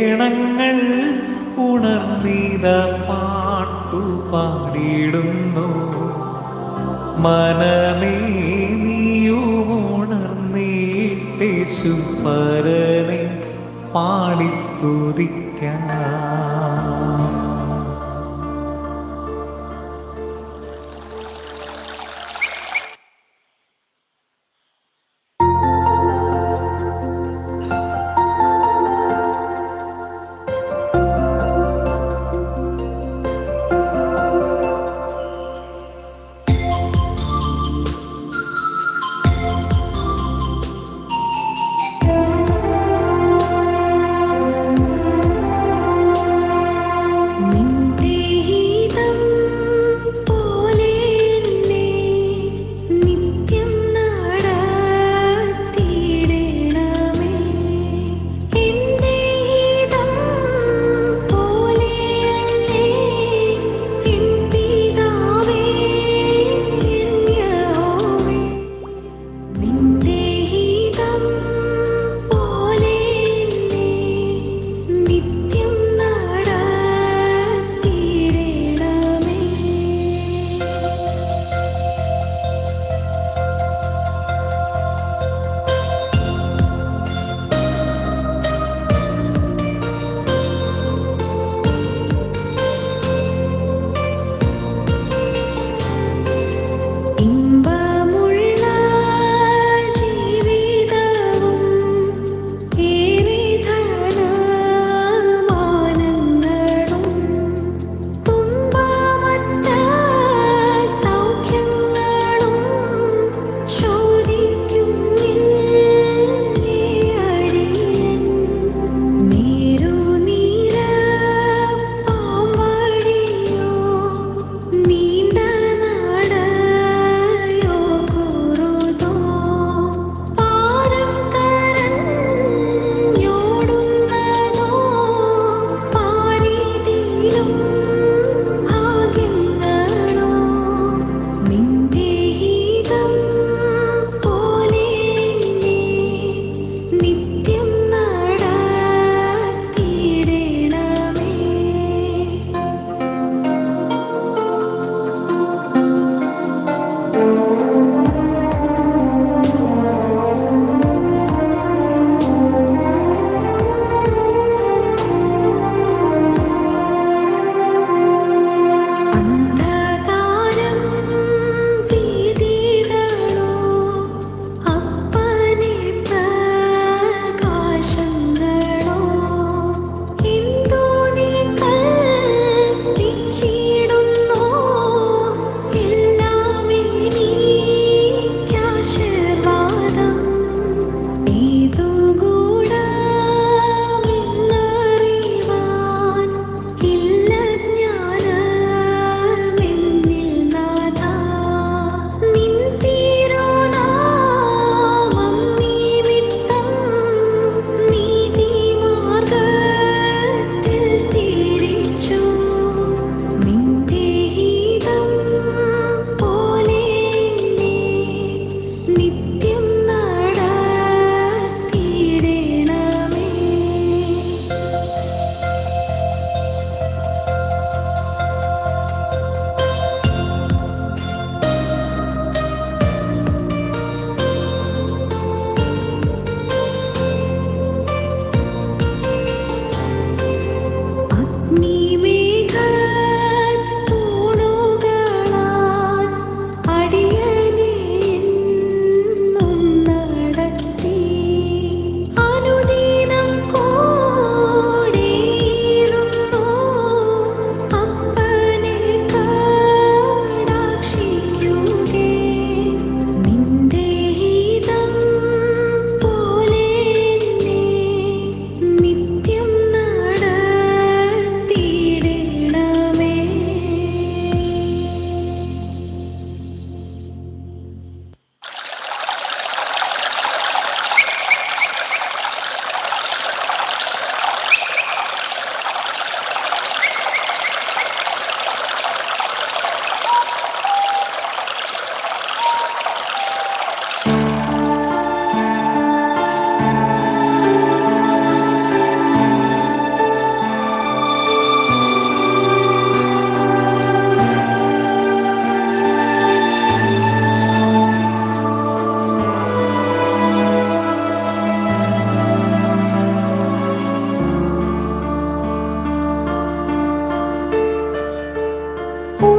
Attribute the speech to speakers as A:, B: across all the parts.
A: കേണങ്ങൾ ഉണർന്നീത പാട്ടു പാടിയിടുന്നു. മനമേ നീയുമുണർന്നീട്ടേശു പരനെ പാടി സ്തുതിക്കാം.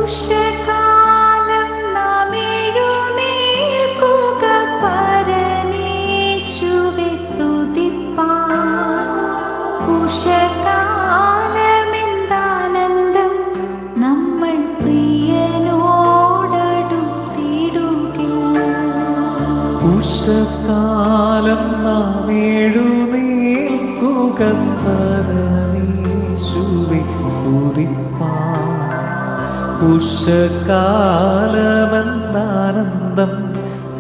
B: ഉഷകാലം നാം എഴുന്നേൽക്കുക പരമേശുവെ സ്തുതിപ്പാൻ. ഉഷകാലമെന്താനന്ദം നമ്മൾ പ്രിയനോടടുത്തിടുകിൽ.
A: ഉഷകാലം നാം എഴുന്നേൽക്കുക പരമേശുവെ സ്തുതിപ്പാൻ. ഉഷകാലമെന്താനന്ദം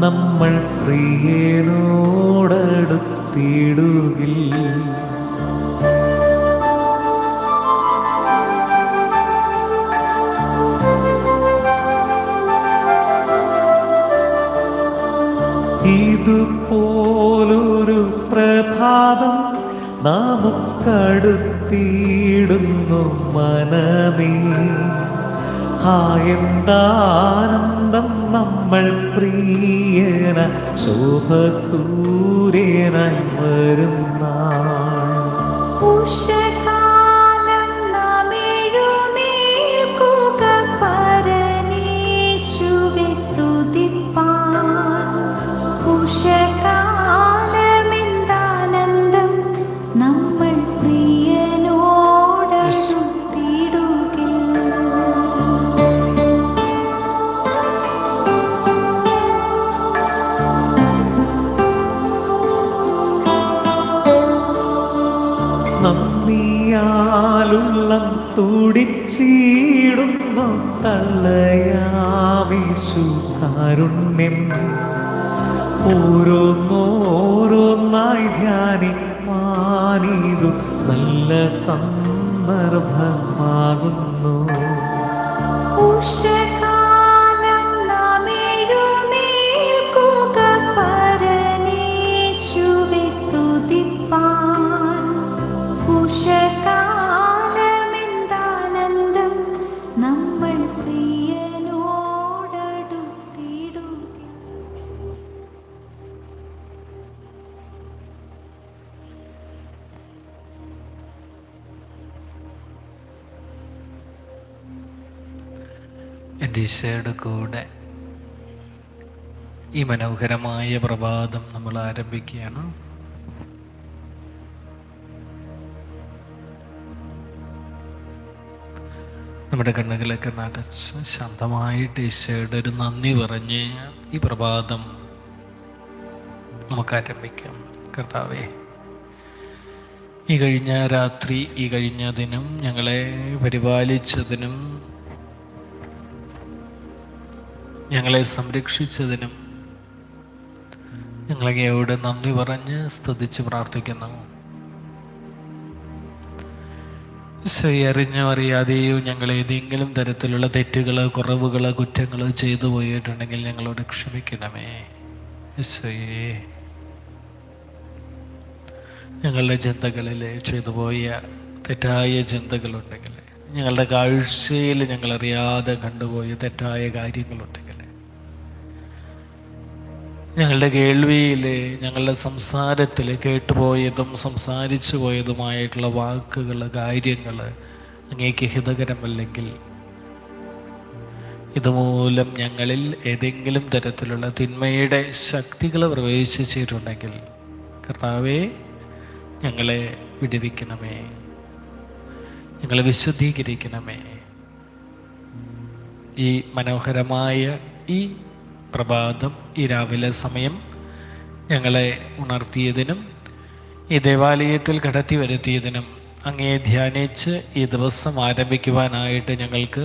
A: നമ്മൾ പ്രിയനോടടുത്തിടുകിൽ. ഇതുപോലൊരു പ്രഭാതം നമുക്കടുത്തിടുന്നു മനമേ. എന്താനന്ദം നമ്മൾ പ്രിയന ശോഭസൂര്യനായി വരുന്ന
B: ഉഷകാലം നാം എഴുന്നേൽക്കുക പരമേശുവെ സ്തുതിപ്പാൻ. ഉഷകാലമെന്താനന്ദം നമ്മൾ പ്രിയനോടടുത്തിടുകിൽ.
A: നന്ദിയാലുള്ളം തുടിച്ചിടുന്നു തള്ളയാവിശു കാരുണ്യം. ഓരോന്നോരോന്നായി ധ്യാനിപ്പാനിതു നല്ല സന്ദർഭമാകുന്നു.
B: ഉഷകാലം നാം എഴുന്നേൽക്കുക പരമേശുവെ സ്തുതിപ്പാൻ. ഉഷകാലമെന്താനന്ദം നമ്മൾ പ്രിയനോടടുത്തിടുകിൽ.
C: എൻ്റെ ഈശോയുടെ കൂടെ ഈ മനോഹരമായ പ്രഭാതം നമ്മൾ ആരംഭിക്കുകയാണ്. നമ്മുടെ കണ്ണുകളൊക്കെ നടച്ച് ശാന്തമായിട്ട് ഈശോയുടെ ഒരു നന്ദി പറഞ്ഞ് ഈ പ്രഭാതം നമുക്ക് ആരംഭിക്കാം. കർത്താവേ, ഈ കഴിഞ്ഞ രാത്രി, ഈ കഴിഞ്ഞ ദിനം ഞങ്ങളെ പരിപാലിച്ചതിനും ഞങ്ങളെ സംരക്ഷിച്ചതിനും ഞങ്ങളങ്ങയോട് നന്ദി പറഞ്ഞ് സ്തുതിച്ച് പ്രാർത്ഥിക്കുന്നു. അറിഞ്ഞോ അറിയാതെയോ ഞങ്ങൾ ഏതെങ്കിലും തരത്തിലുള്ള തെറ്റുകൾ, കുറവുകൾ, കുറ്റങ്ങൾ ചെയ്തു പോയിട്ടുണ്ടെങ്കിൽ ഞങ്ങളോട് ക്ഷമിക്കണമേ. ഈശോയേ, ഞങ്ങളുടെ ചിന്തകളിൽ ചെയ്തു പോയ തെറ്റായ ചിന്തകളുണ്ടെങ്കിൽ, ഞങ്ങളുടെ കാഴ്ചയിൽ ഞങ്ങളറിയാതെ കണ്ടുപോയ തെറ്റായ കാര്യങ്ങളുണ്ടെങ്കിൽ, ഞങ്ങളുടെ കേൾവിയിൽ, ഞങ്ങളുടെ സംസാരത്തിൽ കേട്ടുപോയതും സംസാരിച്ചു പോയതുമായിട്ടുള്ള വാക്കുകൾ, കാര്യങ്ങൾ അങ്ങേക്ക് ഹിതകരമല്ലെങ്കിൽ, ഇതുമൂലം ഞങ്ങളിൽ ഏതെങ്കിലും തരത്തിലുള്ള തിന്മയുടെ ശക്തികൾ പ്രവേശിച്ചിട്ടുണ്ടെങ്കിൽ കർത്താവേ, ഞങ്ങളെ വിടുവിക്കണമേ, ഞങ്ങളെ വിശുദ്ധീകരിക്കണമേ. ഈ മനോഹരമായ ഈ പ്രഭാതം, ഈ രാവിലെ സമയം ഞങ്ങളെ ഉണർത്തിയതിനും ഈ ദേവാലയത്തിൽ കടത്തി വരുത്തിയതിനും, അങ്ങയെ ധ്യാനിച്ച് ഈ ദിവസം ആരംഭിക്കുവാനായിട്ട് ഞങ്ങൾക്ക്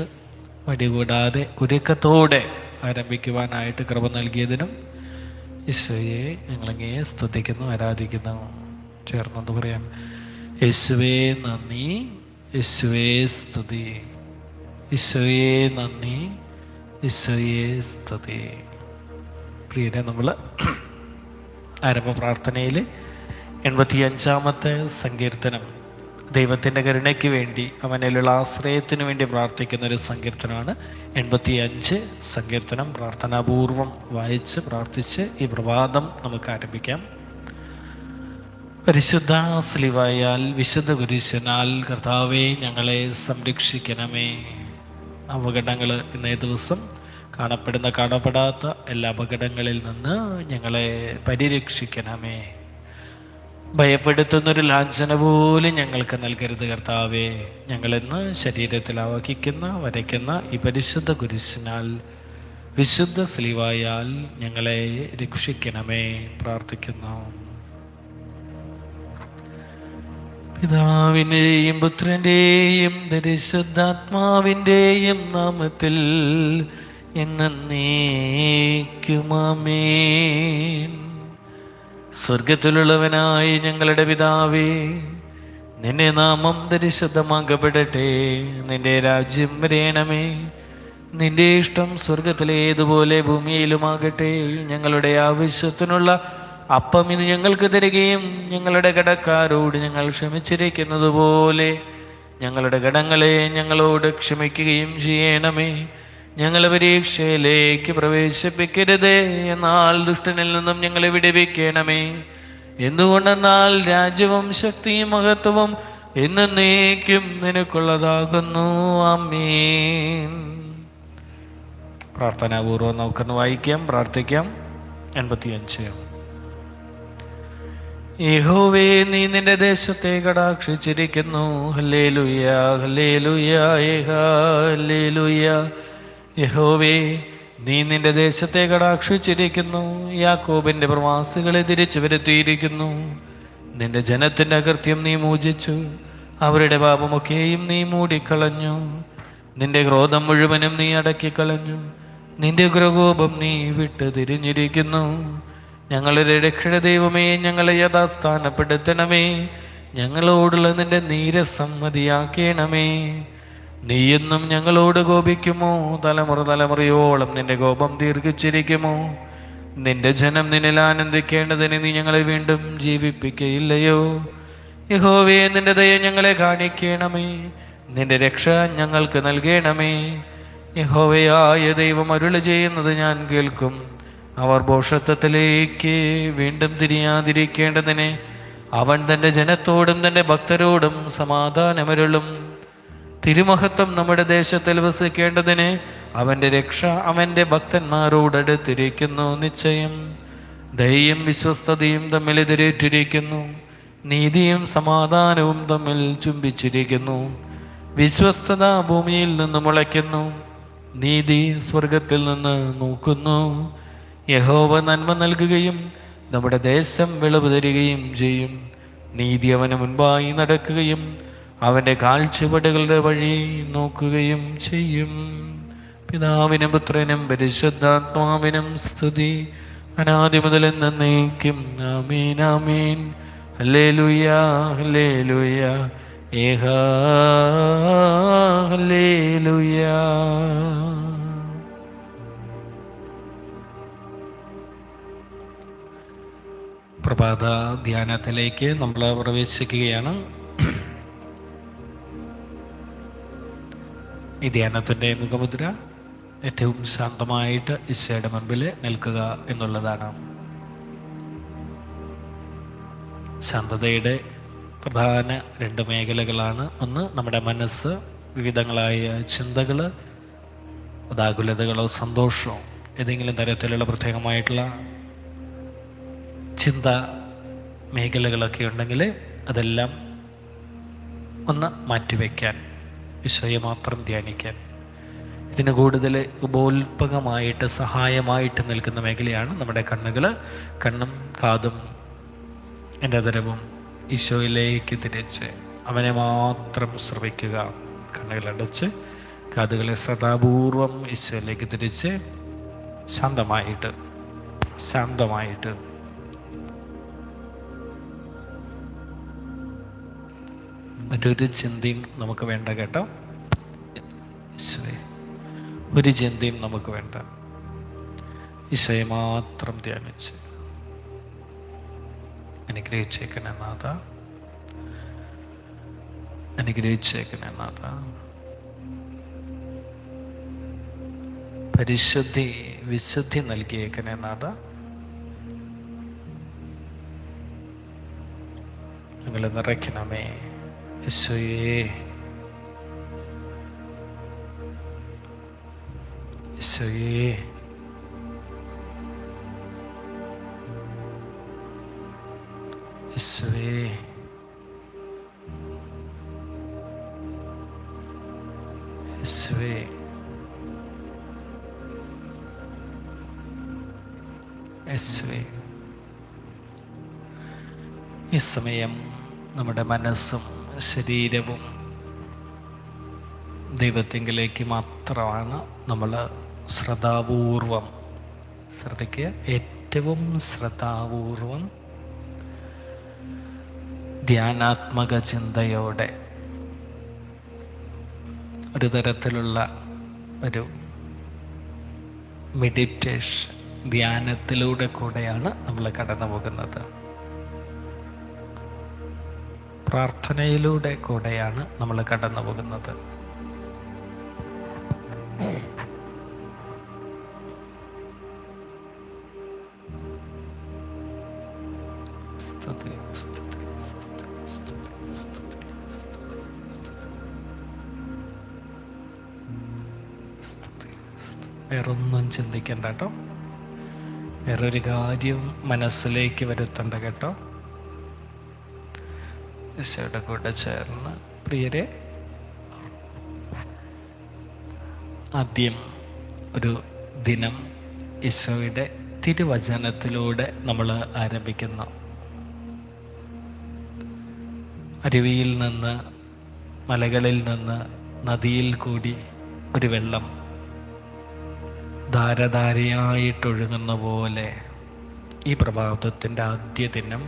C: വടികൂടാതെ ഒരുക്കത്തോടെ ആരംഭിക്കുവാനായിട്ട് കൃപ നൽകിയതിനും ഈശോയെ ഞങ്ങളങ്ങയെ സ്തുതിക്കുന്നു, ആരാധിക്കുന്നു. ചേർന്നത് പറയാം. യേശുവേ നന്ദി, യേശുവേ സ്തുതി, ഈശോയെ നന്ദി, ഈശോയെ സ്തുതി. പ്രിയരെ, നമ്മൾ ആരംഭ പ്രാർത്ഥനയിൽ 85-ാമത്തെ സങ്കീർത്തനം, ദൈവത്തിൻ്റെ കരുണയ്ക്ക് വേണ്ടി, അവനിലുള്ള ആശ്രയത്തിന് വേണ്ടി പ്രാർത്ഥിക്കുന്ന ഒരു സങ്കീർത്തനമാണ് 85 സങ്കീർത്തനം. പ്രാർത്ഥനാപൂർവം വായിച്ച് പ്രാർത്ഥിച്ച് ഈ പ്രഭാതം നമുക്ക് ആരംഭിക്കാം. പരിശുദ്ധ സ്ലിവായാൽ, വിശുദ്ധ കുരിശനാൽ കർത്താവേ ഞങ്ങളെ സംരക്ഷിക്കണമേ. അപകടങ്ങൾ ഇന്നേ ദിവസം കാണപ്പെടുന്ന കാണപ്പെടാത്ത എല്ലാ അപകടങ്ങളിൽ നിന്ന് ഞങ്ങളെ പരിരക്ഷിക്കണമേ. ഭയപ്പെടുത്തുന്നൊരു ലാഞ്ചന പോലും ഞങ്ങൾക്ക് നൽകരുത് കർത്താവേ. ഞങ്ങളിന്ന് ശരീരത്തിൽ ആവഹിക്കുന്ന വരയ്ക്കുന്ന ഈ പരിശുദ്ധ കുരിശിനാൽ വിശുദ്ധ സ്ലീവായാൽ ഞങ്ങളെ രക്ഷിക്കണമേ പ്രാർത്ഥിക്കുന്നു. പിതാവിൻ്റെയും പുത്രൻ്റെയും പരിശുദ്ധാത്മാവിൻ്റെയും നാമത്തിൽ എന്നേക്കും ആമേൻ. സ്വർഗത്തിലുള്ളവനായി ഞങ്ങളുടെ പിതാവേ, നിന്റെ നാമം പരിശുദ്ധമാക്കപ്പെടട്ടെ. നിന്റെ രാജ്യം വരേണമേ. നിന്റെ ഇഷ്ടം സ്വർഗത്തിലേതുപോലെ ഭൂമിയിലുമാകട്ടെ. ഞങ്ങളുടെ ആവശ്യത്തിനുള്ള അപ്പം ഇത് ഞങ്ങൾക്ക് തരികയും ഞങ്ങളുടെ കടക്കാരോട് ഞങ്ങൾ ക്ഷമിച്ചിരിക്കുന്നത് പോലെ ഞങ്ങളുടെ കടങ്ങളെ ഞങ്ങളോട് ക്ഷമിക്കുകയും ചെയ്യണമേ. ഞങ്ങളെ പരീക്ഷയിലേക്ക് പ്രവേശിപ്പിക്കരുത്, എന്നാൽ ദുഷ്ടനിൽ നിന്നും ഞങ്ങളെ വിടുവിക്കണമേ. എന്തുകൊണ്ടെന്നാൽ രാജ്യവും ശക്തിയും മഹത്വവും എന്നേക്കും നിനക്കുള്ളതാകുന്നു. ആമേൻ. പ്രാർത്ഥനാപൂർവ്വം നമുക്കൊന്ന് വായിക്കാം, പ്രാർത്ഥിക്കാം. 85. യഹോവേ, നീ നിന്റെ ദേശത്തെ കടാക്ഷിച്ചിരിക്കുന്നു. ഹല്ലേലൂയ, ഹല്ലേലൂയ, ഹല്ലേലൂയ. യഹോവേ, നീ നിന്റെ ദേശത്തെ കടാക്ഷിച്ചിരിക്കുന്നു. യാക്കോബിന്റെ പ്രവാസികളെ തിരിച്ചു വരുത്തിയിരിക്കുന്നു. നിന്റെ ജനത്തിന്റെ അകൃത്യം നീ മോചിച്ചു, അവരുടെ പാപമൊക്കെയും നീ മൂടിക്കളഞ്ഞു. നിന്റെ ക്രോധം മുഴുവനും നീ അടക്കിക്കളഞ്ഞു, നിന്റെ ഉഗ്രകോപം നീ വിട്ടു തിരിഞ്ഞിരിക്കുന്നു. ഞങ്ങളുടെ രക്ഷണ ദൈവമേ, ഞങ്ങളെ യഥാസ്ഥാനപ്പെടുത്തണമേ. ഞങ്ങളോടുള്ള നിന്റെ നീരസമ്മതിയാക്കണമേ. നീ എന്നും ഞങ്ങളോട് കോപിക്കുമോ? തലമുറ തലമുറയോളം നിന്റെ കോപം ദീർഘിച്ചിരിക്കുമോ? നിന്റെ ജനം നിന്നിൽ ആനന്ദിക്കേണ്ടതിന് നീ ഞങ്ങളെ വീണ്ടും ജീവിപ്പിക്കയില്ലയോ? യഹോവേ, നിന്റെ ദയ ഞങ്ങളെ കാണിക്കണമേ. നിന്റെ രക്ഷ ഞങ്ങൾക്ക് നൽകണമേ. യഹോവയായ ദൈവം അരുളി ചെയ്യുന്നത് ഞാൻ കേൾക്കും. അവർ ഭോഷത്വത്തിലേക്ക് വീണ്ടും തിരിയാതിരിക്കേണ്ടതിന് അവൻ തൻ്റെ ജനത്തോടും തൻ്റെ ഭക്തരോടും സമാധാനമരുളും. തിരുമഹത്വം നമ്മുടെ ദേശത്തിൽ വസിക്കേണ്ടതിന് അവൻ്റെ രക്ഷ അവൻ്റെ ഭക്തന്മാരോടടുത്തിരിക്കുന്നു. നിശ്ചയം ദയയും വിശ്വസ്തതയും തമ്മിൽ എതിരേറ്റിരിക്കുന്നു. നീതിയും സമാധാനവും തമ്മിൽ ചുംബിച്ചിരിക്കുന്നു. വിശ്വസ്തത ഭൂമിയിൽ നിന്ന് മുളയ്ക്കുന്നു, നീതി സ്വർഗത്തിൽ നിന്ന് നോക്കുന്നു. യഹോവ നന്മ നൽകുകയും നമ്മുടെ ദേശം വിളവ് തരികയും ചെയ്യും. നീതി അവന് മുൻപായി നടക്കുകയും അവൻ്റെ കാൽച്ചുവടുകളുടെ വഴി നോക്കുകയും ചെയ്യും. പിതാവിനും പുത്രനും പരിശുദ്ധാത്മാവിനും സ്തുതി, അനാദി മുതൽ എന്നേക്കും. ആമേൻ, ആമേൻ. ഹല്ലേലൂയ, ഹല്ലേലൂയ, ഹല്ലേലൂയ. പ്രഭാത ധ്യാനത്തിലേക്ക് നമ്മൾ പ്രവേശിക്കുകയാണ്. ഈ ധ്യാനത്തിൻ്റെ മുഖമുദ്ര ഏറ്റവും ശാന്തമായിട്ട് ഈശോയുടെ മുൻപിൽ നിൽക്കുക എന്നുള്ളതാണ്. ശാന്തതയുടെ പ്രധാന 2 മേഖലകളാണ്. ഒന്ന്, നമ്മുടെ മനസ്സ്, വിവിധങ്ങളായ ചിന്തകൾ, വ്യാകുലതകളോ സന്തോഷമോ ഏതെങ്കിലും തരത്തിലുള്ള പ്രത്യേകമായിട്ടുള്ള ചിന്ത മേഖലകളൊക്കെ ഉണ്ടെങ്കിൽ അതെല്ലാം ഒന്ന് മാറ്റിവെക്കാൻ, ഈശോയെ മാത്രം ധ്യാനിക്കാൻ. ഇതിന് കൂടുതൽ ഉപോത്പകമായിട്ട് സഹായമായിട്ട് നിൽക്കുന്ന മേഖലയാണ് നമ്മുടെ കണ്ണുകൾ. കണ്ണും കാതും എൻ്റെ തരവും ഈശോയിലേക്ക് തിരിച്ച് അവനെ മാത്രം ശ്രവിക്കുക. കണ്ണുകളടച്ച് കാതുകളെ സദാപൂർവം ഈശോയിലേക്ക് തിരിച്ച് ശാന്തമായിട്ട് മറ്റൊരു ചിന്തയും നമുക്ക് വേണ്ട കേട്ടോ. ഈശോയെ, ഒരു ചിന്തയും നമുക്ക് വേണ്ട. ഈശോയെ മാത്രം ധ്യാനിച്ച് അനുഗ്രഹിച്ചേക്കണേ നാഥ, അനുഗ്രഹിച്ചേക്കണേ നാഥ. വിശുദ്ധി നൽകിയേക്കണേ നാഥ. ഞങ്ങളെ നിറയ്ക്കണമേ ഈശോയെ. ഈശോയേ, ഈശോയേ, ഈശോയേ, യേശുവേ. ഈ സമയം നമ്മുടെ മനസ്സും ശരീരവും ദൈവത്തിങ്കിലേക്ക് മാത്രമാണ് നമ്മൾ ശ്രദ്ധാപൂർവം ശ്രദ്ധിക്കുക. ഏറ്റവും ശ്രദ്ധാപൂർവം ധ്യാനാത്മക ചിന്തയോടെ ഒരു തരത്തിലുള്ള ഒരു മെഡിറ്റേഷൻ ധ്യാനത്തിലൂടെ കൂടെയാണ് നമ്മൾ കടന്നു പോകുന്നത്. പ്രാർത്ഥനയിലൂടെ കൂടെയാണ് നമ്മൾ കടന്നു പോകുന്നത്. വേറൊന്നും ചിന്തിക്കണ്ട കേട്ടോ. വേറൊരു കാര്യം മനസ്സിലേക്ക് വരുത്തണ്ട കേട്ടോ. ഈശോയുടെ കൂടെ ചേർന്ന് പ്രിയരെ, ആദ്യം ഒരു ദിനം ഈശോയുടെ തിരുവചനത്തിലൂടെ നമ്മൾ ആരംഭിക്കുന്നു. അരുവിയിൽ നിന്ന്, മലകളിൽ നിന്ന്, നദിയിൽ കൂടി ഒരു വെള്ളം ധാരധാരയായിട്ടൊഴുകുന്ന പോലെ ഈ പ്രഭാതത്തിൻ്റെ ആദ്യ ദിനം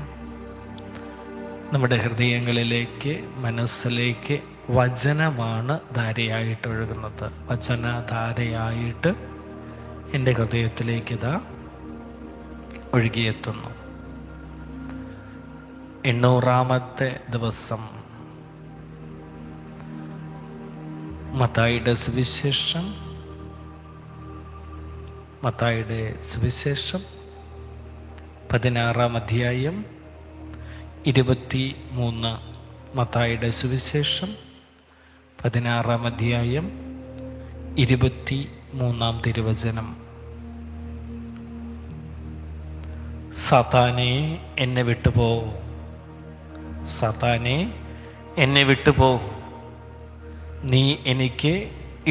C: നമ്മുടെ ഹൃദയങ്ങളിലേക്ക്, മനസ്സിലേക്ക് വചനമാണ് ധാരയായിട്ടൊഴുകുന്നത്. വചനധാരയായിട്ട് എൻ്റെ ഹൃദയത്തിലേക്ക് ഇതാ ഒഴുകിയെത്തുന്നു. 800-ാമത്തെ ദിവസം മത്തായിയുടെ സുവിശേഷം 16-ാം അധ്യായം 23. മത്തായിയുടെ സുവിശേഷം 16-ാം അധ്യായം 23-ാം തിരുവചനം. സാത്താനേ, എന്നെ വിട്ടുപോ, സാത്താനേ, എന്നെ വിട്ടുപോ, നീ എനിക്ക്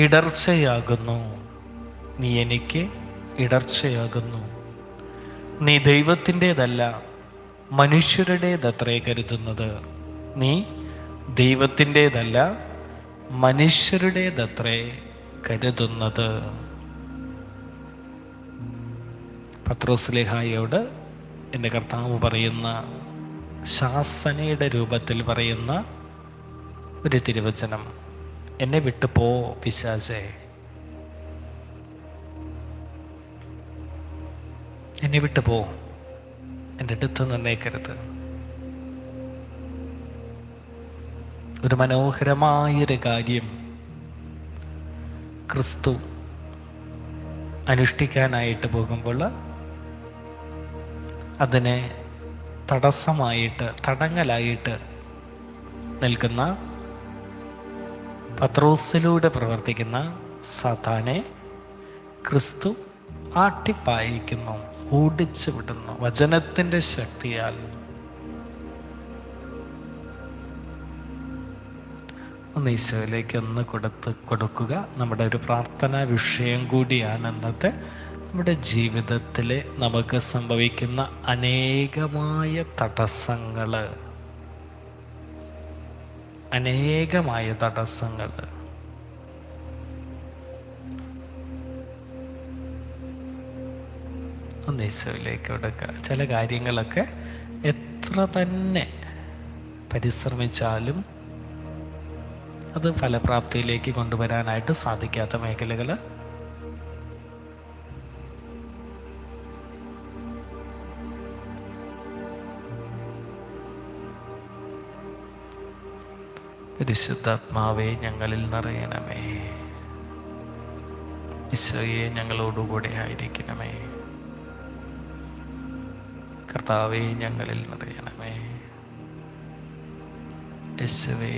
C: ഇടർച്ചയാകുന്നു, നീ എനിക്ക് ഇടർച്ചയാകുന്നു. നീ ദൈവത്തിൻ്റേതല്ല, മനുഷ്യരുടേതത്രേ കരുതുന്നത്. നീ ദൈവത്തിൻ്റേതല്ല, മനുഷ്യരുടേതത്രേ കരുതുന്നത്. പത്രോസ്ലേഹായോട് എൻ്റെ കർത്താവ് പറയുന്ന, ശാസനയുടെ രൂപത്തിൽ പറയുന്ന ഒരു തിരുവചനം. എന്നെ വിട്ടുപോ പിശാചേ, എന്നെ വിട്ടുപോ, എൻ്റെ അടുത്ത് നിന്നേക്കരുത്. ഒരു മനോഹരമായൊരു കാര്യം ക്രിസ്തു അനുഷ്ഠിക്കാനായിട്ട് പോകുമ്പോൾ അതിനെ തടസ്സമായിട്ട്, തടങ്ങലായിട്ട് നിൽക്കുന്ന, പത്രോസിലൂടെ പ്രവർത്തിക്കുന്ന സാത്താനെ ക്രിസ്തു ആട്ടിപ്പായിക്കുന്നു, ഓടിച്ചു വിടുന്നു വചനത്തിൻ്റെ ശക്തിയാൽ. ഒന്ന് ഈശോയിലേക്ക് ഒന്ന് കൊടുക്കുക. നമ്മുടെ ഒരു പ്രാർത്ഥനാ വിഷയം കൂടിയാണ് ഇന്നത്തെ. നമ്മുടെ ജീവിതത്തിൽ നമുക്ക് സംഭവിക്കുന്ന അനേകമായ തടസ്സങ്ങൾ, ഒന്ന് ഈശോയിലേക്ക് കൊടുക്കുക. ചില കാര്യങ്ങളൊക്കെ എത്ര തന്നെ പരിശ്രമിച്ചാലും അത് ഫലപ്രാപ്തിയിലേക്ക് കൊണ്ടുവരാനായിട്ട് സാധിക്കാത്ത മേഖലകൾ, പരിശുദ്ധാത്മാവേ ഞങ്ങളിൽ നിറയണമേ. ഈശോയെ ഞങ്ങളോടുകൂടെ ആയിരിക്കണമേ. കർത്താവേ ഞങ്ങളിൽ നിറയണമേ. യേശുവേ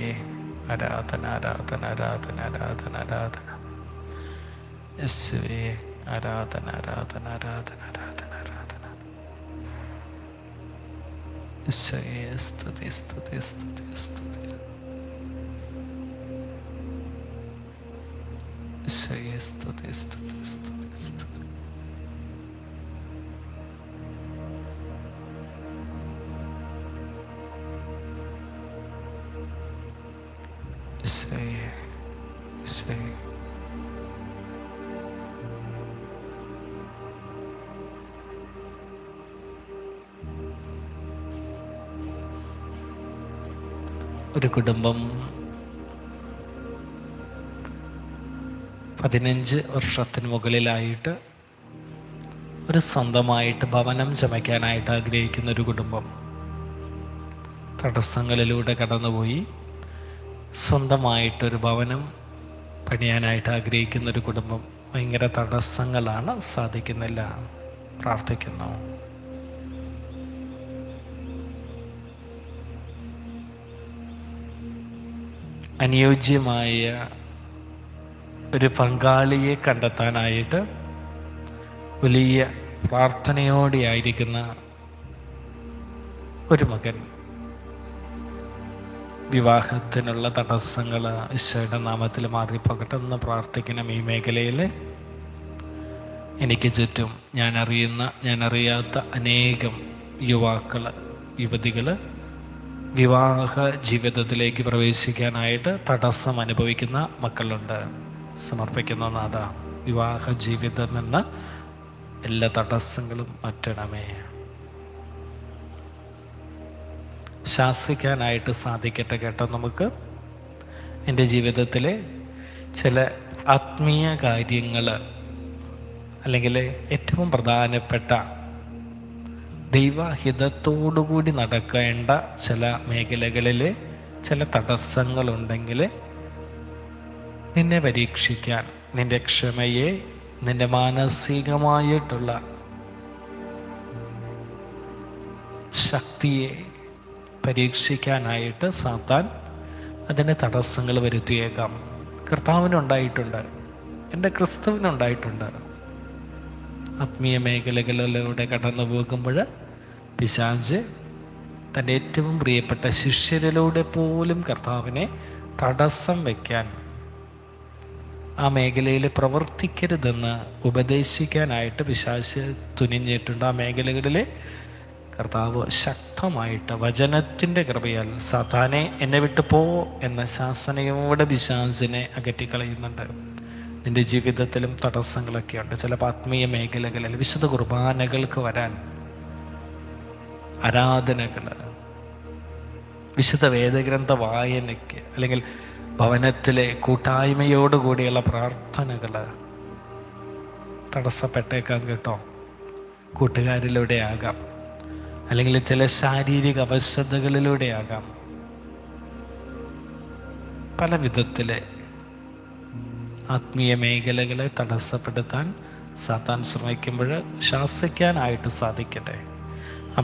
C: ആരാധന, ആരാധന, ആരാധന, ആരാധന, ആരാധന. യേശുവേ ആരാധന ആരാധന ആരാധന ആരാധന ആരാധന. ഈശോയെ സ്തുതി സ്തുതി സ്തുതി സ്തുതി. ഈശോയെ സ്തുതി സ്തുതി സ്തുതി സ്തുതി. ഈശോയെ ഈശോയെ ഒരു കുടുംബം 15 വർഷത്തിന് മുകളിലായിട്ട് ഒരു സ്വന്തമായിട്ട് ഭവനം ചമയ്ക്കാനായിട്ട് ആഗ്രഹിക്കുന്ന ഒരു കുടുംബം തടസ്സങ്ങളിലൂടെ കടന്നുപോയി സ്വന്തമായിട്ടൊരു ഭവനം പണിയാനായിട്ട് ആഗ്രഹിക്കുന്ന ഒരു കുടുംബം. ഭയങ്കര തടസ്സങ്ങളാണ്, സാധിക്കുന്നില്ല. പ്രാർത്ഥിക്കുന്നു. അനുയോജ്യമായ ഒരു പങ്കാളിയെ കണ്ടെത്താനായിട്ട് വലിയ പ്രാർത്ഥനയോടെയായിരിക്കുന്ന ഒരു മകൻ. വിവാഹത്തിനുള്ള തടസ്സങ്ങൾ ഈശോയുടെ നാമത്തിൽ മാറിപ്പോകട്ടെ എന്ന് പ്രാർത്ഥിക്കണം. ഈ മേഖലയിൽ എനിക്ക് ചുറ്റും ഞാൻ അറിയാത്ത അനേകം യുവാക്കൾ, യുവതികൾ വിവാഹ ജീവിതത്തിലേക്ക് പ്രവേശിക്കാനായിട്ട് തടസ്സം അനുഭവിക്കുന്ന മക്കളുണ്ട്. സമർപ്പിക്കുന്ന നാഥ, വിവാഹ ജീവിതം എന്ന എല്ലാ തടസ്സങ്ങളും മാറ്റണമേ. ശാസിക്കാനായിട്ട് സാധിക്കട്ടെ. കേട്ടോ, നമുക്ക് എൻ്റെ ജീവിതത്തിലെ ചില ആത്മീയ കാര്യങ്ങൾ അല്ലെങ്കിൽ ഏറ്റവും പ്രധാനപ്പെട്ട ദൈവഹിതത്തോടുകൂടി നടക്കേണ്ട ചില മേഖലകളിൽ ചില തടസ്സങ്ങളുണ്ടെങ്കിൽ നിന്നെ പരീക്ഷിക്കാൻ, നിന്റെ ക്ഷമയെ, നിന്റെ മാനസികമായിട്ടുള്ള ശക്തിയെ പരീക്ഷിക്കാനായിട്ട് സാത്താൻ അതിന് തടസ്സങ്ങൾ വരുത്തിയേക്കാം. കർത്താവിനുണ്ടായിട്ടുണ്ട്, എൻ്റെ ക്രിസ്തുവിനുണ്ടായിട്ടുണ്ട്. ആത്മീയ മേഖലകളിലൂടെ കടന്നു പോകുമ്പോൾ പിശാച് തൻ്റെ ഏറ്റവും പ്രിയപ്പെട്ട ശിഷ്യരിലൂടെ പോലും കർത്താവിനെ തടസ്സം വയ്ക്കാൻ, ആ മേഖലയിൽ പ്രവർത്തിക്കരുതെന്ന് ഉപദേശിക്കാനായിട്ട് പിശാച് തുനിഞ്ഞിട്ടുണ്ട്. ആ മേഖലകളിൽ കർത്താവ് ശക്തമായിട്ട് വചനത്തിൻ്റെ കൃപയാൽ സാത്താനെ എന്നെ വിട്ടു പോ എന്ന ശാസനയോടെ പിശാചിനെ അകറ്റിക്കളയുന്നുണ്ട്. നിൻ്റെ ജീവിതത്തിലും തടസ്സങ്ങളൊക്കെ ഉണ്ട്. ചില ആത്മീയ മേഖലകളിൽ വിശുദ്ധ കുർബാനകൾക്ക് വരാൻ, ആരാധനകൾ, വിശുദ്ധ വേദഗ്രന്ഥ വായനയ്ക്ക്, അല്ലെങ്കിൽ ഭവനത്തിലെ കൂട്ടായ്മയോടുകൂടിയുള്ള പ്രാർത്ഥനകൾ തടസ്സപ്പെട്ടേക്കാം. കേട്ടോ, കൂട്ടുകാരിലൂടെ ആകാം, അല്ലെങ്കിൽ ചില ശാരീരിക അവശതകളിലൂടെ ആകാം. പല വിധത്തിലെ ആത്മീയ മേഖലകളെ തടസ്സപ്പെടുത്താൻ സാത്താൻ ശ്രമിക്കുമ്പോൾ ശാസിക്കാനായിട്ട് സാധിക്കട്ടെ.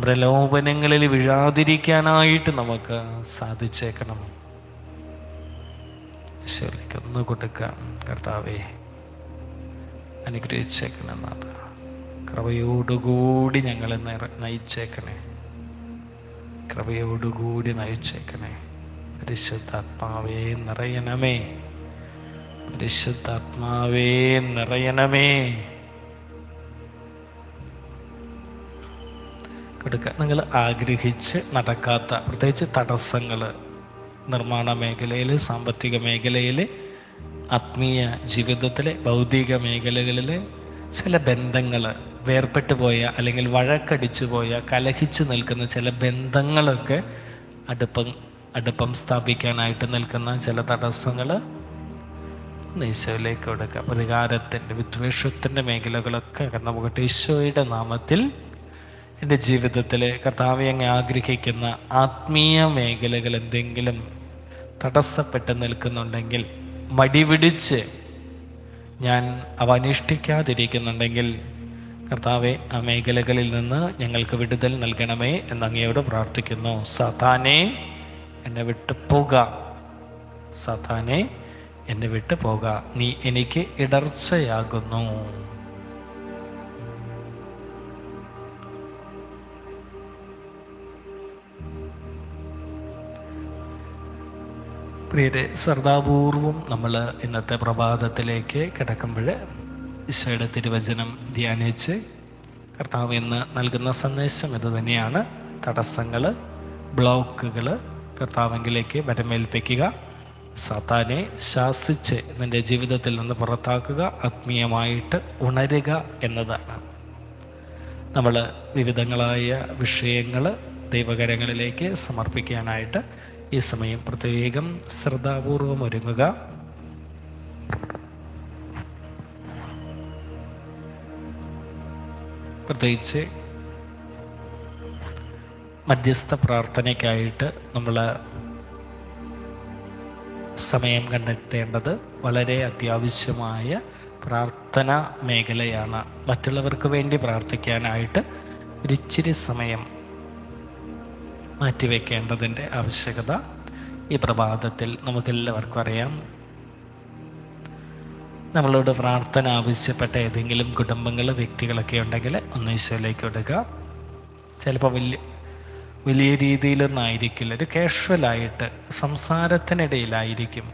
C: പ്രലോഭനങ്ങളിൽ വീഴാതിരിക്കാനായിട്ട് നമുക്ക് സാധിച്ചേക്കണം. ഈശോയിലേക്ക് ഒന്ന് കൊടുക്കാം. കർത്താവേ, അനുഗ്രഹിച്ചേക്കണം. നാഥ, കൃപയോടുകൂടി ഞങ്ങളെ നയിച്ചേക്കണേ. കൃപയോടുകൂടി നയിച്ചേക്കണേ. പരിശുദ്ധാത്മാവേ നിറയണമേ. പരിശുദ്ധാത്മാവേ നിറയണമേ. കൊടുക്കുക. നിങ്ങൾ ആഗ്രഹിച്ച് നടക്കാത്ത പ്രത്യേകിച്ച് തടസ്സങ്ങൾ, നിർമ്മാണ മേഖലയിൽ, സാമ്പത്തിക മേഖലയിൽ, ആത്മീയ ജീവിതത്തിലെ ഭൗതിക മേഖലകളിൽ ചില ബന്ധങ്ങൾ വേർപെട്ടു പോയ, അല്ലെങ്കിൽ വഴക്കടിച്ചു പോയ, കലഹിച്ചു നിൽക്കുന്ന ചില ബന്ധങ്ങളൊക്കെ അടുപ്പം സ്ഥാപിക്കാനായിട്ട് നിൽക്കുന്ന ചില തടസ്സങ്ങൾ ഈശോയിലേക്ക് കൊടുക്കുക. പ്രതികാരത്തിൻ്റെ, വിദ്വേഷത്തിൻ്റെ മേഖലകളൊക്കെ നമുക്ക് ഈശോയുടെ നാമത്തിൽ എൻ്റെ ജീവിതത്തിലെ കർത്താവെ അങ്ങ് ആഗ്രഹിക്കുന്ന ആത്മീയ മേഖലകൾ എന്തെങ്കിലും തടസ്സപ്പെട്ട് നിൽക്കുന്നുണ്ടെങ്കിൽ, മടിപിടിച്ച് ഞാൻ അവ അനുഷ്ഠിക്കാതിരിക്കുന്നുണ്ടെങ്കിൽ, കർത്താവെ ആ മേഖലകളിൽ നിന്ന് ഞങ്ങൾക്ക് വിടുതൽ നൽകണമേ എന്ന് അങ്ങയോട് പ്രാർത്ഥിക്കുന്നു. സാത്താനെ എന്നെ വിട്ടു പോക, സാത്താനെ എന്നെ വിട്ടു പോക, നീ എനിക്ക് ഇടർച്ചയാകുന്നു. പ്രിയരെ, ശ്രദ്ധാപൂർവം നമ്മൾ ഇന്നത്തെ പ്രഭാതത്തിലേക്ക് കിടക്കുമ്പോൾ ഈശോയുടെ തിരുവചനം ധ്യാനിച്ച് കർത്താവ് ഇന്ന് നൽകുന്ന സന്ദേശം ഇത് തന്നെയാണ്. തടസ്സങ്ങൾ, ബ്ലോക്കുകൾ കർത്താവിലേക്ക് വരമേൽപ്പിക്കുക, സാത്താനെ ശാസിച്ച് നിൻ്റെ ജീവിതത്തിൽ നിന്ന് പുറത്താക്കുക, ആത്മീയമായിട്ട് ഉണരുക എന്നതാണ്. നമ്മൾ വിവിധങ്ങളായ വിഷയങ്ങൾ ദൈവകരങ്ങളിലേക്ക് സമർപ്പിക്കാനായിട്ട് ഈ സമയം പ്രത്യേകം ശ്രദ്ധാപൂർവം ഒരുങ്ങുക. പ്രത്യേകിച്ച് മധ്യസ്ഥ പ്രാർത്ഥനയ്ക്കായിട്ട് നമ്മൾ സമയം കണ്ടെത്തേണ്ടത് വളരെ അത്യാവശ്യമായ പ്രാർത്ഥന മേഖലയാണ്. മറ്റുള്ളവർക്ക് വേണ്ടി പ്രാർത്ഥിക്കാനായിട്ട് ഒരിച്ചിരി സമയം മാറ്റിവെക്കേണ്ടതിൻ്റെ ആവശ്യകത ഈ പ്രഭാതത്തിൽ നമുക്കെല്ലാവർക്കും അറിയാം. നമ്മളോട് പ്രാർത്ഥന ആവശ്യപ്പെട്ട ഏതെങ്കിലും കുടുംബങ്ങൾ, വ്യക്തികളൊക്കെ ഉണ്ടെങ്കിൽ ഒന്ന് ഈശോയിലേക്ക് കൊടുക്കുക. ചിലപ്പോൾ വലിയ രീതിയിലൊന്നും ആയിരിക്കില്ല, ഒരു കാഷ്വലായിട്ട് സംസാരത്തിനിടയിലായിരിക്കും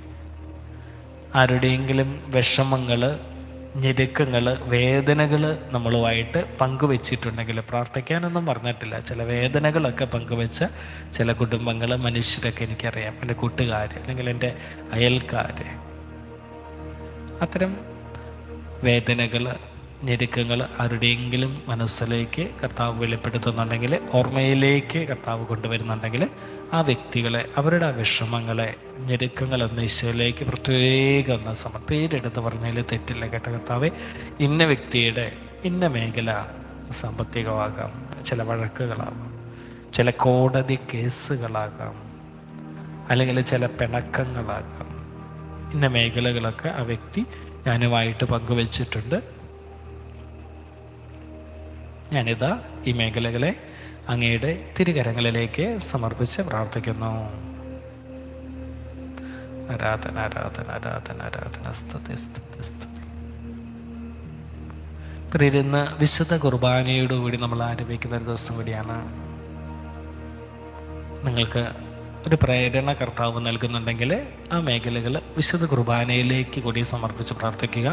C: ആരുടെയെങ്കിലും വിഷമങ്ങൾ, ഞെരുക്കങ്ങൾ, വേദനകൾ നമ്മളുമായിട്ട് പങ്കുവെച്ചിട്ടുണ്ടെങ്കിൽ, പ്രാർത്ഥിക്കാനൊന്നും പറഞ്ഞിട്ടില്ല, ചില വേദനകളൊക്കെ പങ്കുവെച്ച ചില കുടുംബങ്ങൾ, മനുഷ്യരൊക്കെ എനിക്കറിയാം, എൻ്റെ കൂട്ടുകാർ അല്ലെങ്കിൽ എൻ്റെ അയൽക്കാർ. അത്തരം വേദനകൾ, ഞെരുക്കങ്ങൾ ആരുടെയെങ്കിലും മനസ്സിലേക്ക് കർത്താവ് വെളിപ്പെടുത്തുന്നുണ്ടെങ്കിൽ, ഓർമ്മയിലേക്ക് കർത്താവ് കൊണ്ടുവരുന്നുണ്ടെങ്കിൽ, ആ വ്യക്തികളെ, അവരുടെ ആ വിഷമങ്ങളെ, ഞെരുക്കങ്ങളൊന്ന് ഈശോയിലേക്ക് പ്രത്യേകം ഒന്ന് പേരെടുത്ത് പറഞ്ഞതിൽ തെറ്റില്ല. കേട്ട കർത്താവെ, ഇന്ന വ്യക്തിയുടെ ഇന്ന മേഖല, സാമ്പത്തികമാകാം, ചില വഴക്കുകളാകാം, ചില കോടതി കേസുകളാകാം, അല്ലെങ്കിൽ ചില പിണക്കങ്ങളാകാം, ഇന്ന മേഖലകളൊക്കെ ആ വ്യക്തി ഞാനുമായിട്ട് പങ്കുവച്ചിട്ടുണ്ട്. ഞാനിതാ ഈ മേഖലകളെ അങ്ങയുടെ തിരുകരങ്ങളിലേക്ക് സമർപ്പിച്ച് പ്രാർത്ഥിക്കുന്നു. ആരാധന, ആരാധന, ആരാധന, ആരാധന, സ്തുതി, സ്തുതി, സ്തുതി. പ്രിയരുന്ന് വിശുദ്ധ കുർബാനയോടുകൂടി നമ്മൾ ആരംഭിക്കുന്ന ഒരു ദിവസം കൂടിയാണ്. നിങ്ങൾക്ക് ഒരു പ്രേരണ കർത്താവ് നൽകുന്നുണ്ടെങ്കിൽ ആ മേഖലകൾ വിശുദ്ധ കുർബാനയിലേക്ക് കൂടി സമർപ്പിച്ച് പ്രാർത്ഥിക്കുക.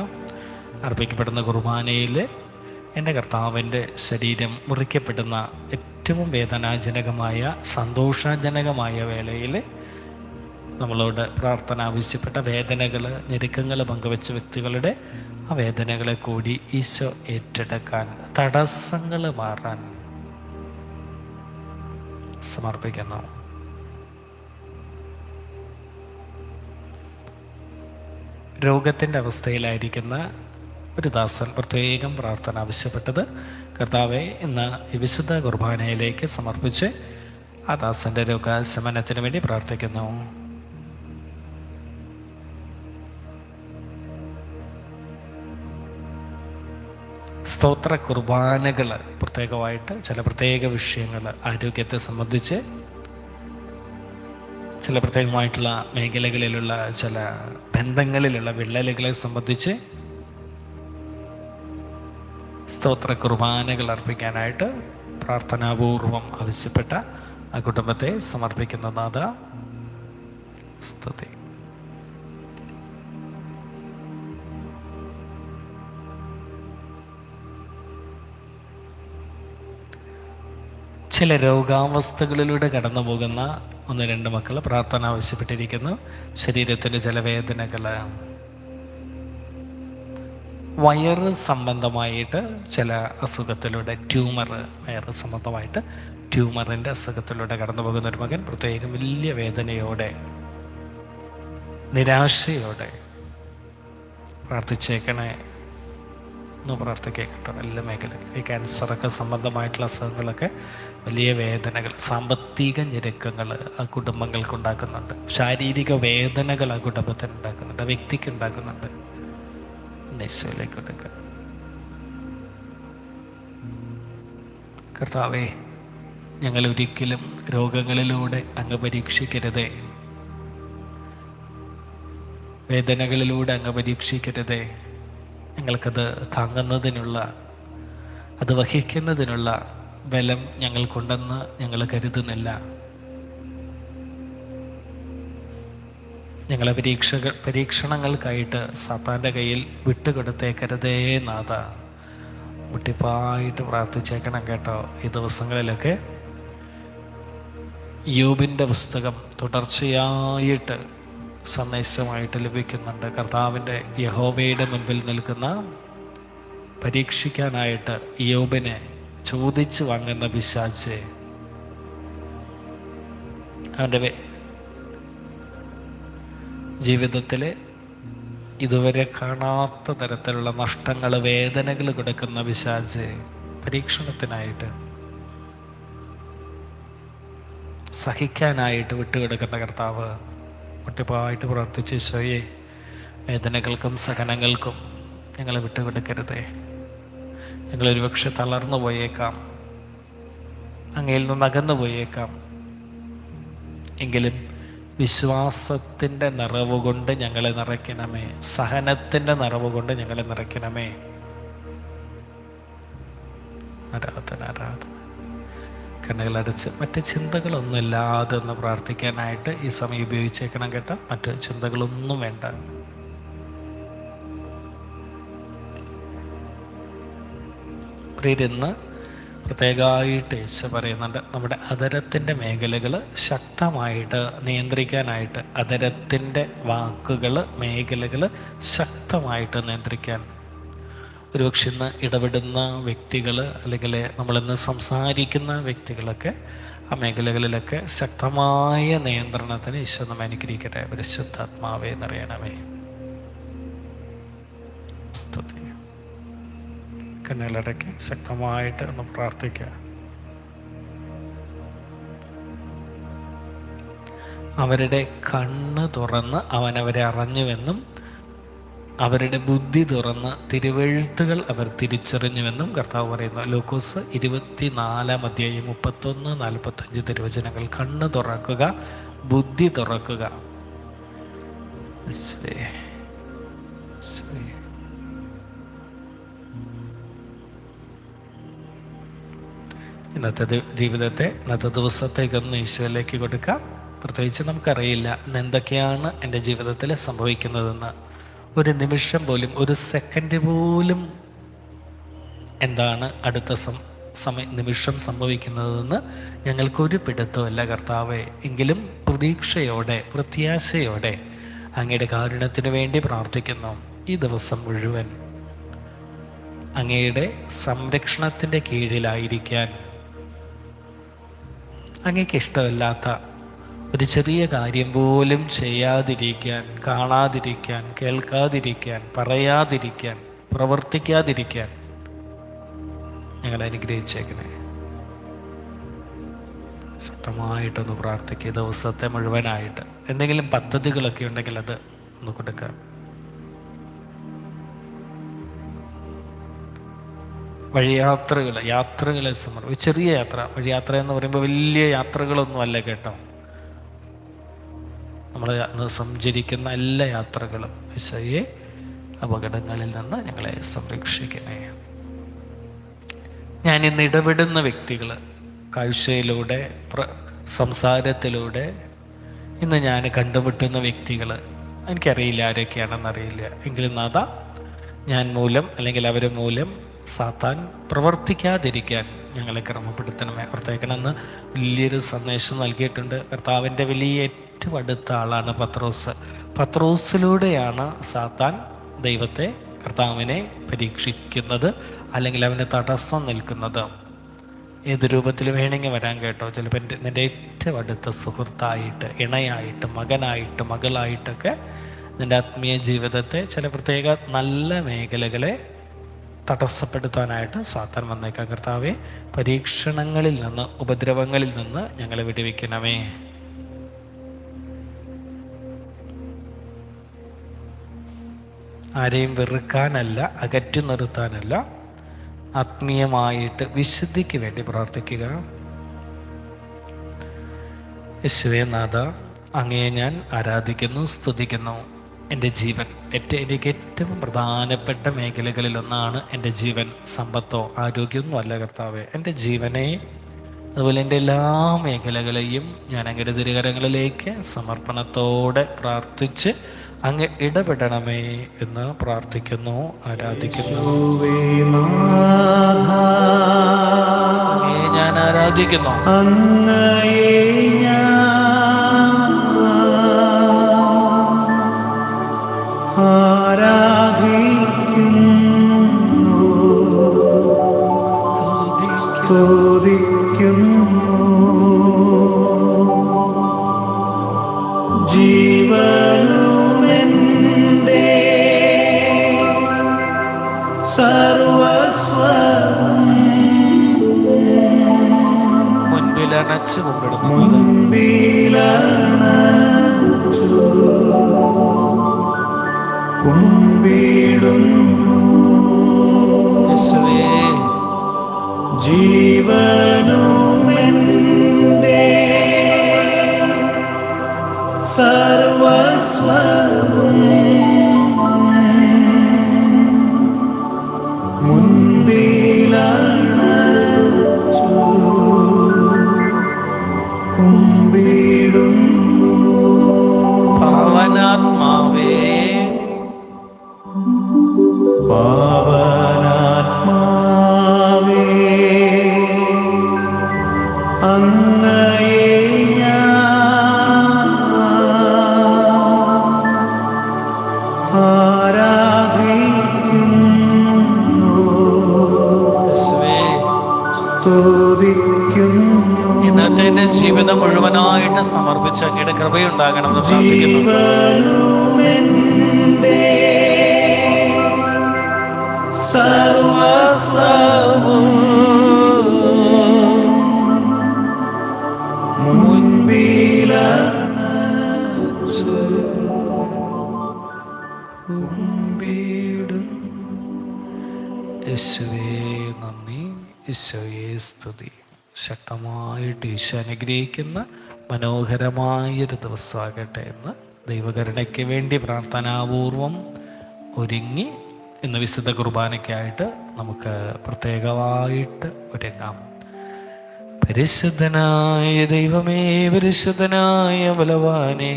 C: അർപ്പിക്കപ്പെടുന്ന കുർബാനയിൽ എൻ്റെ കർത്താവിൻ്റെ ശരീരം മുറിക്കപ്പെടുന്ന ഏറ്റവും വേദനാജനകമായ, സന്തോഷജനകമായ വേളയിൽ നമ്മളോട് പ്രാർത്ഥന ആവശ്യപ്പെട്ട വേദനകൾ, ഞെരുക്കങ്ങൾ പങ്കുവെച്ച വ്യക്തികളുടെ ആ വേദനകളെ കൂടി ഈശോ ഏറ്റെടുക്കാൻ, തടസ്സങ്ങൾ മാറാൻ സമർപ്പിക്കുന്നു. രോഗത്തിൻ്റെ അവസ്ഥയിലായിരിക്കുന്ന ഒരു ദാസൻ പ്രത്യേകം പ്രാർത്ഥന ആവശ്യപ്പെട്ടത് കർത്താവെ ഇന്ന് ഈ വിശുദ്ധ കുർബാനയിലേക്ക് സമർപ്പിച്ച് ആ ദാസൻ്റെ രോഗശമനത്തിന് വേണ്ടി പ്രാർത്ഥിക്കുന്നു. സ്തോത്ര കുർബാനകൾ പ്രത്യേകമായിട്ട് ചില പ്രത്യേക വിഷയങ്ങൾ, ആരോഗ്യത്തെ സംബന്ധിച്ച് ചില പ്രത്യേകമായിട്ടുള്ള മേഖലകളിലുള്ള ചില ബന്ധങ്ങളിലുള്ള വിള്ളലുകളെ സംബന്ധിച്ച് സ്തോത്ര കുർബാനകൾ അർപ്പിക്കാനായിട്ട് പ്രാർത്ഥനാപൂർവം ആവശ്യപ്പെട്ട ആ കുടുംബത്തെ സമർപ്പിക്കുന്ന നാഥ സ്തുതി. ചില രോഗാവസ്ഥകളിലൂടെ കടന്നു പോകുന്ന 1-2 മക്കൾ പ്രാർത്ഥന ആവശ്യപ്പെട്ടിരിക്കുന്നു. ശരീരത്തിൻ്റെ ചില വേദനകൾ, വയറ് സംബന്ധമായിട്ട് ചില അസുഖത്തിലൂടെ, വയറ് സംബന്ധമായിട്ട് ട്യൂമറിൻ്റെ അസുഖത്തിലൂടെ കടന്നു പോകുന്ന ഒരു മകൻ പ്രത്യേകം വലിയ വേദനയോടെ, നിരാശയോടെ പ്രാർത്ഥിച്ചേക്കണേ എന്ന് പ്രാർത്ഥിക്കേട്ടോ. എല്ലാ മേഖലയും ഈ ക്യാൻസറൊക്കെ സംബന്ധമായിട്ടുള്ള അസുഖങ്ങളൊക്കെ വലിയ വേദനകൾ, സാമ്പത്തിക ഞെരുക്കങ്ങൾ ആ കുടുംബങ്ങൾക്ക് ഉണ്ടാക്കുന്നുണ്ട്, ശാരീരിക വേദനകൾ ആ കുടുംബത്തിന് ഉണ്ടാക്കുന്നുണ്ട്, ആ വ്യക്തിക്ക് ഉണ്ടാക്കുന്നുണ്ട്. ഈശോയിലേക്ക് കൊടുക്കുക. കർത്താവേ, ഞങ്ങൾ ഒരിക്കലും രോഗങ്ങളിലൂടെ അങ്ങ് പരീക്ഷിക്കരുതേ, വേദനകളിലൂടെ അങ്ങ് പരീക്ഷിക്കരുതേ. ഞങ്ങൾക്കത് താങ്ങുന്നതിനുള്ള, അത് വഹിക്കുന്നതിനുള്ള ബലം ഞങ്ങൾക്കുണ്ടെന്ന് ഞങ്ങൾ കരുതുന്നില്ല. ഞങ്ങളെ പരീക്ഷണങ്ങൾക്കായിട്ട് സാത്താൻ്റെ കയ്യിൽ വിട്ടുകൊടുത്തേക്കരുതേ നാഥ. മുട്ടിപ്പായിട്ട് പ്രാർത്ഥിച്ചേക്കണം കേട്ടോ. ഈ ദിവസങ്ങളിലൊക്കെ യോബിൻ്റെ പുസ്തകം തുടർച്ചയായിട്ട് സന്ദേശമായിട്ട് ലഭിക്കുന്നുണ്ട്. കർത്താവിൻ്റെ യഹോവയുടെ മുൻപിൽ നിൽക്കുന്ന പരീക്ഷിക്കാനായിട്ട് യോബിനെ ചോദിച്ചു വാങ്ങുന്ന പിശാച് അവൻ്റെ ജീവിതത്തിൽ ഇതുവരെ കാണാത്ത തരത്തിലുള്ള നഷ്ടങ്ങൾ, വേദനകൾ കൊടുക്കുന്ന പിശാച് പരീക്ഷണത്തിനായിട്ട്, സഹിക്കാനായിട്ട് വിട്ടുകിടക്കുന്ന കർത്താവ് ഒറ്റപ്പായിട്ട് പ്രവർത്തിച്ച് ഈശോയെ, വേദനകൾക്കും സഹനങ്ങൾക്കും ഞങ്ങളെ വിട്ടുകൊടുക്കരുതേ. ഞങ്ങളൊരുപക്ഷെ തളർന്നു പോയേക്കാം, അങ്ങയിൽ നിന്ന് അകന്നു പോയേക്കാം. എങ്കിലും വിശ്വാസത്തിൻ്റെ നിറവ് കൊണ്ട് ഞങ്ങളെ നിറയ്ക്കണമേ, സഹനത്തിൻ്റെ നിറവ് കൊണ്ട് ഞങ്ങളെ നിറയ്ക്കണമേ. ആരാധന ആരാധന. കണ്ണുകളടച്ച് മറ്റ് ചിന്തകളൊന്നുമില്ലാതെ ഒന്ന് പ്രാർത്ഥിക്കാനായിട്ട് ഈ സമയം ഉപയോഗിച്ചേക്കണം കേട്ടോ. മറ്റ് ചിന്തകളൊന്നും വേണ്ട. പ്രിയരിന്ന് പ്രത്യേകമായിട്ട് യേശു പറയുന്നുണ്ട്, നമ്മുടെ അധരത്തിൻ്റെ മേഖലകൾ ശക്തമായിട്ട് നിയന്ത്രിക്കാനായിട്ട്, അധരത്തിൻ്റെ വാക്കുകൾ, മേഖലകൾ ശക്തമായിട്ട് നിയന്ത്രിക്കാൻ. ഒരുപക്ഷെ ഇന്ന് ഇടപെടുന്ന വ്യക്തികൾ അല്ലെങ്കിൽ നമ്മളിന്ന് സംസാരിക്കുന്ന വ്യക്തികളൊക്കെ ആ മേഖലകളിലൊക്കെ ശക്തമായ നിയന്ത്രണത്തിന് ഈശോ നമ്മെ അനുഗ്രഹിക്കട്ടെ. പരിശുദ്ധാത്മാവേ നിറയണമേ. സ്തുതി. കണ്ണുകളടയ്ക്ക് ശക്തമായിട്ട് ഒന്ന് പ്രാർത്ഥിക്കുക. അവരുടെ കണ്ണ് തുറന്ന് അവനവരെ അറിഞ്ഞുവെന്നും അവരുടെ ബുദ്ധി തുറന്ന് തിരുവെഴുത്തുകൾ അവർ തിരിച്ചറിഞ്ഞുവെന്നും കർത്താവ് പറയുന്നു. ലൂക്കോസ് 24 31-45 തിരുവചനങ്ങൾ. കണ്ണ് തുറക്കുക, ബുദ്ധി തുറക്കുക. ഇന്നത്തെ ജീവിതത്തെ, ഇന്നത്തെ ദിവസത്തേക്കൊന്ന് ഈശോയിലേക്ക് കൊടുക്കാം. പ്രത്യേകിച്ച് നമുക്കറിയില്ല ഇന്ന് എന്തൊക്കെയാണ് എൻ്റെ ജീവിതത്തിൽ സംഭവിക്കുന്നതെന്ന്. ഒരു നിമിഷം പോലും, ഒരു സെക്കൻഡ് പോലും എന്താണ് അടുത്ത നിമിഷം സംഭവിക്കുന്നതെന്ന് ഞങ്ങൾക്കൊരു പിടുത്തമല്ല കർത്താവേ. എങ്കിലും പ്രതീക്ഷയോടെ, പ്രത്യാശയോടെ അങ്ങയുടെ കാരുണ്യത്തിന് വേണ്ടി പ്രാർത്ഥിക്കുന്നു. ഈ ദിവസം മുഴുവൻ അങ്ങയുടെ സംരക്ഷണത്തിൻ്റെ കീഴിലായിരിക്കാൻ, അങ്ങേക്ക് ഇഷ്ടമില്ലാത്ത ഒരു ചെറിയ കാര്യം പോലും ചെയ്യാതിരിക്കാൻ, കാണാതിരിക്കാൻ, കേൾക്കാതിരിക്കാൻ, പറയാതിരിക്കാൻ, പ്രവർത്തിക്കാതിരിക്കാൻ ഞങ്ങളെ അനുഗ്രഹിച്ചേക്കണേ. ശക്തമായിട്ടൊന്ന് പ്രാർത്ഥിക്കുക. ദിവസത്തെ മുഴുവനായിട്ട് എന്തെങ്കിലും പദ്ധതികളൊക്കെ ഉണ്ടെങ്കിൽ അത് ഒന്ന് കൊടുക്കുക. യാത്രകളെ സമർപ്പിച്ച്, ചെറിയ യാത്ര, വഴിയാത്ര എന്ന് പറയുമ്പോൾ വലിയ യാത്രകളൊന്നും അല്ല കേട്ടോ. നമ്മൾ സഞ്ചരിക്കുന്ന എല്ലാ യാത്രകളും ഈശോയെ അപകടങ്ങളിൽ നിന്ന് ഞങ്ങളെ സംരക്ഷിക്കണേ. ഞാനിന്ന് ഇടപെടുന്ന വ്യക്തികൾ, കാഴ്ചയിലൂടെ, സംസാരത്തിലൂടെ ഇന്ന് ഞാൻ കണ്ടുമുട്ടുന്ന വ്യക്തികൾ, എനിക്കറിയില്ല ആരൊക്കെയാണെന്നറിയില്ല, എങ്കിലും നാഥ ഞാൻ മൂലം അല്ലെങ്കിൽ അവർ മൂലം സാത്താൻ പ്രവർത്തിക്കാതിരിക്കാൻ ഞങ്ങളെ ക്രമപ്പെടുത്തണമേ. ഓർത്തേക്കണമെന്ന് വലിയൊരു സന്ദേശം നൽകിയിട്ടുണ്ട്. കർത്താവിൻ്റെ വലിയ ഏറ്റവും അടുത്ത ആളാണ് പത്രോസ്. പത്രോസിലൂടെയാണ് സാത്താൻ ദൈവത്തെ, കർത്താവിനെ പരീക്ഷിക്കുന്നത് അല്ലെങ്കിൽ അവന് തടസ്സം നിൽക്കുന്നത്. ഏത് രൂപത്തിൽ വേണമെങ്കിൽ വരാൻ കേട്ടോ. ചിലപ്പോൾ നിൻ്റെ ഏറ്റവും അടുത്ത സുഹൃത്തായിട്ട്, ഇണയായിട്ട്, മകനായിട്ട്, മകളായിട്ടൊക്കെ നിൻ്റെ ആത്മീയ ജീവിതത്തെ ചില പ്രത്യേക നല്ല മേഖലകളെ തടസ്സപ്പെടുത്താനായിട്ട് സാത്താൻ വന്നേക്കാം. കർത്താവെ, പരീക്ഷണങ്ങളിൽ നിന്ന്, ഉപദ്രവങ്ങളിൽ നിന്ന് ഞങ്ങളെ വിടുവിക്കണമേ. ആരെയും വെറുക്കാനല്ല, അകറ്റി നിർത്താനല്ല, ആത്മീയമായിട്ട് വിശുദ്ധിക്ക് വേണ്ടി പ്രാർത്ഥിക്കുക. യേശുവേ നാഥ, അങ്ങയെ ഞാൻ ആരാധിക്കുന്നു, സ്തുതിക്കുന്നു. എൻ്റെ ജീവൻ, എനിക്ക് ഏറ്റവും പ്രധാനപ്പെട്ട മേഖലകളിലൊന്നാണ് എൻ്റെ ജീവൻ. സമ്പത്തോ ആരോഗ്യമൊന്നും അല്ല കർത്താവേ. എൻ്റെ ജീവനെ അതുപോലെ എൻ്റെ എല്ലാ മേഖലകളെയും ഞാൻ അങ്ങയുടെ തിരുകരങ്ങളിലേക്ക് സമർപ്പണത്തോടെ പ്രാർത്ഥിച്ച് അങ്ങ് ഇടപെടണമേ എന്ന് പ്രാർത്ഥിക്കുന്നു, ആരാധിക്കുന്നു. അങ്ങയെ ഞാൻ ആരാധിക്കുന്നു.
A: അങ്ങയെ ഞാൻ ആരാധിക്കുന്നു, സ്തുതിക്കുന്നു. ജീവനുമെന്റെ സർവസ്വം
C: മുൻപിലണച്ചു കുമ്പിടുന്നു,
A: മുൻപിലണച്ചു കുമ്പിടുന്നു.
C: യേശുവേ,
A: ജീവനുമെന്റെ സർവസ്വം മുൻപിലണച്ചു കുമ്പിടുന്നു.
C: പാവനാത്മാവേ,
A: പാവനാത്മാവേ, അങ്ങയെ ഞാൻ ആരാധിക്കുന്നു,
C: യേശുവേ,
A: സ്തുതിക്കുന്നു.
C: ഇന്നത്തെ എൻ്റെ ജീവിതം മുഴുവനായിട്ട് സമർപ്പിച്ച് അങ്ങയുടെ കൃപയുണ്ടാകണമെന്ന് പ്രാർത്ഥിക്കുന്നു.
A: ജീവനുമെന്റെ സർവസ്വവും മുൻപിലണച്ചു കുമ്പിടുന്നു.
C: യേശുവേ നന്ദി, യേശുവേ സ്തുതി. ശക്തമായിട്ട് ഈശോ അനുഗ്രഹിക്കുന്ന മനോഹരമായൊരു ദിവസമാകട്ടെ എന്ന് ദൈവകരുണയ്ക്ക് വേണ്ടി പ്രാർത്ഥനാപൂർവം ഒരുങ്ങി ഇന്ന് വിശുദ്ധ കുർബാനയ്ക്കായിട്ട് നമുക്ക് പ്രത്യേകമായിട്ട് ഒരുങ്ങാം. പരിശുദ്ധനായ ദൈവമേ, പരിശുദ്ധനായ ബലവാനെ,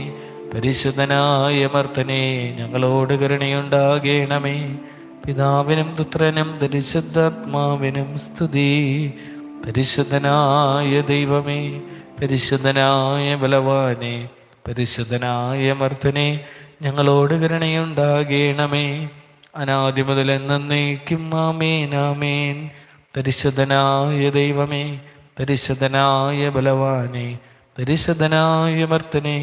C: പരിശുദ്ധനായ മർത്തനെ, ഞങ്ങളോട് കരുണയുണ്ടാകണമേ. പിതാവിനും പുത്രനും പരിശുദ്ധാത്മാവിനും സ്തുതി. പരിശുദ്ധനായ ദൈവമേ, പരിശുദ്ധനായ ബലവാനെ, പരിശുദ്ധനായ മർത്തനെ, ഞങ്ങളോട് കരുണയുണ്ടാകണമേ. അനാദി മുതൽ എന്നേക്കും ആമേൻ, ആമേൻ. പരിശുദ്ധനായ ദൈവമേ, പരിശുദ്ധനായ ബലവാനെ, പരിശുദ്ധനായ മർത്തനെ,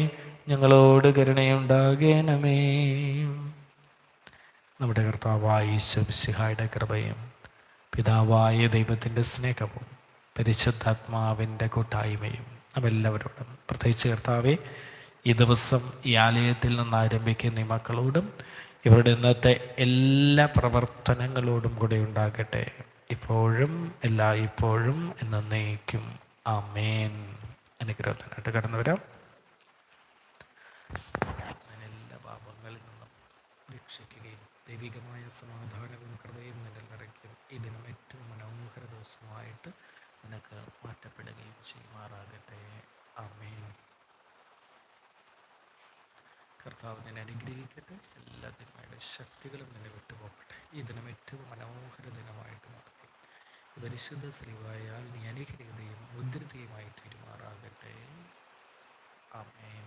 C: ഞങ്ങളോട് കരുണയുണ്ടാകണമേ. നമ്മുടെ കർത്താവായ ഈശോ മിശിഹായുടെ കൃപയും പിതാവായ ദൈവത്തിൻ്റെ സ്നേഹവും പരിശുദ്ധാത്മാവിൻ്റെ കൂട്ടായ്മയും നമ്മെല്ലാവരോടും, പ്രത്യേകിച്ച് കർത്താവെ ഈ ദിവസം ഈ ആലയത്തിൽ നിന്ന് ആരംഭിക്കുന്ന ഈ മക്കളോടും ഇവരുടെ ഇന്നത്തെ എല്ലാ പ്രവർത്തനങ്ങളോടും കൂടെ ഉണ്ടാകട്ടെ, ഇപ്പോഴും എല്ലായ്പ്പോഴും എന്നേക്കും. ആമേൻ. അനുഗ്രഹത്തിനായിട്ട് കടന്നു വരാം. എല്ലാ പാപങ്ങളിൽ നിന്നും രക്ഷിക്കുകയും ദൈവികമായ സമാധാനവും കൃപയും നിന്നിൽ നിറയ്ക്കും. ഈ ദിനം ഏറ്റവും മനോഹര ദിവസമായിട്ട് നിനക്ക് മാറ്റപ്പെടുകയും ചെയ്യുമാറാകട്ടെ. ആമേൻ. കർത്താവ് നിന്നെ അനുഗ്രഹിക്കട്ടെ. എല്ലാ ദിവസങ്ങളുടെ ശക്തികളും നിന്നെ വിട്ടുപോകട്ടെ. ഈ ദിനം ഏറ്റവും മനോഹര ദിനമായിട്ട് മാറട്ടെ. പരിശുദ്ധ സ്ലീവായാൽ നീ അനുഗ്രഹീതയും മുദ്രിതയുമായി തീരുമാറാകട്ടെ. ആമേൻ.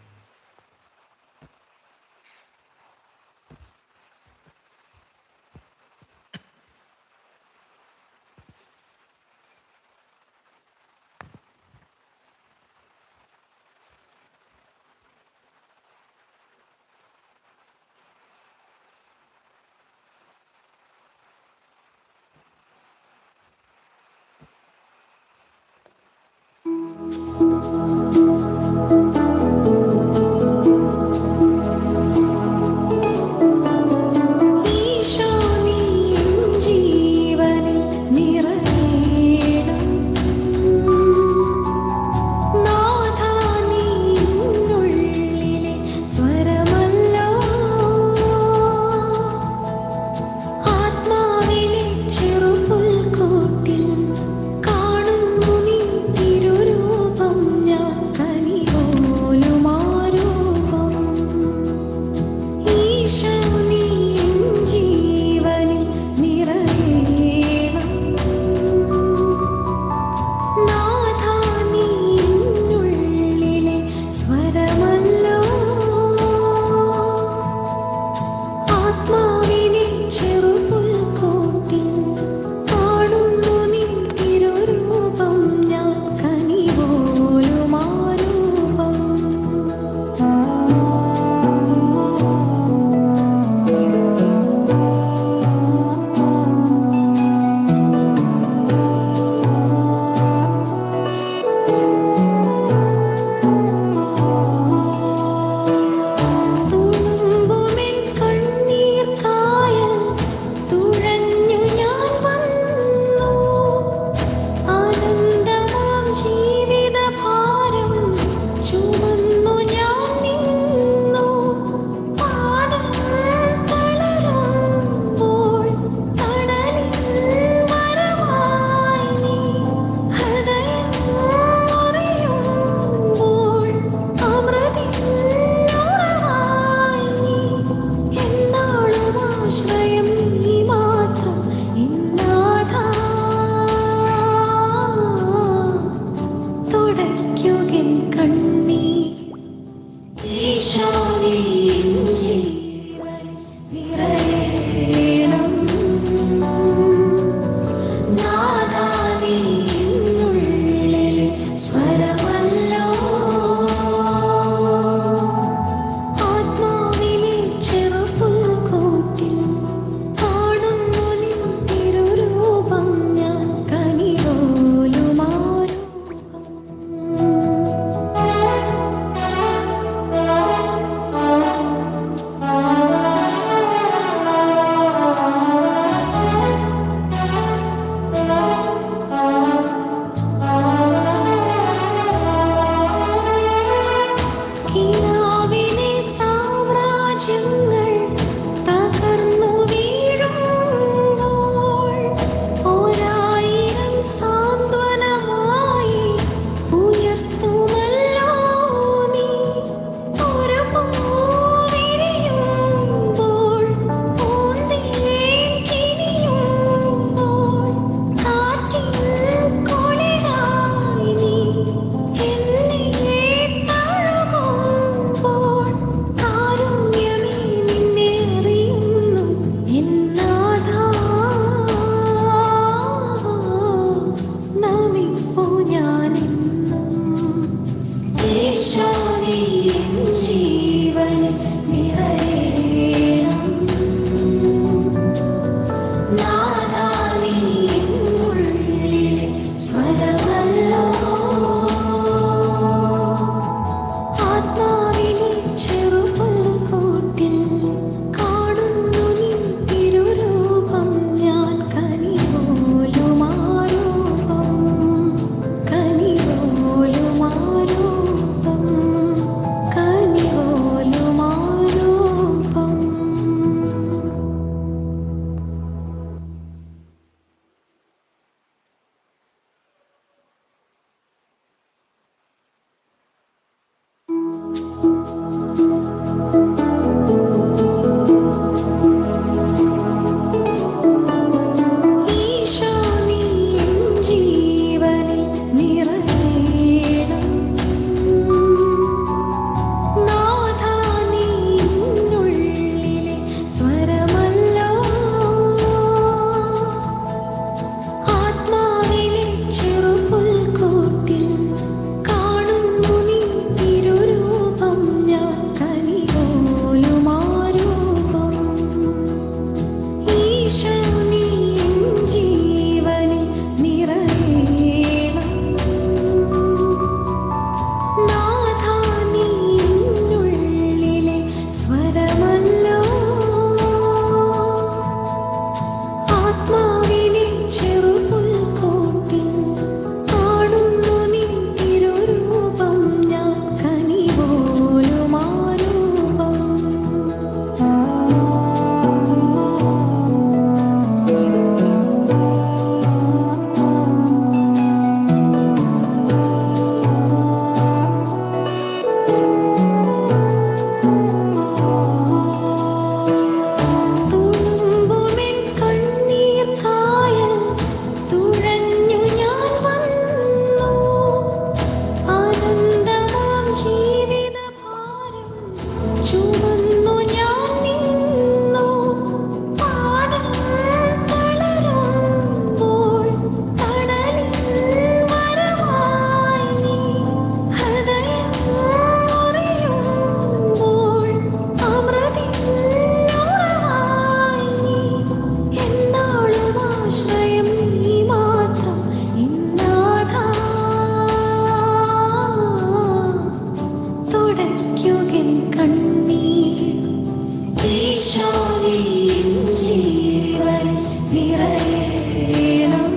B: ഈശോയേ എൻ ജീവൻ നിറയണം.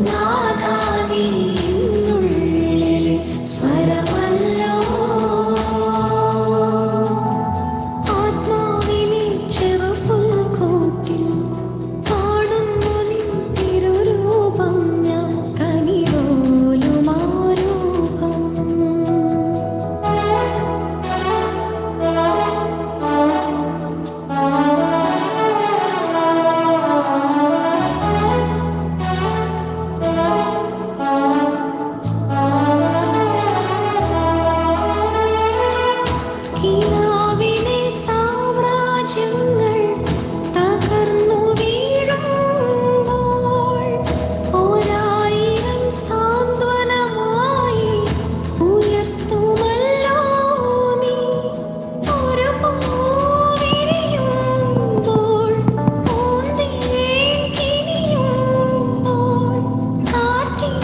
B: നാഥാ നീ എന്നുള്ളിലെ സ്വരമല്ലോ. ആത്മാവിലെ ചെറുപുൽക്കൂട്ടിൽ കാണുന്നു നിൻ തിരുരൂപം ഞാൻ കനിപോലും ആ രൂപം. കിനാവിലെ സാമ്രാജ്യങ്ങൾ തകർന്നു വീഴുമ്പോൾ ഒരായിരം സാന്ത്വനമായി ഉയർത്തുമല്ലോ നീ. ഒരു പൂവിരിയുമ്പോൾ പൂന്തേൻ കിനിയുമ്പോൾ കാറ്റിൻ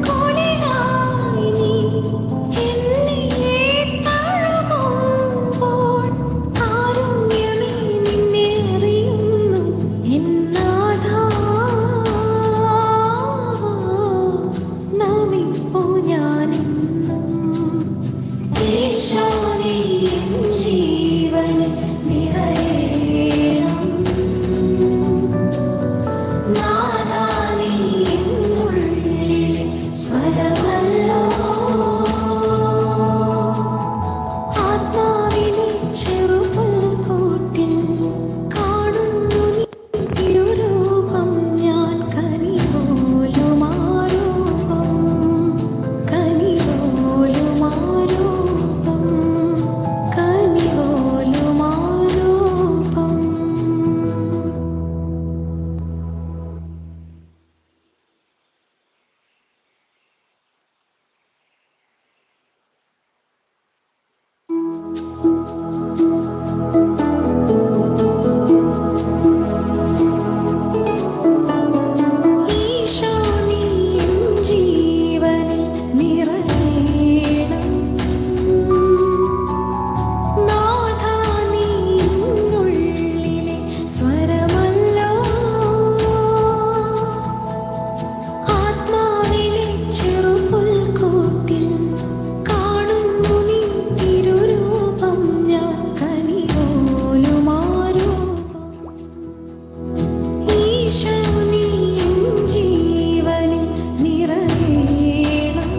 B: കുളിരായി നീ എന്നെ തഴുകുമ്പോൾ കാരുണ്യമേ നിന്നെ അറിയുന്നു എൻ നാഥാ. നമിപ്പൂ ഞാനെന്നും ഈശോയേ എൻ ജീവൻ നിറയണം. നാഥാ നീ എന്നുള്ളിലെ സ്വരമല്ലോ. ആത്മാവിലെ ചെറുപുൽക്കൂട്ടിൽ കാണുന്നു നീ തിരുരൂപം ഞാൻ കനിപോലും ആ രൂപം. കനിപോലും ആ രൂപം. കനിപോലും ആ രൂപം. ഈശോ നീ എൻ ജീവനിൽ നിറയണം. നാഥാ നീ എന്നുള്ളിലെ സ്വരമല്ലോ. ആത്മാവിലെ ചെറുപുൽക്കൂട്ടിൽ കാണുന്നു നീ തിരുരൂപം ഞാൻ കനിപോലും ആ രൂപം. ഈശോ നീ എൻ ജീവനിൽ നിറയണം.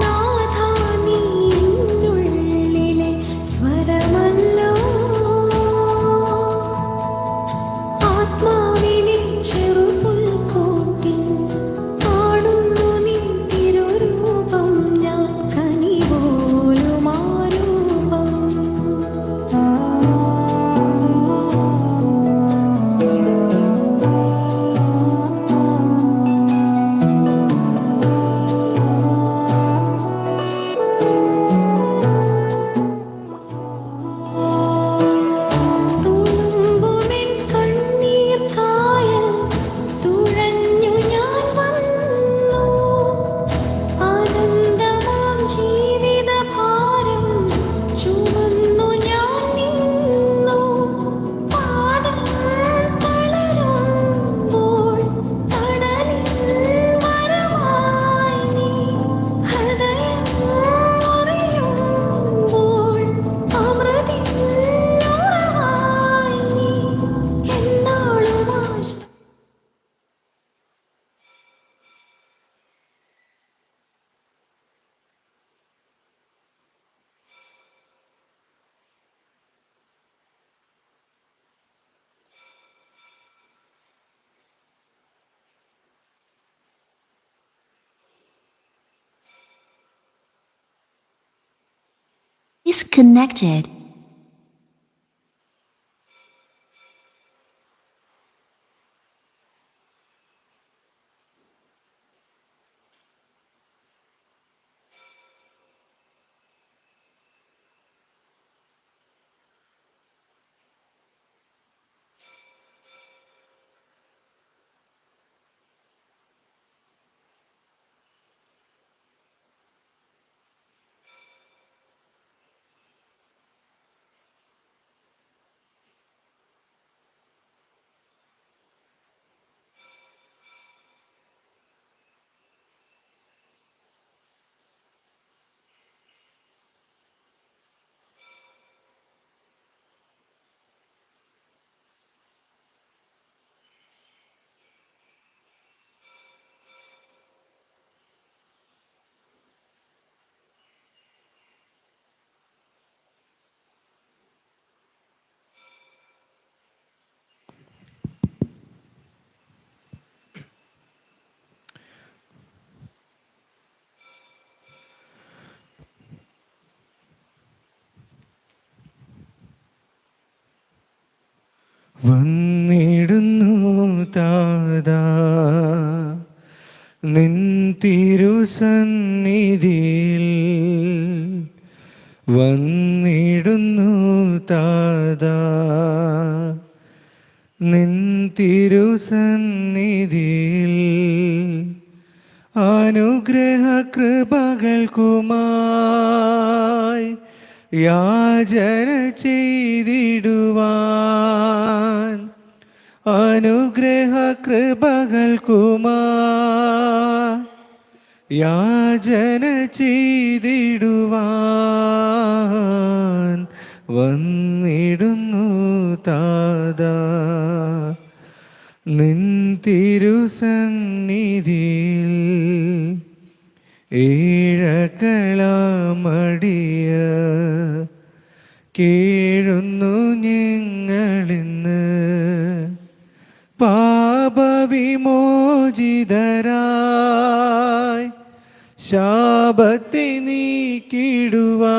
B: നാഥാ നീ എന്നുള്ളിലെ സ്വരമല്ലോ. ആത്മാവിലെ ചെറുപുൽക്കൂട്ടിൽ കാണുന്നു നീ തിരുരൂപം ഞാൻ കനിപോലും ആ രൂപം. തുളുമ്പുമെൻ കണ്ണീർ കായൽ തുഴഞ്ഞു ഞാൻ വന്നു. അനന്തമാം ജീവിതഭാരം ചുമന്നു ഞാൻ നിന്നു. പാദം തളരുമ്പോൾ തണലിൻ വരമായി നീ. ഹൃദയം മുറിയുമ്പോൾ അമൃതിൻ ഉറവായി നീ. എന്നാളും ആശ
D: Disconnected.
A: വന്നിടുന്നു താതാ നിൻ തിരുസന്നിധിയിൽ വന്നിടുന്നു താതാ നിൻ തിരുസന്നിധിയിൽ അനുഗ്രഹ കൃപകൾക്കുമായി യാചന ചെയ്തിടുവാൻ അനുഗ്രഹ കൃപകൾക്കുമായി യാചന ചെയ്തിടുവാൻ വന്നിടുന്നു താതാ നിൻ തിരുസന്നിധിയിൽ ഏഴക്കളമടിയ കേഴുന്നു ഞങ്ങളിന്ന് പാപവിമോചിതരായി ശാപത്തെ നീക്കിടുവാൻ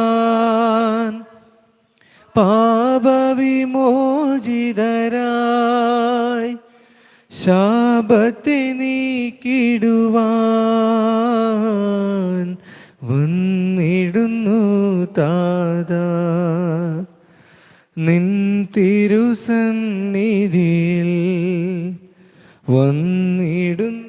A: പാപവിമോചിതരായി ശാപത്തെ നീക്കിടുവാൻ വന്നിടുന്നു താതാ നിൻ തിരുസന്നിധിയിൽ വന്നിടുന്നു.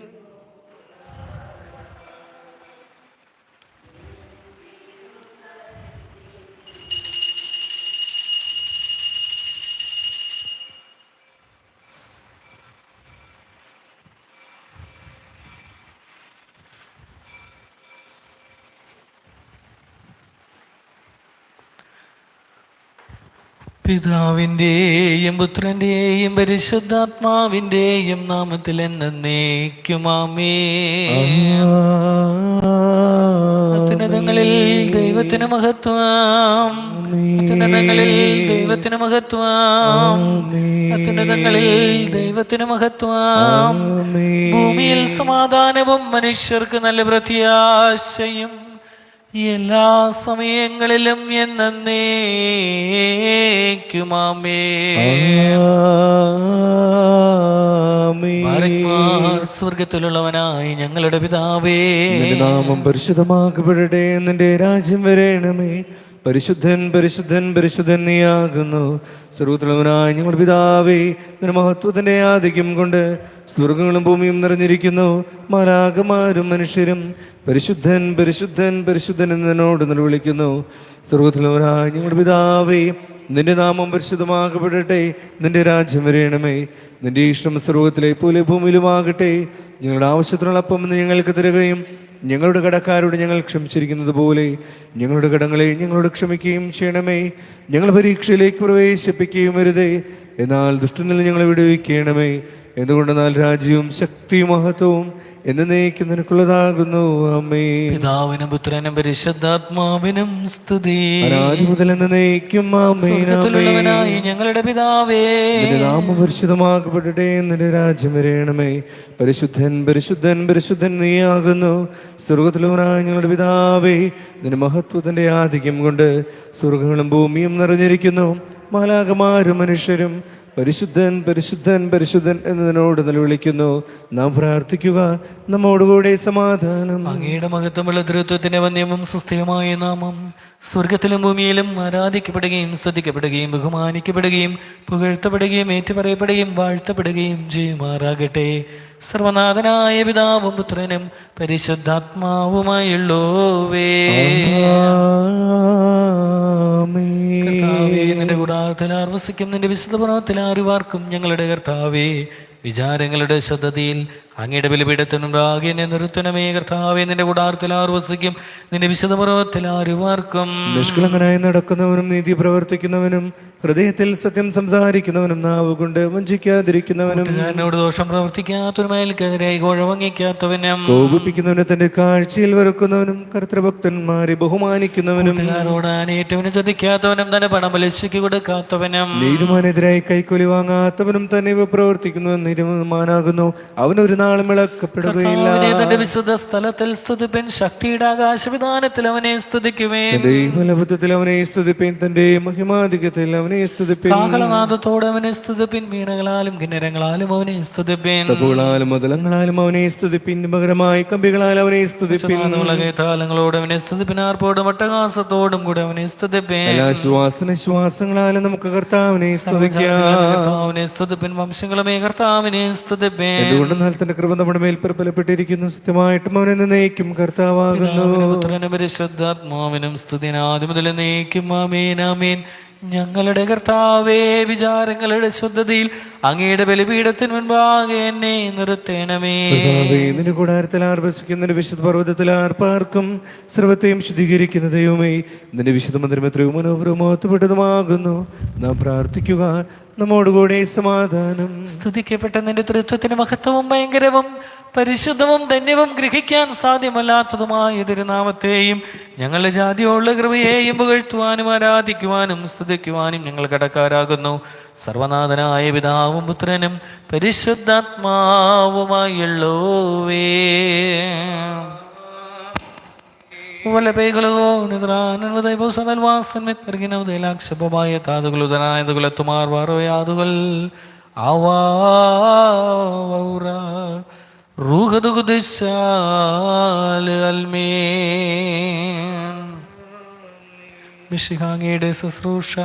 C: പിതാവിൻ്റെയും പുത്രൻ്റെയും പരിശുദ്ധാത്മാവിൻ്റെയും നാമത്തിൽ എന്നേക്കുമാമേ. അത്യുന്നതങ്ങളിൽ ദൈവത്തിന് മഹത്വം, അത്യുന്നതങ്ങളിൽ ദൈവത്തിന് മഹത്വം, അത്യുന്നതങ്ങളിൽ ദൈവത്തിന് മഹത്വം. ഭൂമിയിൽ സമാധാനവും മനുഷ്യർക്ക് നല്ല പ്രത്യാശയും എല്ലാ സമയങ്ങളിലും എന്നേക്കുമാമേ. സ്വർഗത്തിലുള്ളവനായി ഞങ്ങളുടെ പിതാവേ,
A: നിന്റെ നാമം പരിശുദ്ധമാക്കപ്പെടട്ടെ. നിന്റെ രാജ്യം വരേണമേ. പരിശുദ്ധൻ പരിശുദ്ധൻ പരിശുദ്ധൻ നീയാകുന്നു. സർവ്വത്തിലുള്ളവനായ ഞങ്ങളുടെ പിതാവേ, നിന്റെ മഹത്വത്തിന്റെ ആധിക്യം കൊണ്ട് സ്വർഗങ്ങളും ഭൂമിയും നിറഞ്ഞിരിക്കുന്നു. മാലാഖമാരും മനുഷ്യരും പരിശുദ്ധൻ പരിശുദ്ധൻ പരിശുദ്ധൻ എന്നോട് നിലവിളിക്കുന്നു. സർവ്വത്തിലുള്ളവനായ ഞങ്ങളുടെ പിതാവേ, നിന്റെ നാമം പരിശുദ്ധമാക്കപ്പെടട്ടെ. നിന്റെ രാജ്യം വരേണമേ. നിന്റെ ഇഷ്ടം സർവ്വത്തിലെ പോലെ ഭൂമിയിലുമാകട്ടെ. ഞങ്ങളുടെ ആവശ്യത്തിനുള്ള അപ്പം ഞങ്ങൾക്ക് തരുകയും ഞങ്ങളുടെ കടക്കാരോട് ഞങ്ങൾ ക്ഷമിച്ചിരിക്കുന്നത് പോലെ ഞങ്ങളുടെ കടങ്ങളെ ഞങ്ങളോട് ക്ഷമിക്കുകയും ചെയ്യണമേ. ഞങ്ങൾ പരീക്ഷയിലേക്ക് പ്രവേശിപ്പിക്കുകയും വരുതേ, എന്നാൽ ദുഷ്ടനിൽ ഞങ്ങളെ വിടുവിക്കണമേ. എന്തുകൊണ്ടെന്നാൽ രാജ്യവും ശക്തിയും മഹത്വവും എന്നേക്കും നിനക്കുള്ളതാകുന്നു. ആമേൻ.
C: പിതാവിനും പുത്രനും പരിശുദ്ധാത്മാവിനും സ്തുതി.
A: ആദ്യം മുതൽ എന്നേക്കും ആമേൻ.
C: സ്വർഗ്ഗത്തിലുള്ളവനായ ഞങ്ങളുടെ പിതാവേ,
A: നിന്റെ നാമം പരിശുദ്ധമാക്കപ്പെടട്ടെ. നിന്റെ രാജ്യം വരേണമേ. പരിശുദ്ധൻ പരിശുദ്ധൻ പരിശുദ്ധൻ നീയാകുന്നു. സ്വർഗ്ഗത്തിലുള്ളവനായ ഞങ്ങളുടെ പിതാവേ, നിന്റെ മഹത്വത്തിന്റെ ആധിക്യം കൊണ്ട് സ്വർഗങ്ങളും ഭൂമിയും നിറഞ്ഞിരിക്കുന്നു. മാലാഖമാരും മനുഷ്യരും പരിശുദ്ധൻ പരിശുദ്ധൻ പരിശുദ്ധൻ എന്നതിനോട് നിലവിളിക്കുന്നു. നാം പ്രാർത്ഥിക്കുക. നമ്മോടുകൂടെ സമാധാനം.
C: അങ്ങയുടെ മഹത്വമുള്ള തൃത്വത്തിന്റെ വന്യവും സുസ്ഥിരമായ നാമം സ്വർഗത്തിലും ഭൂമിയിലും ആരാധിക്കപ്പെടുകയും സ്തുതിക്കപ്പെടുകയും ബഹുമാനിക്കപ്പെടുകയും പുകഴ്ത്തപ്പെടുകയും ഏറ്റുപറയപ്പെടുകയും വാഴ്ത്തപ്പെടുകയും ചെയ്യുമാറാകട്ടെ. സർവനാഥനായ പിതാവും പുത്രനും പരിശുദ്ധാത്മാവുമായുള്ളോവേ. കർത്താവേ, നിന്റെ കൂടാരത്തിൽ ആർവസിക്കും നിന്റെ വിശുദ്ധ പർവ്വതത്തിൽ ആരുവാർക്കും ഞങ്ങളുടെ കർത്താവേ. വിചാരങ്ങളുടെ ശുദ്ധതയിൽ അങ്ങയുടെ ബലിപീഠത്തിനുണ്ടാകെ എന്നെ നിർത്തണമേ. കർത്താവേ, നിന്റെ കൂടാരത്തിൽ ആർവസിക്കും നിന്റെ വിശുദ്ധ പർവ്വതത്തിൽ ആരുവാർക്കും.
A: നിഷ്കളങ്കനായി നടക്കുന്നവനും നീതി പ്രവർത്തിക്കുന്നവനും ഹൃദയത്തിൽ സത്യം സംസാരിക്കുന്നവനും നാവ് കൊണ്ട് വഞ്ചിക്കാതിരിക്കുന്നവനും
C: എന്നോട് ദോഷം പ്രവർത്തിക്കാത്തവനുമായൽക്കെതിരായി കോഴവങ്ങിക്കാത്തവനും
A: കോപിപ്പിക്കുന്നവന് തന്റെ കാഴ്ചയിൽ വെറുക്കുന്നവനും കർത്തൃഭക്തന്മാരെ ബഹുമാനിക്കുന്നവനും
C: ഏറ്റവും ചതിക്കാത്തവനും തന്നെ പണം പലിശയ്ക്ക് കൊടുക്കാത്തവനും
A: നീതിമാനെതിരായി കൈക്കൂലി വാങ്ങാത്തവനും തന്നെ ഇവ പ്രവർത്തിക്കുന്നവൻ ധൈര്യമാനാകുന്നു. അവനൊരു നാളും ഇളക്കപ്പെടുകയില്ല.
C: തന്റെ വിശുദ്ധ സ്ഥലത്തിൽ സ്തുതിപ്പിൻ, ശക്തിയുടെ ആകാശവിധാനത്തിൽ അവനെ സ്തുതിക്കുമേ.
A: തന്റെ ബലബുദ്ധത്തിൽ അവനെ സ്തുതിപ്പിൻ, തന്റെ മഹിമാധിക്യത്തിൽ അവനെ സ്തുതിപ്പിൻ.
C: കാഹളനാദത്തോടെ അവനെ സ്തുതിപ്പിൻ, വീണകളാലും കിന്നരങ്ങളാലും അവനെ സ്തുതിപ്പിൻ.
A: തപ്പുകളാലും മുതലങ്ങളാലും അവനെ സ്തുതിപ്പിൻ, പകരമായി കമ്പികളാൽ അവനെ സ്തുതിപ്പിൻ.
C: താലങ്ങളോട് അവനെ സ്തുതിപ്പിൻ, ആർപ്പോടും ഒട്ടകാസത്തോടും കൂടെ അവനെ സ്തുതിപ്പിൻ.
A: എല്ലാ ശ്വാസങ്ങളാലും നമുക്ക് കർത്താവിനെ സ്തുതിക്കാം.
C: കർത്താവിനെ സ്തുതിപ്പിൻ, വംശങ്ങളുമേ കർത്താവിനെ സ്തുതിപ്പിൻ.
A: എന്തുകൊണ്ടെന്നാൽ തന്റെ കൃപ നമ്മുടെ മേൽ പ്രബലപ്പെട്ടിരിക്കുന്നു. സത്യമായിട്ടും അവനെ എന്നേക്കും കർത്താവാകുന്നു.
C: പുത്രനും പരിശുദ്ധാത്മാവിനും സ്തുതി ആദ്യം മുതൽ എന്നേക്കും. ആമേൻ ആമേൻ. ഞങ്ങളുടെ കർത്താവേ, വിചാരങ്ങളുടെ ശുദ്ധതയിൽ അങ്ങയുടെ ബലിപീഠത്തിന് മുൻപാകെ എന്നെ നിർത്തേണമേ.
A: നിന്റെ കൂടാരത്തിൽ ആർവസിക്കുന്ന വിശുദ്ധ പർവ്വതത്തിൽ ആർപ്പാർക്കും സർവത്തെയും ശുദ്ധീകരിക്കുന്ന ദൈവമേ, നിന്റെ വിശുദ്ധ മന്ദിരം എത്രയോ മനോഹരവും മഹത്വപ്പെട്ടതുമാകുന്നു. നാം പ്രാർത്ഥിക്കുക. നമ്മോടുകൂടെ സമാധാനം.
C: സ്തുതിക്കപ്പെട്ട നിന്റെ തൃത്വത്തിന്റെ മഹത്വവും ഭയങ്കരവും പരിശുദ്ധവും ധന്യവും ഗ്രഹിക്കാൻ സാധ്യമല്ലാത്തതുമായ തിരുനാമത്തെയും ഞങ്ങളുടെ ജാതിയുള്ള കൃപയെയും പുകഴ്ത്തുവാനും ആരാധിക്കുവാനും സ്തുതിക്കുവാനും ഞങ്ങൾ കടക്കാരാകുന്നു. സർവനാഥനായ പിതാവും പുത്രനും പരിശുദ്ധാത്മാവുമായുള്ളോവേ. മിശിഹായുടെ ശുശ്രൂഷ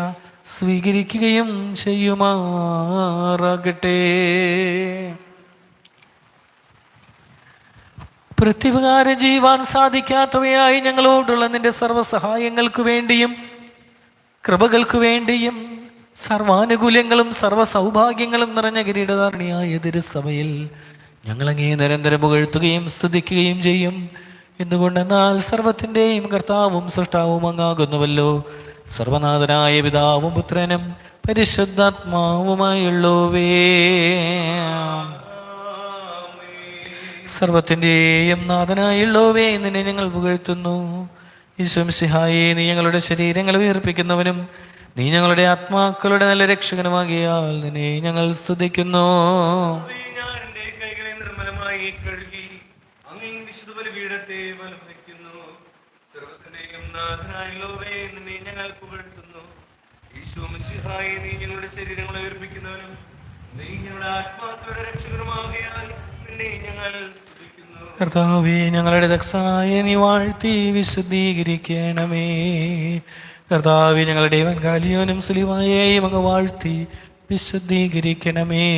C: സ്വീകരിക്കുകയും ചെയ്യുമാറാകട്ടെ. പ്രത്യുപകാരം ചെയ്യുവാൻ സാധിക്കാത്തവയായി ഞങ്ങളോടുള്ള നിന്റെ സർവ്വസഹായങ്ങൾക്ക് വേണ്ടിയും കൃപകൾക്ക് വേണ്ടിയും സർവാനുകൂല്യങ്ങളും സർവ്വസൗഭാഗ്യങ്ങളും നിറഞ്ഞ കിരീടധാരണിയായ തിരുസഭയിൽ ഞങ്ങളങ്ങേ നിരന്തരം പുകഴ്ത്തുകയും സ്തുതിക്കുകയും ചെയ്യും. എന്തുകൊണ്ടെന്നാൽ സർവത്തിൻ്റെയും കർത്താവും സൃഷ്ടാവും അങ്ങാകുന്നുവല്ലോ. സർവനാഥനായ പിതാവും പുത്രനും പരിശുദ്ധാത്മാവുമായുള്ളോവേ. സർവത്തിൻ്റെയും നാഥനായുള്ളോവേ, നിന്നെ ഞങ്ങൾ പുകഴ്ത്തുന്നു. ഈശോ മിശിഹായേ, നീ ഞങ്ങളുടെ ശരീരങ്ങൾ ഉയർപ്പിക്കുന്നവനും നീ ഞങ്ങളുടെ ആത്മാക്കളുടെ നല്ല രക്ഷകനുമാകിയാൽ നിന്നെ ഞങ്ങൾ സ്തുതിക്കുന്നു. കർത്താവേ, ഞങ്ങളുടെ രക്ഷകനായ നീ വാഴ്ത്തി വിശുദ്ധീകരിക്കണമേ. കർത്താവേ, ഞങ്ങളുടെ വൻകാലിയോനും സുലിവായെയും അങ്ങ് വാഴ്ത്തി വിശുദ്ധീകരിക്കണമേ.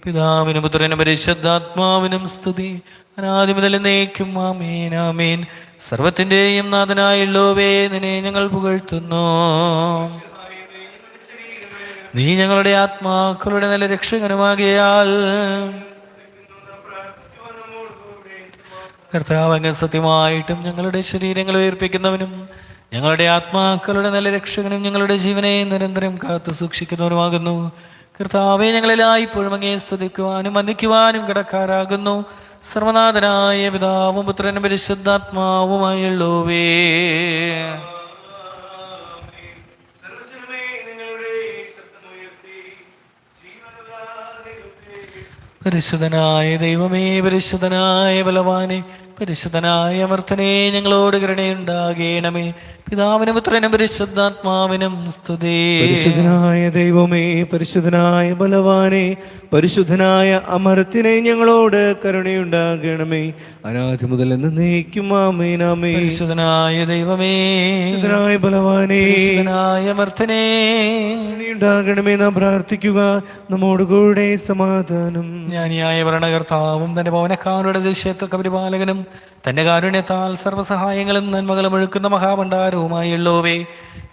C: പിതാവിനും പുത്രനും പരിശുദ്ധാത്മാവിനും സ്തുതി അനാദി മുതൽ എന്നേക്കും. ആമേൻ ആമേൻ. സർവത്തിൻ്റെയും നാഥനായുള്ളോവേ, നിന്നെ ഞങ്ങൾ പുകഴ്ത്തുന്നു. നീ ഞങ്ങളുടെ ആത്മാക്കളുടെ നല്ല രക്ഷകനുമാകിയാൽ കർത്താവ് അങ്ങ് സത്യമായിട്ടും ഞങ്ങളുടെ ശരീരങ്ങൾ ഉയർപ്പിക്കുന്നവനും ഞങ്ങളുടെ ആത്മാക്കളുടെ നല്ല രക്ഷകനും ഞങ്ങളുടെ ജീവനെ നിരന്തരം കാത്തു സൂക്ഷിക്കുന്നവനുമാകുന്നു. കർത്താവെ, ഞങ്ങളെല്ലായ്പ്പോഴും അങ്ങേ സ്തുതിക്കുവാനും വന്ദിക്കുവാനും കടക്കാരാകുന്നു. സർവനാഥനായ പിതാവും പുത്രനും പരിശുദ്ധാത്മാവുമായുള്ളോവേ. പരിശുദ്ധനായ ദൈവമേ, പരിശുദ്ധനായ ബലവാനെ, പരിശുദ്ധനായ അമർത്തനെ, ഞങ്ങളോട് കരുണയുണ്ടാകണമേ. പിതാവിനും പുത്രനും പരിശുദ്ധാത്മാവിനും സ്തുതി.
A: പരിശുദ്ധനായ ദൈവമേ, പരിശുദ്ധനായ ബലവാനെ, പരിശുദ്ധനായ അമർത്തിനെ, ഞങ്ങളോട് കരുണയുണ്ടാകണമേ. അനാദി മുതൽ എന്നേക്കും. ആമേൻ ആമേൻ.
C: പരിശുദ്ധനായ ദൈവമേ,
A: പരിശുദ്ധനായ ബലവാനെ,
C: പരിശുദ്ധനായ അമർത്തനെ,
A: ഉണ്ടാകണമേ. നാം പ്രാർത്ഥിക്കുക. നമ്മോടുകൂടെ സമാധാനം.
C: ജ്ഞാനിയായ ഭരണകർത്താവും തന്റെ ഭവനക്കാരുടെ ദിശത്തൊക്കെ പരിപാലകനും തന്റെ കാരുണ്യത്താൽ സർവ്വസഹായങ്ങളും നന്മകളും ഒഴുക്കുന്ന മഹാഭണ്ഡാരവുമായുള്ളോവേ,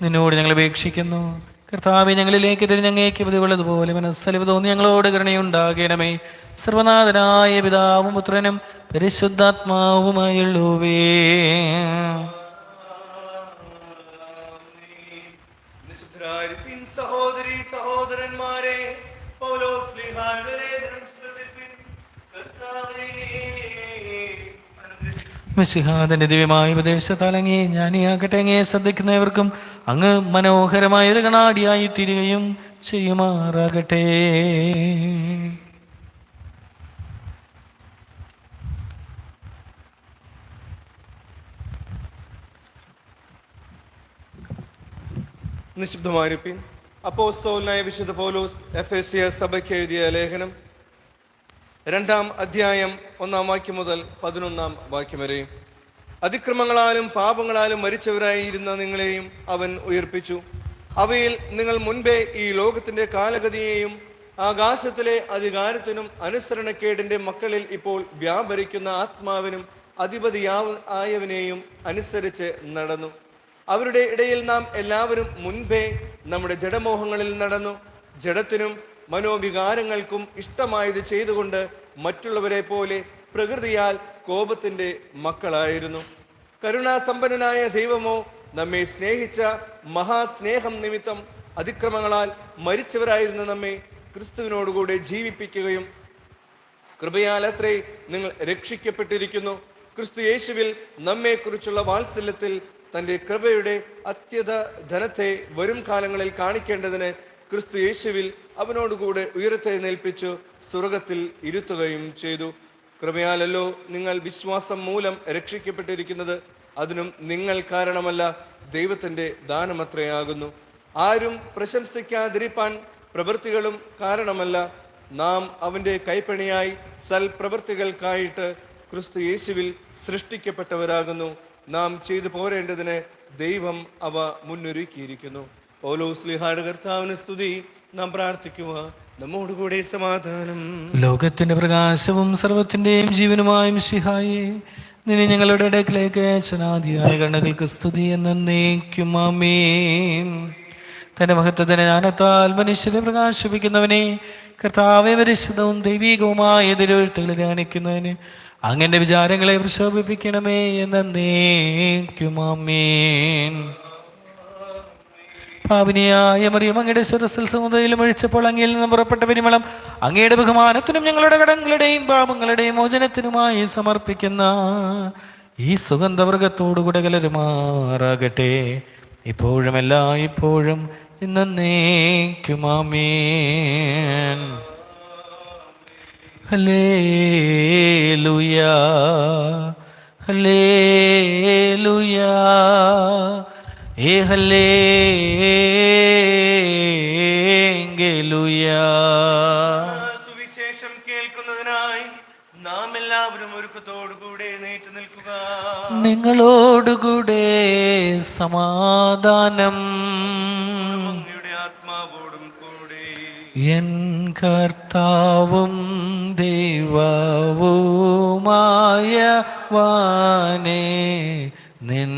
C: നിന്നോട് ഞങ്ങൾ അപേക്ഷിക്കുന്നു. കർത്താവെ, ഞങ്ങളിലേക്ക് തിരിഞ്ഞങ്ങേക്ക് പതിവുള്ളതുപോലെ മനസ്സലിവ് തോന്നി ഞങ്ങളോട് കരുണയുണ്ടാകണമേ. സർവനാഥനായ പിതാവും പുത്രനും പരിശുദ്ധാത്മാവുമായുള്ളോവേ.
A: സഹോദരി സഹോദരന്മാരെ,
C: മിശിഹാന്റെ ദിവ്യമായ ഉപദേശത്താൽ അങ്ങേ ജ്ഞാനിയാകട്ടെ. അങ്ങേ ശ്രദ്ധിക്കുന്നവർക്കും അങ്ങ് മനോഹരമായ ഒരു കണ്ണാടിയായി തീരുകയും ചെയ്യുമാറാകട്ടെ.
A: നിശബ്ദമായിരിപ്പിൻ. അപ്പോസ്തലനായ വിശുദ്ധ പൗലോസ് എഫെസ്യ സഭയ്ക്ക് എഴുതിയ ലേഖനം 2-ാം അധ്യായം 1-ാം വാക്യം മുതൽ 11-ാം വാക്യം വരെ. അതിക്രമങ്ങളാലും പാപങ്ങളാലും മരിച്ചവരായിരുന്ന നിങ്ങളെയും അവൻ ഉയർപ്പിച്ചു. അവയിൽ നിങ്ങൾ മുൻപേ ഈ ലോകത്തിന്റെ കാലഗതിയെയും ആകാശത്തിലെ അധികാരത്തിനും അനുസരണക്കേടിന്റെ മക്കളിൽ ഇപ്പോൾ വ്യാപരിക്കുന്ന ആത്മാവിനും അധിപതിയായവനെയും അനുസരിച്ച് നടന്നു. അവരുടെ ഇടയിൽ നാം എല്ലാവരും മുൻപേ നമ്മുടെ ജഡമോഹങ്ങളിൽ നടന്നു. ജഡത്തിനും മനോവികാരങ്ങൾക്കും ഇഷ്ടമായത് ചെയ്തുകൊണ്ട് മറ്റുള്ളവരെ പോലെ പ്രകൃതിയാൽ കോപത്തിന്റെ മക്കളായിരുന്നു. കരുണാസമ്പന്നനായ ദൈവമോ നമ്മെ സ്നേഹിച്ച മഹാസ്നേഹം നിമിത്തം അതിക്രമങ്ങളാൽ മരിച്ചവരായിരുന്ന നമ്മെ ക്രിസ്തുവിനോടുകൂടെ ജീവിപ്പിക്കുകയും കൃപയാൽ അത്രേ നിങ്ങൾ രക്ഷിക്കപ്പെട്ടിരിക്കുന്നു. ക്രിസ്തു യേശുവിൽ നമ്മെക്കുറിച്ചുള്ള വാത്സല്യത്തിൽ തന്റെ കൃപയുടെ അത്യത ധനത്തെ വരും കാലങ്ങളിൽ കാണിക്കേണ്ടതിന് ക്രിസ്തു യേശുവിൽ അവനോടുകൂടെ ഉയർത്തെഴുന്നേൽപ്പിച്ചു സ്വർഗത്തിൽ ഇരുത്തുകയും ചെയ്തു. കൃപയാലല്ലോ നിങ്ങൾ വിശ്വാസം മൂലം രക്ഷിക്കപ്പെട്ടിരിക്കുന്നത്. അതിനും നിങ്ങൾ കാരണമല്ല, ദൈവത്തിന്റെ ദാനമത്രയാകുന്നു. ആരും പ്രശംസിക്കാതിരിപ്പാൻ പ്രവൃത്തികളും കാരണമല്ല. നാം അവന്റെ കൈപ്പണിയായി സൽപ്രവൃത്തികൾക്കായിട്ട് ക്രിസ്തു യേശുവിൽ സൃഷ്ടിക്കപ്പെട്ടവരാകുന്നു. നാം ചെയ്തു പോരേണ്ടതിന് ദൈവം അവ മുന്നൊരുക്കിയിരിക്കുന്നു. പൗലോസ്ലീഹായുടെ കർത്താവിന് സ്തുതി. നാം പ്രാർത്ഥിക്കുക. നമ്മോടുകൂടെ സമാധാനം.
C: ലോകത്തിന്റെ പ്രകാശവും സർവത്തിന്റെയും ജീവനുമായ മിശിഹായേ, നിന്നെ ഞങ്ങളുടെ ഇടയ്ക്കിലേക്ക് അയച്ചനാദിയായ കണ്ണുകൾക്ക് സ്തുതി എന്നേക്കും. ആമേൻ. തന്റെ മഹത്വത്തിന്റെ ജ്ഞാനത്താൽ മനുഷ്യരെ പ്രകാശിപ്പിക്കുന്നവനെ, കർത്താവെ പരിശുദ്ധവും ദൈവീകവുമായ തിരുവെഴുത്തുകൾ ധ്യാനിക്കുന്നതിന് അങ്ങന്റെ വിചാരങ്ങളെ പ്രശോഭിപ്പിക്കണമേ എന്നേക്കും. ആമേൻ. പാപിനിയായ മറിയം അങ്ങയുടെ ശിരസിൽ സമുദ്രയിലും ഒഴിച്ചപ്പോൾ അങ്ങയിൽ നിന്നും പുറപ്പെട്ട പരിമളം അങ്ങയുടെ ബഹുമാനത്തിനും ഞങ്ങളുടെ കടങ്ങളുടെയും പാപങ്ങളുടെയും മോചനത്തിനുമായി സമർപ്പിക്കുന്ന ഈ സുഗന്ധവർഗത്തോടുകൂടെ കലരുമാറാകട്ടെ, ഇപ്പോഴും എല്ലായ്പ്പോഴും എന്നേക്കും. ആമേൻ. ഹല്ലേലൂയാ, ഹല്ലേലൂയാ, ഹല്ലേലൂയാ.
A: സുവിശേഷം കേൾക്കുന്നതിനായി നാം എല്ലാവരും ഒരുക്കത്തോടുകൂടെ എഴുന്നേറ്റ് നിൽക്കുക.
C: നിങ്ങളോടുകൂടെ സമാധാനം
A: അങ്ങയുടെ ആത്മാവോടും കൂടെ.
C: എൻ കർത്താവും ദൈവവുമായ വാനേ, നിൻ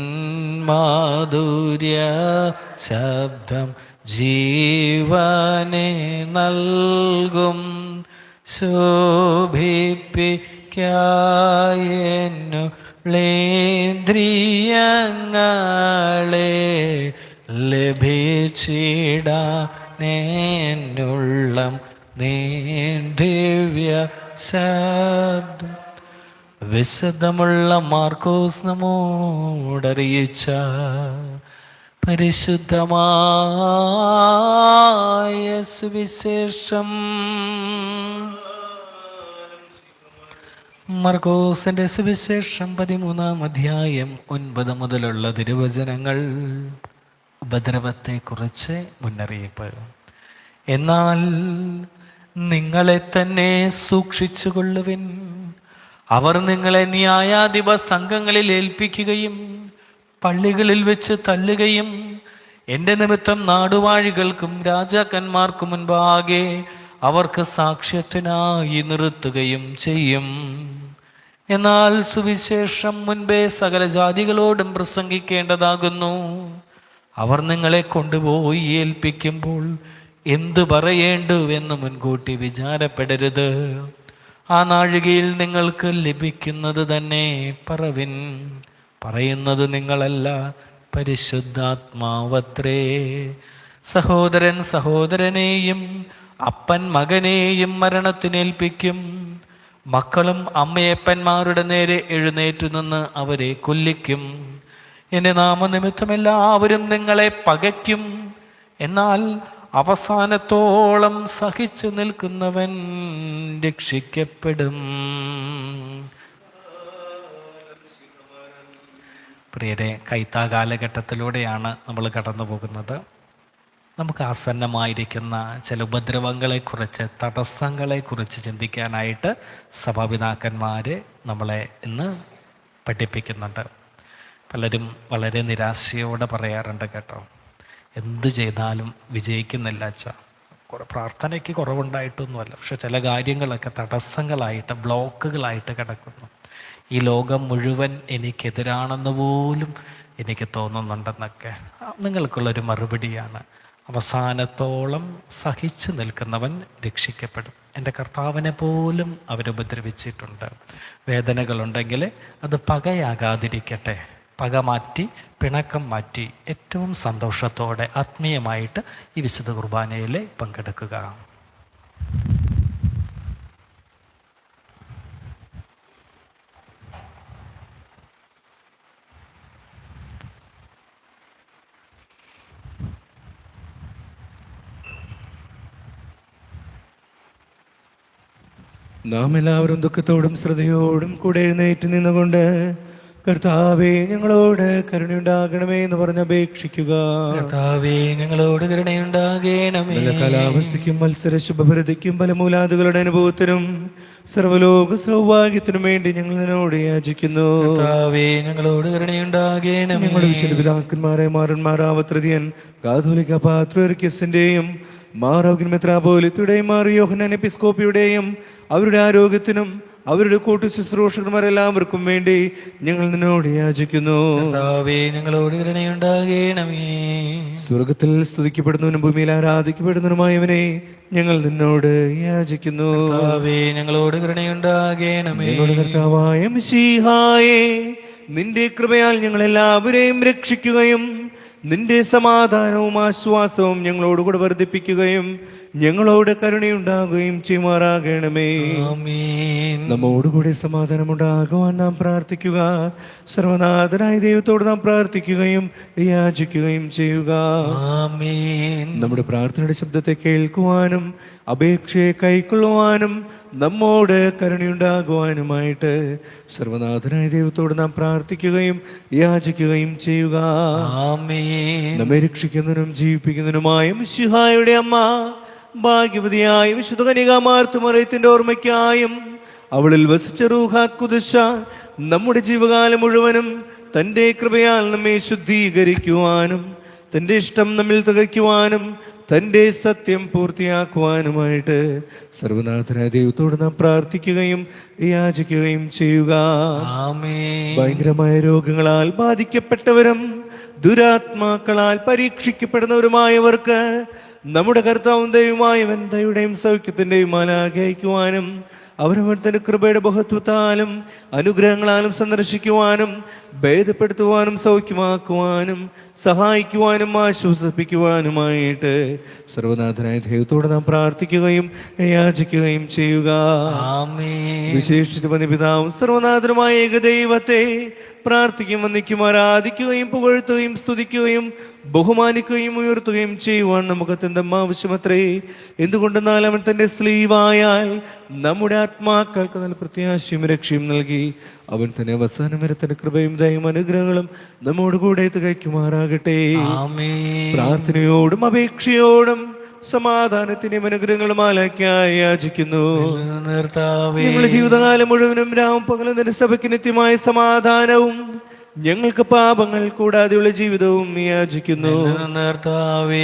C: മാധുര്യ ശബ്ദം ജീവനെ നൽകും. ശോഭിപ്പിക്കായേന്ദ്രിയങ്ങളെ ലഭിച്ചിടാനെന്നുള്ളം നീ ദിവ്യ ശബ്ദം. വിശുദ്ധമുള്ള മാർക്കോസ് നമ്മോടറിയിച്ച പരിശുദ്ധമായ സുവിശേഷം. മാർക്കോസിന്റെ സുവിശേഷം 13-ാം അധ്യായം 9 മുതലുള്ള തിരുവചനങ്ങൾ. ഉപദ്രവത്തെക്കുറിച്ച് മുന്നറിയിപ്പ്. എന്നാൽ നിങ്ങളെ തന്നെ സൂക്ഷിച്ചുകൊള്ളുവിൻ. അവർ നിങ്ങളെ ന്യായാധിപ സംഘങ്ങളിൽ ഏൽപ്പിക്കുകയും പള്ളികളിൽ വെച്ച് തല്ലുകയും എൻ്റെ നിമിത്തം നാടുവാഴികൾക്കും രാജാക്കന്മാർക്കും മുൻപാകെ അവർക്ക് സാക്ഷ്യത്തിനായി നിർത്തുകയും ചെയ്യും. എന്നാൽ സുവിശേഷം മുൻപേ സകല ജാതികളോടും പ്രസംഗിക്കേണ്ടതാകുന്നു. അവർ നിങ്ങളെ കൊണ്ടുപോയി ഏൽപ്പിക്കുമ്പോൾ എന്തു പറയേണ്ടുവെന്ന് മുൻകൂട്ടി വിചാരപ്പെടരുത്. ആ നാഴികയിൽ നിങ്ങൾക്ക് ലഭിക്കുന്നത് തന്നെ പറവിൻ. പറയുന്നത് നിങ്ങളല്ല, പരിശുദ്ധാത്മാവത്രേ. സഹോദരൻ സഹോദരനെയും അപ്പൻ മകനെയും മരണത്തിനേൽപ്പിക്കും. മക്കളും അമ്മയപ്പന്മാരുടെ നേരെ എഴുന്നേറ്റു നിന്ന് അവരെ കൊല്ലിക്കും. എൻ്റെ നാമനിമിത്തം എല്ലാവരും നിങ്ങളെ പകയ്ക്കും. എന്നാൽ അവസാനത്തോളം സഹിച്ചു നിൽക്കുന്നവൻ രക്ഷിക്കപ്പെടും. പ്രിയരെ, കൈത്താ കാലഘട്ടത്തിലൂടെയാണ് നമ്മൾ കടന്നു പോകുന്നത്. നമുക്ക് ആസന്നമായിരിക്കുന്ന ചില ഉപദ്രവങ്ങളെക്കുറിച്ച്, തടസ്സങ്ങളെക്കുറിച്ച് ചിന്തിക്കാനായിട്ട് സഭാപിതാക്കന്മാർ നമ്മളെ ഇന്ന് പഠിപ്പിക്കുന്നുണ്ട്. പലരും വളരെ നിരാശയോടെ പറയാറുണ്ട് കേട്ടോ, എന്ത് ചെയ്താലും വിജയിക്കുന്നില്ല അച്ഛാ. പ്രാർത്ഥനയ്ക്ക് കുറവുണ്ടായിട്ടൊന്നുമല്ല, പക്ഷെ ചില കാര്യങ്ങളൊക്കെ തടസ്സങ്ങളായിട്ട്, ബ്ലോക്കുകളായിട്ട് കിടക്കുന്നു. ഈ ലോകം മുഴുവൻ എനിക്കെതിരാണെന്ന് പോലും എനിക്ക് തോന്നുന്നുണ്ടെന്നൊക്കെ നിങ്ങൾക്കുള്ളൊരു മറുപടിയാണ്. അവസാനത്തോളം സഹിച്ചു നിൽക്കുന്നവൻ രക്ഷിക്കപ്പെടും. എൻ്റെ കർത്താവിനെ പോലും അവരുപദ്രവിച്ചിട്ടുണ്ട്. വേദനകളുണ്ടെങ്കിൽ അത് പകയാകാതിരിക്കട്ടെ. പക മാറ്റി, പിണക്കം മാറ്റി, ഏറ്റവും സന്തോഷത്തോടെ ആത്മീയമായിട്ട് ഈ വിശുദ്ധ കുർബാനയിൽ പങ്കെടുക്കുക.
A: നാം എല്ലാവരും ദുഃഖത്തോടും ശ്രദ്ധയോടും കൂടെ എഴുന്നേറ്റ് നിന്നുകൊണ്ട് കർത്താവേ ഞങ്ങളോട് കരുണയുണ്ടാകണമേ എന്ന് പറഞ്ഞ് അപേക്ഷിക്കുക.
C: കർത്താവേ ഞങ്ങളോട് കരുണയുണ്ടാകണമേ.
A: നല്ല കാലാവസ്ഥയ്ക്കും മത്സര ശുഭഭരതയ്ക്കും ഫലമൂലാദികളുടെ അനുഭവത്തിനും സർവ്വലോക സൗഭാഗ്യത്തിനും വേണ്ടി ഞങ്ങൾ നിന്നോട് യാചിക്കുന്നു.
C: കർത്താവേ ഞങ്ങളോട് കരുണയുണ്ടാകണമേ.
A: ഞങ്ങളുടെ വിശുദ്ധ പിതാക്കന്മാരെ മാറന്മാരാവത്രതിയൻ കാതോലിക്ക പാത്രിയർക്കിസിന്റെയും മാറോഗ്യൻ മെത്രാപോലിത്തയുടെയും മാർ യോഹന്നാൻ എപ്പിസ്കോപ്പിയുടെയും അവരുടെ ആരോഗ്യത്തിനും അവരുടെ കൂട്ടു ശുശ്രൂഷകന്മാരെല്ലാവർക്കും വേണ്ടി ഞങ്ങൾ നിന്നോട് യാചിക്കുന്നു.
C: ഞങ്ങളോട് കരുണയുണ്ടാകണമേ.
A: സ്വർഗത്തിൽ സ്തുതിക്കപ്പെടുന്നവനും ഭൂമിയിൽ ആരാധിക്കപ്പെടുന്നവനുമായവനെ ഞങ്ങൾ നിന്നോട് യാചിക്കുന്നു.
C: ഞങ്ങളോട് കരുണയുണ്ടാകണമേ.
A: ഞങ്ങളുടെ കർത്താവായ മിശിഹായേ, നിന്റെ കൃപയാൽ ഞങ്ങൾ എല്ലാവരെയും രക്ഷിക്കുകയും നിന്റെ സമാധാനവും ആശ്വാസവും ഞങ്ങളോടുകൂടെ വർദ്ധിപ്പിക്കുകയും ഞങ്ങളോട് കരുണയുണ്ടാകുകയും ചെയ്യുമാറാകണമേ. നമ്മോടുകൂടി സമാധാനമുണ്ടാകുവാൻ നാം പ്രാർത്ഥിക്കുക. സർവനാഥനായ ദൈവത്തോട് നാം പ്രാർത്ഥിക്കുകയും യാചിക്കുകയും ചെയ്യുക. നമ്മുടെ പ്രാർത്ഥനയുടെ ശബ്ദത്തെ കേൾക്കുവാനും അപേക്ഷയെ കൈക്കൊള്ളുവാനും നമ്മോട് കരുണയുണ്ടാകുവാനുമായിട്ട് സർവനാഥനായ ദൈവത്തോട് നാം പ്രാർത്ഥിക്കുകയും യാചിക്കുകയും ചെയ്യുക. നമ്മെ രക്ഷിക്കുന്നതിനും ജീവിപ്പിക്കുന്നതിനുമായ മിശിഹായുടെ അമ്മ ഭാഗ്യവതിയായ വിശുദ്ധ കന്യകാമാർത്തുമറിയത്തിന്റെ ഓർമ്മയ്ക്കായും അവളിൽ വസിച്ച റൂഹാത്ത് ഖുദ്സ നമ്മുടെ ജീവകാലം മുഴുവനും തൻ്റെ കൃപയാൽ നമ്മെ ശുദ്ധീകരിക്കുവാനും തൻ്റെ ഇഷ്ടം നമ്മിൽ തികയ്ക്കുവാനും തൻ്റെ സത്യം പൂർത്തിയാക്കുവാനുമായിട്ട് സർവനാഥനായ ദൈവത്തോട് നാം പ്രാർത്ഥിക്കുകയും യാചിക്കുകയും ചെയ്യുക. ഭയങ്കരമായ രോഗങ്ങളാൽ ബാധിക്കപ്പെട്ടവരും ദുരാത്മാക്കളാൽ പരീക്ഷിക്കപ്പെടുന്നവരുമായവർക്ക് നമ്മുടെ കർത്താവും ദൈവമായവൻ ദയയുടെയും സൗഖ്യത്തിന്റെയും മാലാഖയെ അയക്കുവാനും അവരവരുടെ കൃപയുടെ ബഹുത്വത്താലും അനുഗ്രഹങ്ങളാലും സന്ദർശിക്കുവാനും ഭേദപ്പെടുത്തുവാനും സൗഖ്യമാക്കുവാനും സഹായിക്കുവാനും ആശ്വസിപ്പിക്കുവാനുമായിട്ട് സർവനാഥനായ ദൈവത്തോട് നാം പ്രാർത്ഥിക്കുകയും യാചിക്കുകയും ചെയ്യുക. വിശേഷിച്ച് പിതാവും സർവനാഥനുമായ ഏകദൈവത്തെ പ്രാർത്ഥിക്കും, വന്ദിക്കും, ആരാധിക്കുകയും പുകഴ്ത്തുകയും സ്തുതിക്കുകയും ബഹുമാനിക്കുകയും ഉയർത്തുകയും ചെയ്യുവാൻ നമുക്ക് അത്യന്തം ആവശ്യമത്രേ. എന്തുകൊണ്ടെന്നാൽ അവൻ തന്റെ സ്ലീവായാൽ നമ്മുടെ ആത്മാക്കൾക്ക് നല്ല പ്രത്യാശയും രക്ഷയും നൽകി. അവൻ തന്നെ അവസാനം വരെ തന്റെ കൃപയും ദയയും അനുഗ്രഹങ്ങളും നമ്മോട് കൂടെ തികയ്ക്കുമാറാകട്ടെ. പ്രാർത്ഥനയോടും അപേക്ഷയോടും സമാധാനത്തിന്റെയും അനുഗ്രഹങ്ങളും ആലയ്ക്കായി യാചിക്കുന്നു. ഞങ്ങളുടെ ജീവിതകാലം മുഴുവനും രാവും പകലും തന്നെ സഭയ്ക്ക് നിത്യമായ സമാധാനവും ഞങ്ങൾക്ക് പാപങ്ങൾ കൂടാതെയുള്ള ജീവിതവും യാചിക്കുന്നു.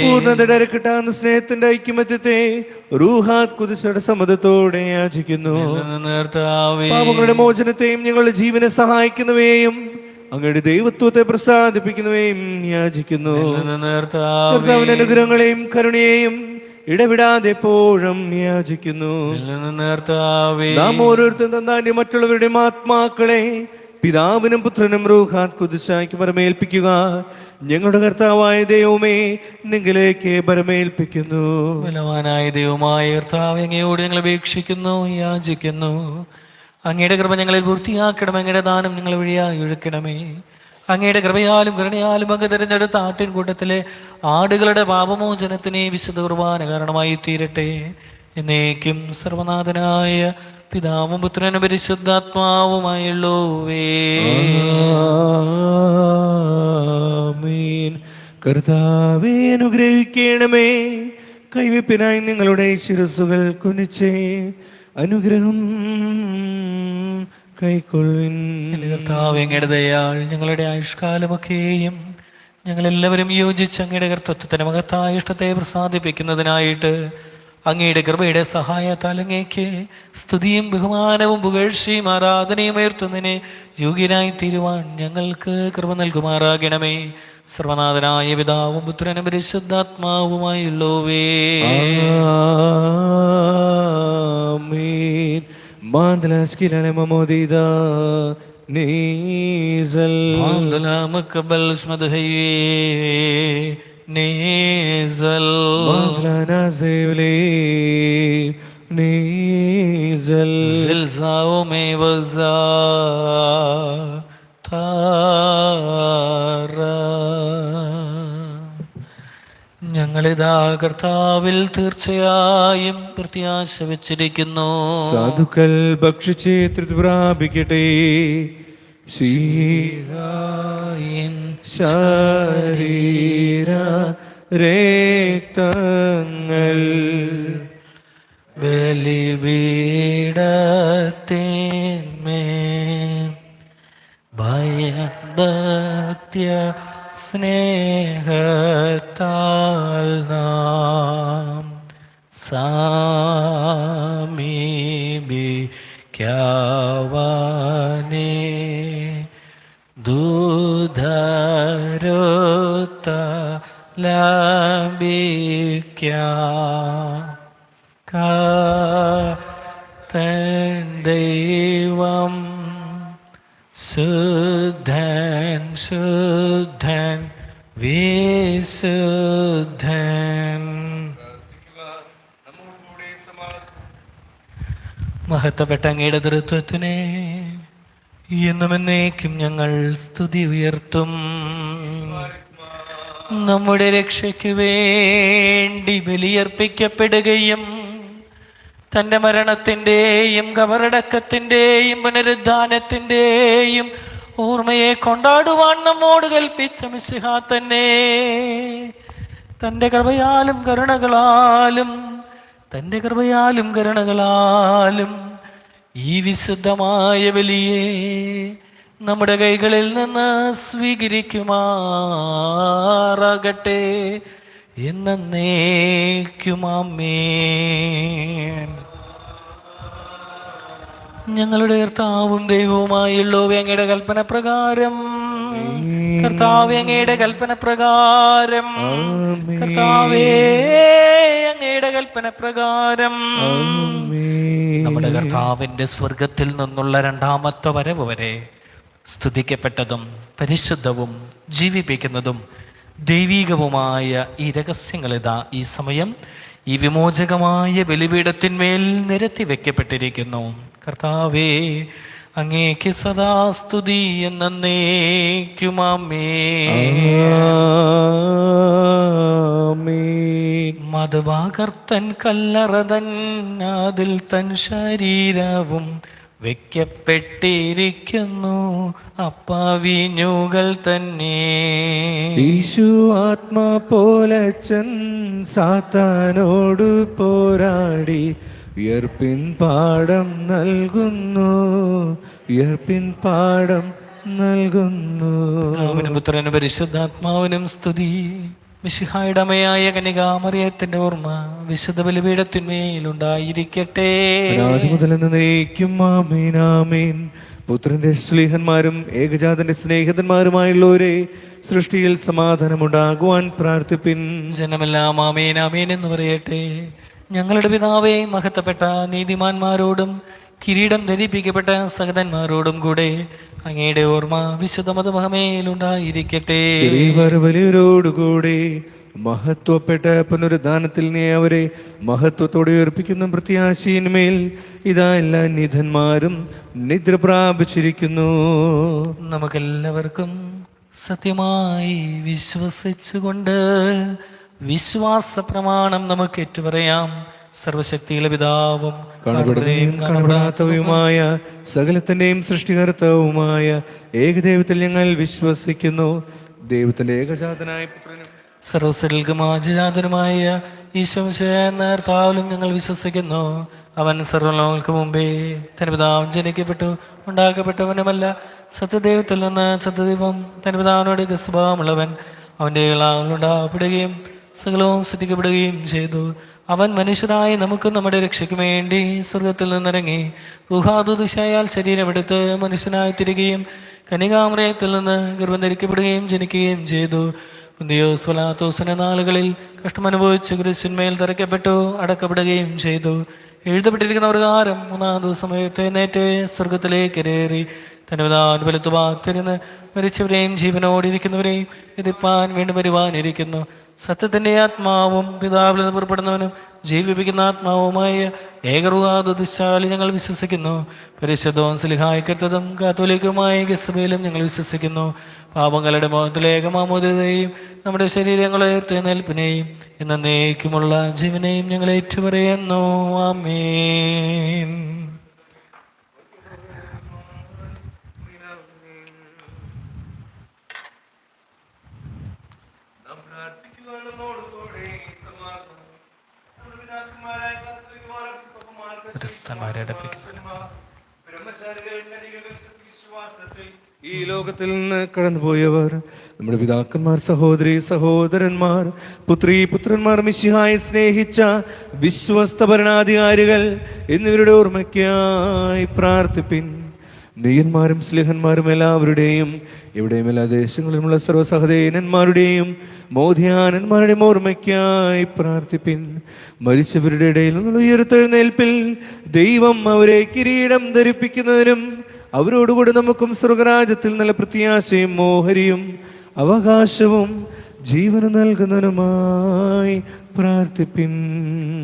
A: പൂർണ്ണതയുടെ കിട്ടാവുന്ന സ്നേഹത്തിന്റെ ഐക്യമത്യത്തെ റൂഹാത്ത് ഖുദ്സയുടെ സമ്മതത്തോടെ യാചിക്കുന്നു. പാപങ്ങളുടെ മോചനത്തെയും ഞങ്ങളുടെ ജീവനെ സഹായിക്കുന്നവയെയും അങ്ങയുടെ ദൈവത്വത്തെ പ്രസാദിപ്പിക്കുന്നവയും യാചിക്കുന്നു. കർത്താവിന്റെ അനുഗ്രഹങ്ങളെയും കരുണയെയും ഇടവിടാതെ എപ്പോഴും യാചിക്കുന്നു. നാം ഓരോരുത്തരും തന്നാന്റെ മറ്റുള്ളവരുടെ ആത്മാക്കളെ പിതാവിനും പുത്രനും റൂഹാത്ത് ഖുദ്സായ്ക്ക് പരമേൽപ്പിക്കുക. ഞങ്ങളുടെ കർത്താവായ ദൈവമേ, നിങ്ങളിലേക്ക് പരമേൽപ്പിക്കുന്നു.
C: ബലവാനായ ദൈവമായ കർത്താവേ, അങ്ങയോട് ഞങ്ങൾ അപേക്ഷിക്കുന്നു, യാചിക്കുന്നു. അങ്ങയുടെ കൃപ ഞങ്ങളിൽ പൂർത്തിയാക്കണം. അങ്ങയുടെ ദാനം ഞങ്ങൾ വഴിയായി ഒഴുക്കണമേ. അങ്ങയുടെ കൃപയാലും കരുണയാലും അങ്ങ് തിരഞ്ഞെടുത്ത ആട്ടിൻകൂട്ടത്തിലെ ആടുകളുടെ പാപമോചനത്തിന് വിശുദ്ധ കുർബാന കാരണമായി തീരട്ടെ. എന്നേക്കും സർവനാഥനായ പിതാവും പുത്രനും പരിശുദ്ധാത്മാവുമായുള്ളോവേ.
A: ആമേൻ. കർത്താവേ അനുഗ്രഹിക്കണമേ. കൈവെപ്പിനായി നിങ്ങളുടെ ശിരസ്സുകൾ കുനിച്ചേ അനുഗ്രഹം കൈക്കൊള്ളുവിൻ.
C: കർത്താവ് അങ്ങയുടെ ദയാൽ ഞങ്ങളുടെ ആയുഷ്കാലമൊക്കെയും ഞങ്ങളെല്ലാവരും യോജിച്ച് അങ്ങയുടെ കർത്തൃത്വത്തിന് മഹത്തായ ഇഷ്ടത്തെ പ്രസാദിപ്പിക്കുന്നതിനായിട്ട് അങ്ങയുടെ കൃപയുടെ സഹായത്താൽ അങ്ങേക്ക് സ്തുതിയും ബഹുമാനവും പുകഴ്ചയും ആരാധനയും ഉയർത്തുന്നതിന് യോഗ്യനായി തീരുവാൻ ഞങ്ങൾക്ക് കൃപ നൽകുമാറാകണമേ. സർവനാഥനായ പിതാവും പുത്രനും പരിശുദ്ധാത്മാവുമായുള്ളവേ.
A: ആമേൻ. മാന്തലാസ്കിലനെ മമോദിദാ നീസൽ
C: മക്കബൽ സ്മദഹയേ നീസൽ
A: മാന്തലാനാസേവലേ നീസൽ
C: സിൽസാവുമേ വസാ താര. ഞങ്ങളിതാ കർത്താവിൽ തീർച്ചയായും പ്രത്യാശ വെച്ചിരിക്കുന്നു.
A: സാധുക്കൾ ഭക്ഷിച്ച് തൃപ്തി പ്രാപിക്കട്ടെ. ശരീര രക്തങ്ങൾ
C: ബലിപീഠത്തിന്മേൽ ഭയഭക്ത്യ സ്നേഹത്താൽ നാം സമീപിക്കാവനെ ദൂതരുത്ത ലഭിക്കാൻ ദൈവം ശുദ്ധൻ ശുദ്ധൻ വിശുദ്ധൻ. മഹത്വപ്പെട്ട അങ്ങയുടെ തൃത്വത്തിനെ എന്നും എന്നേക്കും ഞങ്ങൾ സ്തുതി ഉയർത്തും. നമ്മുടെ രക്ഷയ്ക്ക് വേണ്ടി ബലിയർപ്പിക്കപ്പെടുകയും തൻ്റെ മരണത്തിൻ്റെയും കബറടക്കത്തിൻ്റെയും പുനരുദ്ധാനത്തിൻ്റെയും ഓർമ്മയെ കൊണ്ടാടുവാൻ നമ്മോട് കൽപ്പിച്ച മിശിഹ തന്നെ തൻ്റെ കൃപയാലും കരുണകളാലും ഈ വിശുദ്ധമായ ബലിയെ നമ്മുടെ കൈകളിൽ നിന്ന് സ്വീകരിക്കുമാറാകട്ടെ. എന്നേക്കും ആമേൻ. ഞങ്ങളുടെ കർത്താവും ദൈവവുമായുള്ളവേ, അങ്ങയുടെ കൽപ്പന പ്രകാരം കർത്താവേ, അങ്ങയുടെ കൽപ്പന പ്രകാരം കർത്താവേ, അങ്ങയുടെ കൽപ്പന പ്രകാരം നമ്മുടെ കർത്താവിൻ്റെ സ്വർഗത്തിൽ നിന്നുള്ള രണ്ടാമത്തെ വരവ് വരെ സ്തുതിക്കപ്പെട്ടതും പരിശുദ്ധവും ജീവിപ്പിക്കുന്നതും ദൈവീകവുമായ ഈ രഹസ്യങ്ങളിതാ ഈ സമയം ഈ വിമോചകമായ ബലിപീഠത്തിന്മേൽ നിരത്തി വെക്കപ്പെട്ടിരിക്കുന്നു. കർത്താവേ, അങ്ങേക്ക് സദാ സ്തുതി എന്നേക്കും ആമേൻ. മതവാകർത്തൻ കല്ലറതൻ അതിൽ തൻ ശരീരവും വെക്കപ്പെട്ടിരിക്കുന്നു അപ്പാവിഞ്ഞുകൾ തന്നെ.
A: യേശു ആത്മാ പോലച്ചൻ സാത്താനോട് പോരാടി ഉയർപ്പിൻ പാഠം നൽകുന്നു, ഉയർപ്പിൻ പാഠം നൽകുന്നു.
C: പിതാവിനും പുത്രനും പരിശുദ്ധാത്മാവിനും സ്തുതി. മിശിഹായുടെ അമ്മയായ കന്യകാമറിയത്തിന്റെ ഓർമ്മ വിശുദ്ധ ബലിപീഠത്തിന്മേലുണ്ടായിരിക്കട്ടെ.
A: മുതൽ എന്നേക്കും ആമേൻ ആമേൻ. പുത്രന്റെ സ്നേഹന്മാരും ഏകജാതന്റെ സ്നേഹിതന്മാരുമായുള്ളവരെ സൃഷ്ടിയിൽ സമാധാനമുണ്ടാകുവാൻ പ്രാർത്ഥിപ്പിൻ.
C: ജനമെല്ലാം ആമേൻ ആമേൻ എന്ന് പറയട്ടെ. ഞങ്ങളുടെ പിതാവേ, മഹത്വപ്പെട്ട നീതിമാന്മാരോടും കിരീടം ധരിപ്പിക്കപ്പെട്ട സഹതന്മാരോടും കൂടെ അങ്ങയുടെ ഓർമ്മ വിശുദ്ധ മതമഹമേലുണ്ടായിരിക്കട്ടെ.
A: വലിയവരോടുകൂടെ മഹത്വപ്പെട്ട പുനരുദ്ധാനത്തിൽ നീ അവരെ മഹത്വത്തോടെ ഉയർപ്പിക്കുന്ന പ്രത്യാശയിന്മേൽ ഇതാ എല്ലാ നിധന്മാരും നിദ്ര പ്രാപിച്ചിരിക്കുന്നു.
C: നമുക്കെല്ലാവർക്കും സത്യമായി വിശ്വസിച്ചുകൊണ്ട് വിശ്വാസ പ്രമാണം നമുക്ക് ഏറ്റുപറയാം. സർവശക്തിയുള്ള പിതാവും
A: കാണപ്പെടാത്തവയുമായ സകലത്തിന്റെയും സൃഷ്ടികർത്താവുമായ ഏകദൈവത്തിൽ ഞങ്ങൾ വിശ്വസിക്കുന്നു. ദൈവത്തിന്റെ ഏകജാതനായ പുത്രനും
C: സർവ്വസകൽക്കും ആദിജാതനുമായ ഈശോമിശിഹായ എന്ന കർത്താവിലും ഞങ്ങൾ വിശ്വസിക്കുന്നു. അവൻ സർവ്വലോകങ്ങൾക്ക് മുമ്പേ തന്റെ പിതാവ് ജനിക്കപ്പെട്ടു, ഉണ്ടാക്കപ്പെട്ടവനുമല്ല, സത്യദൈവത്തിൽ നിന്ന് സത്യദൈവം, തന്റെ പിതാവിനോട് സ്വഭാവമുള്ളവൻ. അവൻ്റെ ഉണ്ടാകപ്പെടുകയും സകലവും സൃഷ്ടിക്കപ്പെടുകയും ചെയ്തു. അവൻ മനുഷ്യരായി നമുക്ക് നമ്മുടെ രക്ഷയ്ക്ക് വേണ്ടി സ്വർഗത്തിൽ നിന്നിറങ്ങി ഊഹാദുദിശയാൽ ശരീരമെടുത്ത് മനുഷ്യനായി തിരികെയും കന്യകാമറിയത്തിൽ നിന്ന് ഗർഭം ധരിക്കപ്പെടുകയും ജനിക്കുകയും ചെയ്തു. പുന്തിയോസ് പീലാത്തോസിന്റെ നാളുകളിൽ കഷ്ടമനുഭവിച്ച് കുരിശിന്മേൽ തറയ്ക്കപ്പെട്ടു, അടക്കപ്പെടുകയും ചെയ്തു. എഴുതപ്പെട്ടിരിക്കുന്ന പ്രകാരം മൂന്നാം ദിവസം എഴുന്നേറ്റ് സ്വർഗത്തിലേക്ക് കയറി തന്റെ പിതാവിന്റെ വലത്തു ഭാഗത്തിരുന്ന് മരിച്ചവരെയും ജീവനോടിരിക്കുന്നവരെയും എതിർപ്പാൻ വീണ്ടും വരുവാനിരിക്കുന്നു. സത്യത്തിന്റെ ആത്മാവും പിതാവിൽ നിന്ന് പുറപ്പെടുന്നവനും ജീവിപ്പിക്കുന്ന ആത്മാവുമായ ഏകറുഹാദുശാലി ഞങ്ങൾ വിശ്വസിക്കുന്നു. പരിശുദ്ധവും സ്ലിഹായിക്കത്തതും കാത്തോലിക്കുമായ ഗസബയിലും ഞങ്ങൾ വിശ്വസിക്കുന്നു. പാപങ്ങളുടെ മുഖത്തിലേക്ക് മാമോദിതയും നമ്മുടെ ശരീരങ്ങളെ ഉയർത്തെഴുന്നേൽപ്പിനെയും എന്നേക്കുമുള്ള ജീവനെയും ഞങ്ങൾ ഏറ്റുപറയുന്നു. ആമേൻ.
A: ഈ ലോകത്തിൽ നിന്ന് കടന്നുപോയവർ, നമ്മുടെ പിതാക്കന്മാർ, സഹോദരി സഹോദരന്മാർ, പുത്രി പുത്രന്മാർ, മിശിഹായെ സ്നേഹിച്ച വിശ്വസ്ത ഭരണാധികാരികൾ എന്നിവരുടെ ഓർമ്മയ്ക്കായി പ്രാർത്ഥിപ്പിൻ. നെയ്യന്മാരും സ്ലിഹന്മാരും എല്ലാവരുടെയും എവിടെയും എല്ലാ ദേശങ്ങളിലുമുള്ള സർവ്വസഹദേനന്മാരുടെയും മോധ്യാനന്മാരുടെയും ഓർമ്മയ്ക്കായി പ്രാർത്ഥിപ്പിൻ. മരിച്ചവരുടെ ഇടയിൽ നിന്നുള്ള ഉയർത്തെഴുന്നേൽപ്പിൽ ദൈവം അവരെ കിരീടം ധരിപ്പിക്കുന്നതിനും അവരോടുകൂടി നമുക്കും സ്വർഗരാജ്യത്തിൽ നല്ല പ്രത്യാശയും മോഹരിയും അവകാശവും ജീവനും നൽകുന്നതിനുമായി പ്രാർത്ഥിപ്പിൻ.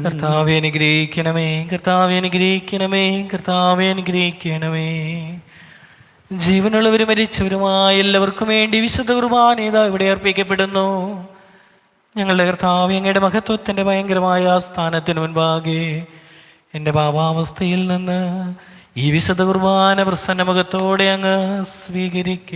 C: കർത്താവേ അനുഗ്രഹിക്കണമേ, കർത്താവേ അനുഗ്രഹിക്കണമേ, കർത്താവേ അനുഗ്രഹിക്കണമേ. ജീവനുള്ളവരും മരിച്ചവരുമായ എല്ലാവർക്കും വേണ്ടി വിശുദ്ധ കുർബാന ഇതാ ഇവിടെ അർപ്പിക്കപ്പെടുന്നു. ഞങ്ങളുടെ കർത്താവേ, അങ്ങയുടെ മഹത്വത്തിൻ്റെ ഭയങ്കരമായ സ്ഥാനത്തിന് മുൻപാകെ എൻ്റെ പാപാവസ്ഥയിൽ നിന്ന് ഈ വിശുദ്ധ കുർബാന പ്രസന്ന മുഖത്തോടെ അങ്ങ് സ്വീകരിക്കണമേ.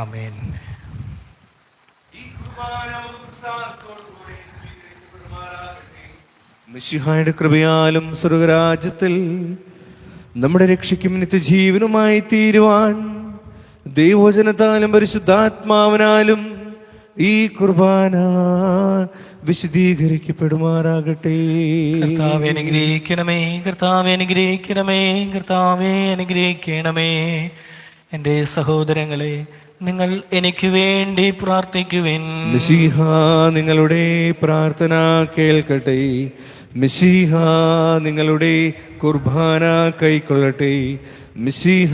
C: ആമേൻ.
A: മിശിഹായുടെ കൃപയാലും സ്വർഗരാജ്യത്തിൽ നമ്മുടെ രക്ഷയ്ക്കും നിത്യജീവനുമായി തീരുവാൻ ദൈവവചനത്താലും പരിശുദ്ധാത്മാവിനാലും ഈ കുർബാന വിശദീകരിക്കപ്പെടുമാറാകട്ടെ.
C: കർത്താവേ അനുഗ്രഹിക്കണമേ, കർത്താവേ അനുഗ്രഹിക്കണമേ, കർത്താവേ അനുഗ്രഹിക്കണമേ. എൻ്റെ സഹോദരങ്ങളെ, നിങ്ങൾ എനിക്ക് വേണ്ടി പ്രാർത്ഥിക്കുവിൻ.
A: മിശിഹ നിങ്ങളുടെ പ്രാർത്ഥന കേൾക്കട്ടെ. മിശിഹ നിങ്ങളുടെ കുർബാന കൈക്കൊള്ളട്ടെ. മിശിഹ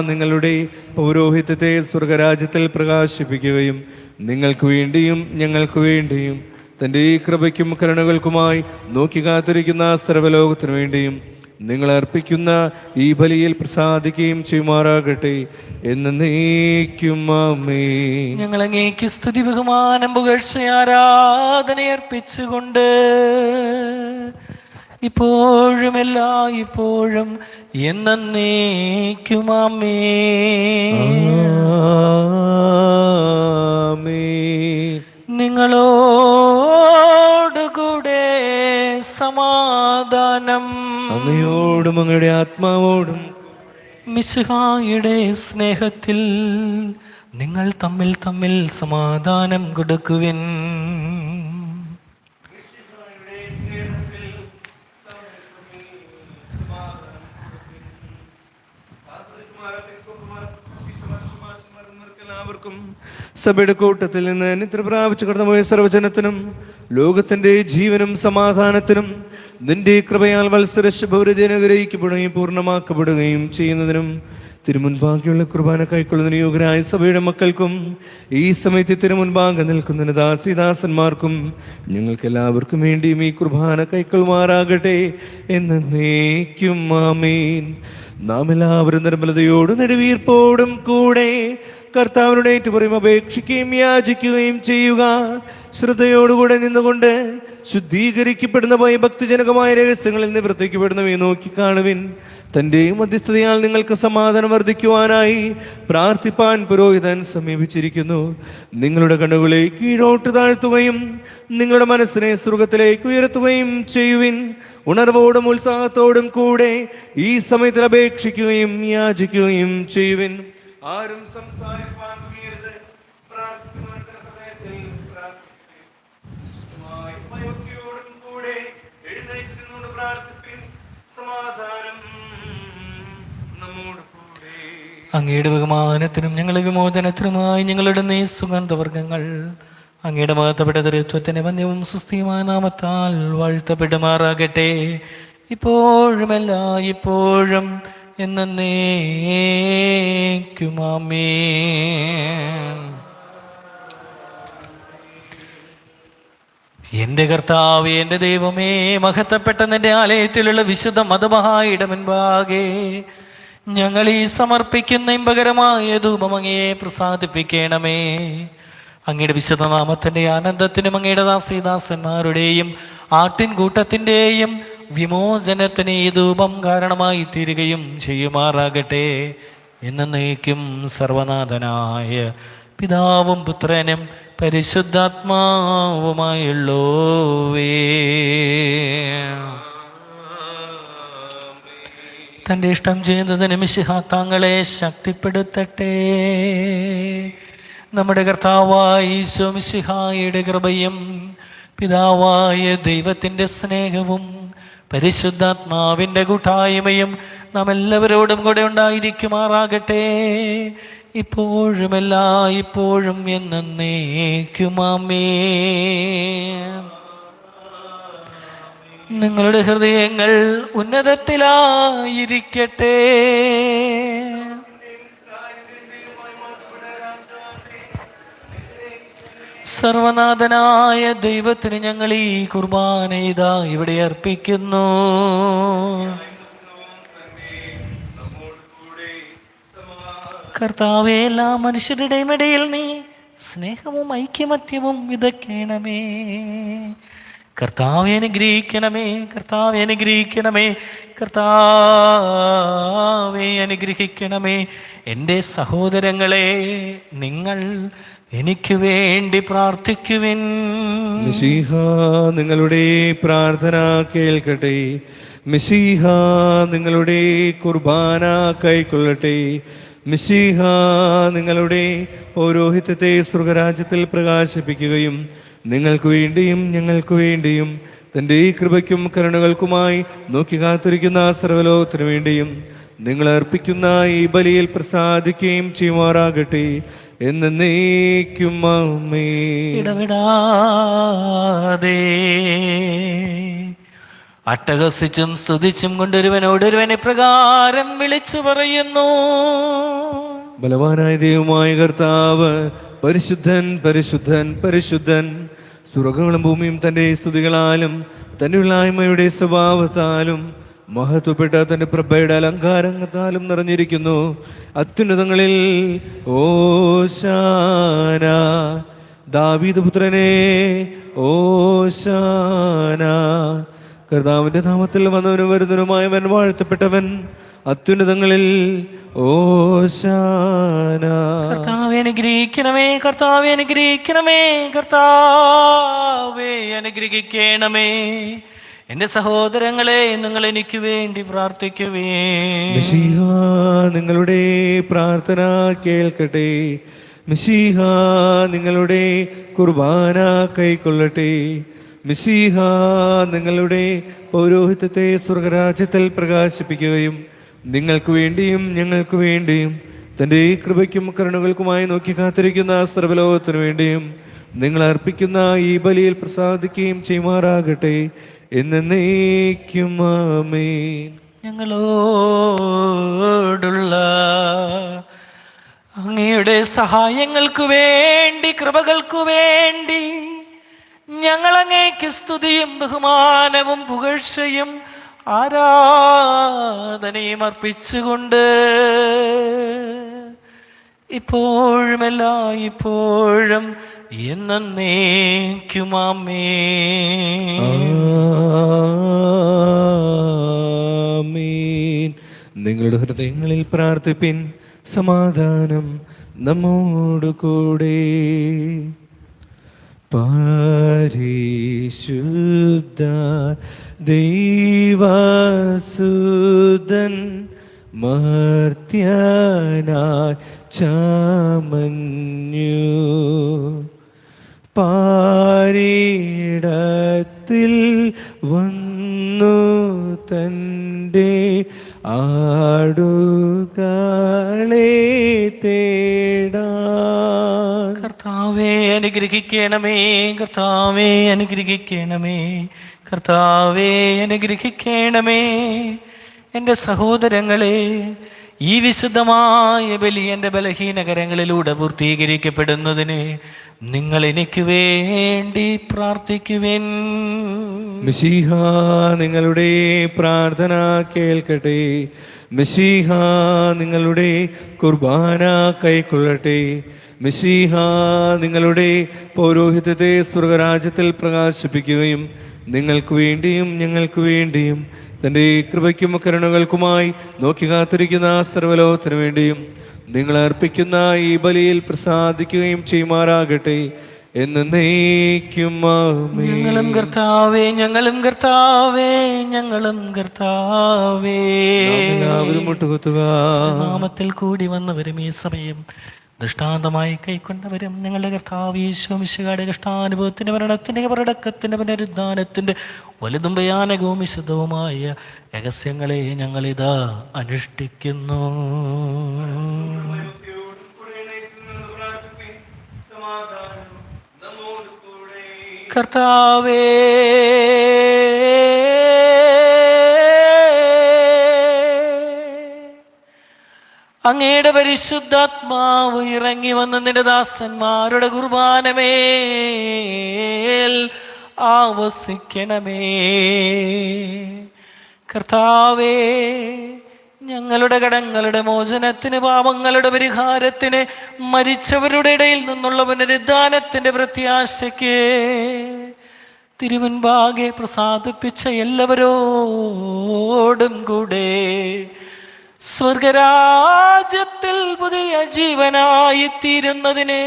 A: നിങ്ങളുടെ പൗരോഹിത്യത്തെ സ്വർഗരാജ്യത്തിൽ പ്രകാശിപ്പിക്കുകയും നിങ്ങൾക്ക് വേണ്ടിയും ഞങ്ങൾക്ക് വേണ്ടിയും തൻ്റെ ഈ കൃപയ്ക്കും കരുണകൾക്കുമായി നോക്കി കാത്തിരിക്കുന്ന സർവ്വലോകത്തിനു വേണ്ടിയും നിങ്ങൾ അർപ്പിക്കുന്ന ഈ ബലിയിൽ പ്രസാദിക്കുകയും ചെയ്യുമാറാകട്ടെ. എന്നേക്കും ആമേൻ.
C: ഞങ്ങൾ അങ്ങേക്ക് സ്തുതി, ബഹുമാനം, പുകഴ്ച, ആരാധന അർപ്പിച്ചുകൊണ്ട് ഇപ്പോഴും എല്ലായ്പ്പോഴും എന്നേക്കും
A: ആമേൻ.
C: നിങ്ങളോടുകൂടെ സമാധാനം,
A: അങ്ങയോടും അങ്ങയുടെ ആത്മാവോടും.
C: മിശിഹായുടെ സ്നേഹത്തിൽ നിങ്ങൾ തമ്മിൽ തമ്മിൽ സമാധാനം കൊടുക്കുവിൻ.
A: സഭയുടെ കൂട്ടത്തിൽ നിന്ന് നിദ്ര പ്രാപിച്ചു കടന്നുപോയ സർവ്വജനത്തിനും ലോകത്തിന്റെ ജീവനും സമാധാനത്തിനും നിന്റെ കൃപയാൽ വത്സരശുഭവൃതി അനുഗ്രഹിക്കപ്പെടുകയും പൂർണ്ണമാക്കപ്പെടുകയും ചെയ്യുന്നതിനും തിരുമുൻപാകെയുള്ള കുർബാന കൈക്കൊള്ളുന്നതിന് യോഗ്യരായ സഭയുടെ മക്കൾക്കും ഈ സമയത്ത് തിരുമുൻപാകെ നിൽക്കുന്നതിന് ദാസിദാസന്മാർക്കും ഞങ്ങൾക്ക് എല്ലാവർക്കും വേണ്ടിയും ഈ കുർബാന കൈക്കൊള്ളുമാറാകട്ടെ. എന്നേക്കും ആമേൻ. നാം എല്ലാവരും നിർമ്മലതയോടും നെടുവീർപ്പോടും കൂടെ കർത്താവിനോട് ഏറ്റുപറയും അപേക്ഷിക്കുകയും യാചിക്കുകയും ചെയ്യുക. ശ്രദ്ധയോടുകൂടെ നിന്നുകൊണ്ട് ശുദ്ധീകരിക്കപ്പെടുന്ന ഭയഭക്തിജനകമായ രഹസ്യങ്ങളിൽ നിവർത്തിക്കപ്പെടുന്നവയെ നോക്കിക്കാണുവിൻ. തൻ്റെ മധ്യസ്ഥതയാൽ നിങ്ങൾക്ക് സമാധാനം വർദ്ധിക്കുവാനായി പ്രാർത്ഥിപ്പാൻ പുരോഹിതൻ സമീപിച്ചിരിക്കുന്നു. നിങ്ങളുടെ കണ്ണുകളെ കീഴോട്ട് താഴ്ത്തുകയും നിങ്ങളുടെ മനസ്സിനെ സ്വർഗത്തിലേക്ക് ഉയർത്തുകയും ചെയ്യുവിൻ. ഉണർവോടും ഉത്സാഹത്തോടും കൂടെ ഈ സമയത്തിൽ അപേക്ഷിക്കുകയും യാചിക്കുകയും ചെയ്യുവിൻ. ആരും സംസാരിപ്പാൻ തുനിയരുത്. പ്രാർത്ഥിക്കുന്നവരുടെ ഹൃദയത്തിൽ പ്രാർത്ഥിപ്പിൻ. വിശുദ്ധമായ ഭയഭക്തിയോടും കൂടെ എഴുന്നേറ്റ് നിന്നുകൊണ്ട് പ്രാർത്ഥിപ്പിൻ. സമാധാനം നമ്മോട് കൂടെ.
C: അങ്ങയുടെ ബഹുമാനത്തിനും ഞങ്ങളുടെ വിമോചനത്തിനുമായി ഞങ്ങളുടെ സുഗന്ധവർഗങ്ങൾ അങ്ങയുടെ മഹത്വപ്പെട്ട ദൈവത്വത്തിന്റെ വന്യവും സുസ്ഥിയുമായ നാമത്താൽ വാഴ്ത്തപ്പെടുമാറാകട്ടെ, ഇപ്പോഴുമല്ല ഇപ്പോഴും എന്നേക്കും ആമേൻ. എന്റെ കർത്താവേ, എന്റെ ദൈവമേ, മഹത്വപ്പെട്ട നിന്റെ ആലയത്തിലുള്ള വിശുദ്ധ മതമഹായുടെ മുൻപാകെ ഞങ്ങൾ ഈ സമർപ്പിക്കുന്ന ഇമ്പകരമായ ധൂപം അങ്ങയെ പ്രസാദിപ്പിക്കണമേ. അങ്ങയുടെ വിശുദ്ധ നാമത്തിന്റെ ആനന്ദത്തിനും അങ്ങയുടെ ദാസീദാസന്മാരുടെയും ആട്ടിൻകൂട്ടത്തിൻ്റെയും വിമോചനത്തിന് ഈ ധൂപം കാരണമായി തീരുകയും ചെയ്യുമാറാകട്ടെ. എന്നേക്കും സർവനാഥനായ പിതാവും പുത്രനും പരിശുദ്ധാത്മാവുമായുള്ളോവേ. തൻ്റെ ഇഷ്ടം ചെയ്യുന്നതിന് മിശിഹ താങ്കളെ ശക്തിപ്പെടുത്തട്ടെ. നമ്മുടെ കർത്താവായ ഈശോ മിശിഹായുടെ കൃപയും പിതാവായ ദൈവത്തിൻ്റെ സ്നേഹവും പരിശുദ്ധാത്മാവിൻ്റെ കൂട്ടായ്മയും നാം എല്ലാവരോടും കൂടെ ഉണ്ടായിരിക്കുമാറാകട്ടെ, ഇപ്പോഴുമല്ല ഇപ്പോഴും എന്നേക്കും ആമേൻ. നിങ്ങളുടെ ഹൃദയങ്ങൾ ഉന്നതത്തിലായിരിക്കട്ടെ. സർവനാഥനായ ദൈവത്തിന് ഞങ്ങൾ ഈ കുർബാന ഇതാ ഇവിടെ അർപ്പിക്കുന്നു. കർത്താവേ, എല്ലാ മനുഷ്യരുടെയും ഇടയിൽ നീ സ്നേഹവും ഐക്യമത്യവും വിതയ്ക്കണമേ. കർത്താവെ അനുഗ്രഹിക്കണമേ, കർത്താവെ അനുഗ്രഹിക്കണമേ, കർത്താവെ അനുഗ്രഹിക്കണമേ. എൻ്റെ സഹോദരങ്ങളെ, നിങ്ങൾ എനിക്ക് വേണ്ടി പ്രാർത്ഥിക്കുവിൻ.
A: മിശിഹ നിങ്ങളുടെ പ്രാർത്ഥന കേൾക്കട്ടെ. മിശിഹ നിങ്ങളുടെ കുർബാന കൈക്കൊള്ളട്ടെ. മിശിഹ നിങ്ങളുടെ പൗരോഹിത്യത്തെ സ്വർഗരാജ്യത്തിൽ പ്രകാശിപ്പിക്കുകയും നിങ്ങൾക്ക് വേണ്ടിയും ഞങ്ങൾക്ക് വേണ്ടിയും തൻ്റെ ഈ കൃപയ്ക്കും കരുണകൾക്കുമായി നോക്കി കാത്തിരിക്കുന്ന സർവ്വലോകത്തിനു വേണ്ടിയും നിങ്ങൾ അർപ്പിക്കുന്ന ഈ ബലിയിൽ പ്രസാദിക്കുകയും ചെയ്യുമാറാകട്ടെ. എന്നേക്കും ആമേൻ.
C: ഇടവിടാതെ അട്ടഹസിച്ചും സ്തുതിച്ചും കൊണ്ടൊരുവനോടൊരുവനെ പ്രകാരം വിളിച്ചു പറയുന്നു:
A: ബലവാനായ ദൈവമായ കർത്താവ് പരിശുദ്ധൻ, പരിശുദ്ധൻ, പരിശുദ്ധൻ. സ്വർഗ്ഗങ്ങളും ഭൂമിയും തൻ്റെ സ്തുതികളാലും തൻ്റെ ഉള്ളായ്മയുടെ സ്വഭാവത്താലും മഹത്വപ്പെട്ട തൻ്റെ പ്രഭയുടെ അലങ്കാരത്താലും നിറഞ്ഞിരിക്കുന്നു. അത്യുന്നതങ്ങളിൽ ഓശാന. ദാവീദ് പുത്രനെ ഓശാന. കർത്താവിൻ്റെ നാമത്തിൽ വന്നവനും വരുന്നവനുമായവൻ വാഴ്ത്തപ്പെട്ടവൻ. അത്യുന്നതങ്ങളിൽ ഓശാന.
C: കർത്താവേ അനുഗ്രഹിക്കണമേ, കർത്താവേ അനുഗ്രഹിക്കണമേ, കർത്താവേ അനുഗ്രഹിക്കണമേ. എൻ്റെ സഹോദരങ്ങളെ, നിങ്ങൾ എനിക്ക് വേണ്ടി പ്രാർത്ഥിക്കുവേ.
A: മിശിഹ നിങ്ങളുടെ പ്രാർത്ഥന കേൾക്കട്ടെ. മിശിഹ നിങ്ങളുടെ കുർബാന കൈക്കൊള്ളട്ടെ. മിശിഹ നിങ്ങളുടെ പൗരോഹിത്യത്തെ സ്വർഗരാജ്യത്തിൽ പ്രകാശിപ്പിക്കുകയും നിങ്ങൾക്ക് വേണ്ടിയും ഞങ്ങൾക്ക് വേണ്ടിയും തൻ്റെ ഈ കൃപയ്ക്കും കരുണകൾക്കുമായി നോക്കി കാത്തിരിക്കുന്ന സർവ്വലോകത്തിനു വേണ്ടിയും നിങ്ങൾ അർപ്പിക്കുന്ന ഈ ബലിയിൽ പ്രസാദിക്കുകയും ചെയ്യുമാറാകട്ടെ. എന്നേക്കും ആമേൻ.
C: ഞങ്ങളോടുള്ള അങ്ങയുടെ സഹായങ്ങൾക്ക് വേണ്ടി, കൃപകൾക്കു വേണ്ടി ഞങ്ങൾ അങ്ങേക്ക് സ്തുതിയും ബഹുമാനവും പുകഴ്ചയും ആരാധനയും അർപ്പിച്ചുകൊണ്ട് ഇപ്പോഴും എല്ലായ്പ്പോഴും എന്നേക്കും ആമേൻ.
A: ആമേൻ. നിങ്ങളുടെ ഹൃദയങ്ങളിൽ പ്രാർത്ഥിപ്പിൻ, സമാധാനം നമ്മോടു കൂടെ. പരിശുദ്ധ ദൈവസുതൻ മർത്യനായി ചമഞ്ഞു, പാരിടത്തിൽ വന്നു തൻ്റെ ആടുകളെ തേടാൻ.
C: കർത്താവേ അനുഗ്രഹിക്കണമേ, കർത്താവേ അനുഗ്രഹിക്കണമേ, കർത്താവേ അനുഗ്രഹിക്കണമേ. എൻ്റെ സഹോദരങ്ങളെ, ഈ വിശുദ്ധമായ ബലി എൻ്റെ ബലഹീനകരങ്ങളിലൂടെ പൂർത്തീകരിക്കപ്പെടുന്നതിന് നിങ്ങൾ എനിക്ക് വേണ്ടി പ്രാർത്ഥിക്കുവിൻ.
A: മിശിഹ നിങ്ങളുടെ പ്രാർത്ഥന കേൾക്കട്ടെ. മിശിഹ നിങ്ങളുടെ കുർബാന കൈക്കൊള്ളട്ടെ. മിശിഹ നിങ്ങളുടെ പൗരോഹിത്യത്തെ സ്വർഗരാജ്യത്തിൽ പ്രകാശിപ്പിക്കുകയും നിങ്ങൾക്ക് വേണ്ടിയും ഞങ്ങൾക്ക് വേണ്ടിയും തൻ്റെ കൃപയ്ക്കും കരുണകൾക്കുമായി നോക്കി കാത്തിരിക്കുന്ന സർവ്വലോകത്തിനു വേണ്ടിയും നിങ്ങൾ അർപ്പിക്കുന്ന ഈ ബലിയിൽ പ്രസാദിക്കുകയും ചെയ്യുമാറാകട്ടെ എന്നേക്കും ആമേൻ.
C: ഞങ്ങളും കർത്താവേ, ഞങ്ങളും കർത്താവേ, ഞങ്ങളും കർത്താവേ.
A: എല്ലാവരും മുട്ടുകുത്തുക.
C: നാമത്തിൽ കൂടി വന്നവരും ഈ സമയം ദൃഷ്ടാന്തമായി കൈക്കൊണ്ടവരും ഞങ്ങളുടെ കർത്താവ് യേശു മിശിഹായുടെ കഷ്ടാനുഭവത്തിന്റെ മരണത്തിന്റെ പ്രടക്കത്തിന്റെ പുനരുദ്ധാനത്തിന്റെ വലുതും ഭയാനകവും വിശുദ്ധവുമായ രഹസ്യങ്ങളെ ഞങ്ങളിതാ അനുഷ്ഠിക്കുന്നു. കർത്താവേ, അങ്ങയുടെ പരിശുദ്ധാത്മാവ് ഇറങ്ങി വന്ന നിന്റെ ദാസന്മാരുടെ കുർബാനമേൽ ആവസിക്കണമേ. കർത്താവേ, ഞങ്ങളുടെ കടങ്ങളുടെ മോചനത്തിന്, പാപങ്ങളുടെ പരിഹാരത്തിന്, മരിച്ചവരുടെ ഇടയിൽ നിന്നുള്ള പുനരുദ്ധാനത്തിന്റെ പ്രത്യാശയ്ക്ക് തിരുമുൻപാകെ പ്രസാദിപ്പിച്ച എല്ലാവരോടും കൂടെ സ്വർഗരാജ്യത്തിൽ പുതിയ ജീവനായി തീരുന്നതിനെ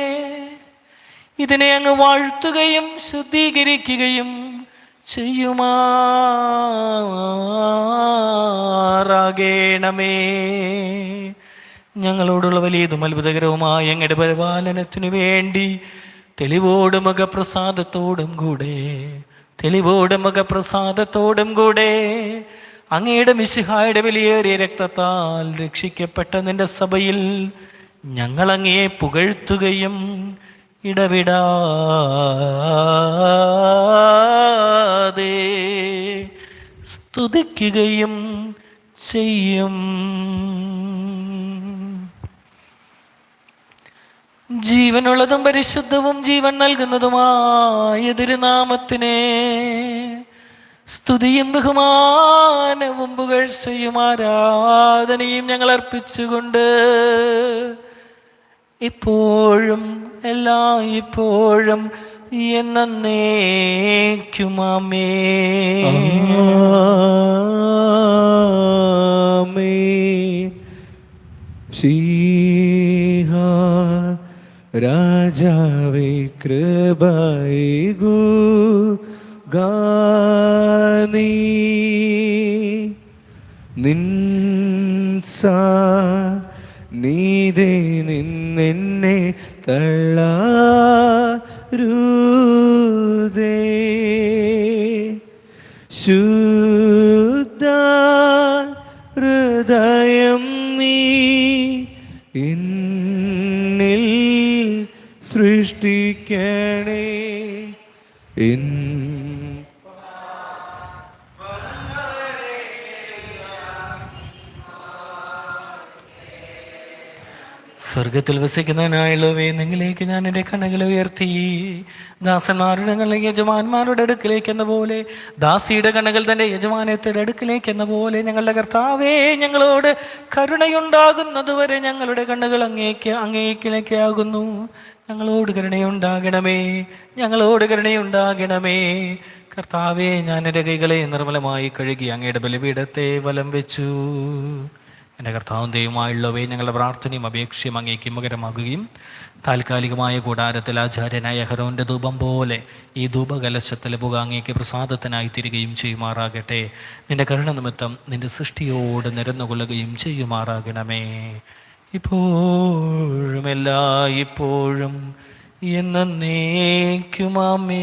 C: ഇതിനെ അങ്ങ് വാഴ്ത്തുകയും ശുദ്ധീകരിക്കുകയും ചെയ്യുമാറാകണമേ. ഞങ്ങളോടുള്ള വലിയതും അത്ഭുതകരവുമായ അങ്ങയുടെ പരിപാലനത്തിനു വേണ്ടി തെളിവോടും മുഖപ്രസാദത്തോടും കൂടെ അങ്ങയുടെ മിശിഹായുടെ വിലയേറിയ രക്തത്താൽ രക്ഷിക്കപ്പെട്ട നിന്റെ സഭയിൽ ഞങ്ങൾ അങ്ങയെ പുകഴ്ത്തുകയും ഇടവിടാതെ സ്തുതിക്കുകയും ചെയ്യും. ജീവനുള്ളതും പരിശുദ്ധവും ജീവൻ നൽകുന്നതുമായ തിരുനാമത്തിനെ സ്തുതിയും ബഹുമാനവും പുകഴ്ചയും ആരാധനയും ഞങ്ങൾ അർപ്പിച്ചുകൊണ്ട് ഇപ്പോഴും എല്ലായ്പ്പോഴും എന്നേക്കും ആമേൻ.
A: ശീഹ രാജാവേ കൃപൈകു ഗാനീ നിൻസാ നീതേ നിന്നെന്നെ തള്ളാരുതേ ശുദ്ധ ഹൃദയം നീ എന്നിൽ സൃഷ്ടിക്കണേ
C: സ്വർഗത്തിൽ വസിക്കുന്നതിനായുള്ളവേ, നിങ്ങളിലേക്ക് ഞാൻ എൻ്റെ കണ്ണുകളെ ഉയർത്തി. ദാസന്മാരുടെ കണ്ണുകൾ യജമാന്മാരുടെ അടുക്കിലേക്ക് എന്ന പോലെ, ദാസിയുടെ കണ്ണുകൾ തൻ്റെ യജമാനത്തിന്റെ അടുക്കിലേക്ക് എന്ന പോലെ, ഞങ്ങളുടെ കർത്താവേ, ഞങ്ങളോട് കരുണയുണ്ടാകുന്നതുവരെ ഞങ്ങളുടെ കണ്ണുകൾ അങ്ങേക്കിലേക്കാകുന്നു. ഞങ്ങളോട് കരുണയുണ്ടാകണമേ, ഞങ്ങളോട് കരുണയുണ്ടാകണമേ. കർത്താവേ, ഞാൻ എൻ്റെ കൈകളെ നിർമ്മലമായി കഴുകി അങ്ങയുടെ ബലിപീഠത്തെ വലം വെച്ചു. എൻ്റെ കർത്താവും ദൈവമായുള്ളവയെ, ഞങ്ങളുടെ പ്രാർത്ഥനയും അപേക്ഷയും അങ്ങേക്ക് മകരമാകുകയും താൽക്കാലികമായ കൂടാരത്തിൽ ആചാര്യനായ അഹരോന്റെ ധൂപം പോലെ ഈ ധൂപകലശത്തിലെ പുക അങ്ങേക്ക് പ്രസാദത്തിനായി തീരുകയും ചെയ്യുമാറാകട്ടെ. നിന്റെ കരുണ നിമിത്തം നിന്റെ സൃഷ്ടിയോട് നിരന്നുകൊള്ളുകയും ചെയ്യുമാറാകണമേ. ഇപ്പോഴും എല്ലായ്പ്പോഴും എന്നേക്കും ആമേൻ.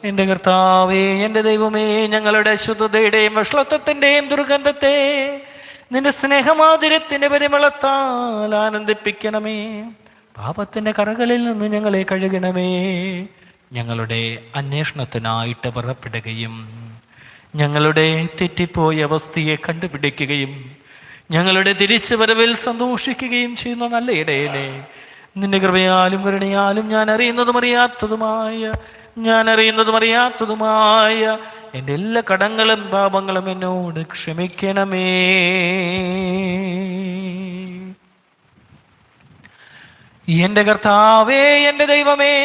C: എൻ്റെ കർത്താവേ, എൻ്റെ ദൈവമേ, ഞങ്ങളുടെ ശുദ്ധതയുടെയും വഷളത്വത്തിൻ്റെയും ദുർഗന്ധത്തെ നിന്റെ സ്നേഹമാധുര്യത്തിൻ്റെ പരിമളത്താൽ ആനന്ദിപ്പിക്കണമേ. പാപത്തിൻ്റെ കറകളിൽ നിന്ന് ഞങ്ങളെ കഴുകണമേ. ഞങ്ങളുടെ അന്വേഷണത്തിനായിട്ട് പുറപ്പെടുകയും ഞങ്ങളുടെ തെറ്റിപ്പോയ അവസ്ഥയെ കണ്ടുപിടിക്കുകയും ഞങ്ങളുടെ തിരിച്ചുവരവിൽ സന്തോഷിക്കുകയും ചെയ്യുന്ന നല്ല ഇടയനെ, നിന്റെ കൃപയാലും കരുണയാലും ഞാൻ അറിയുന്നതും അറിയാത്തതുമായ എൻ്റെ എല്ലാ കടങ്ങളും പാപങ്ങളും എന്നോട് ക്ഷമിക്കണമേ. എൻ്റെ കർത്താവേ, എൻ്റെ ദൈവമേ,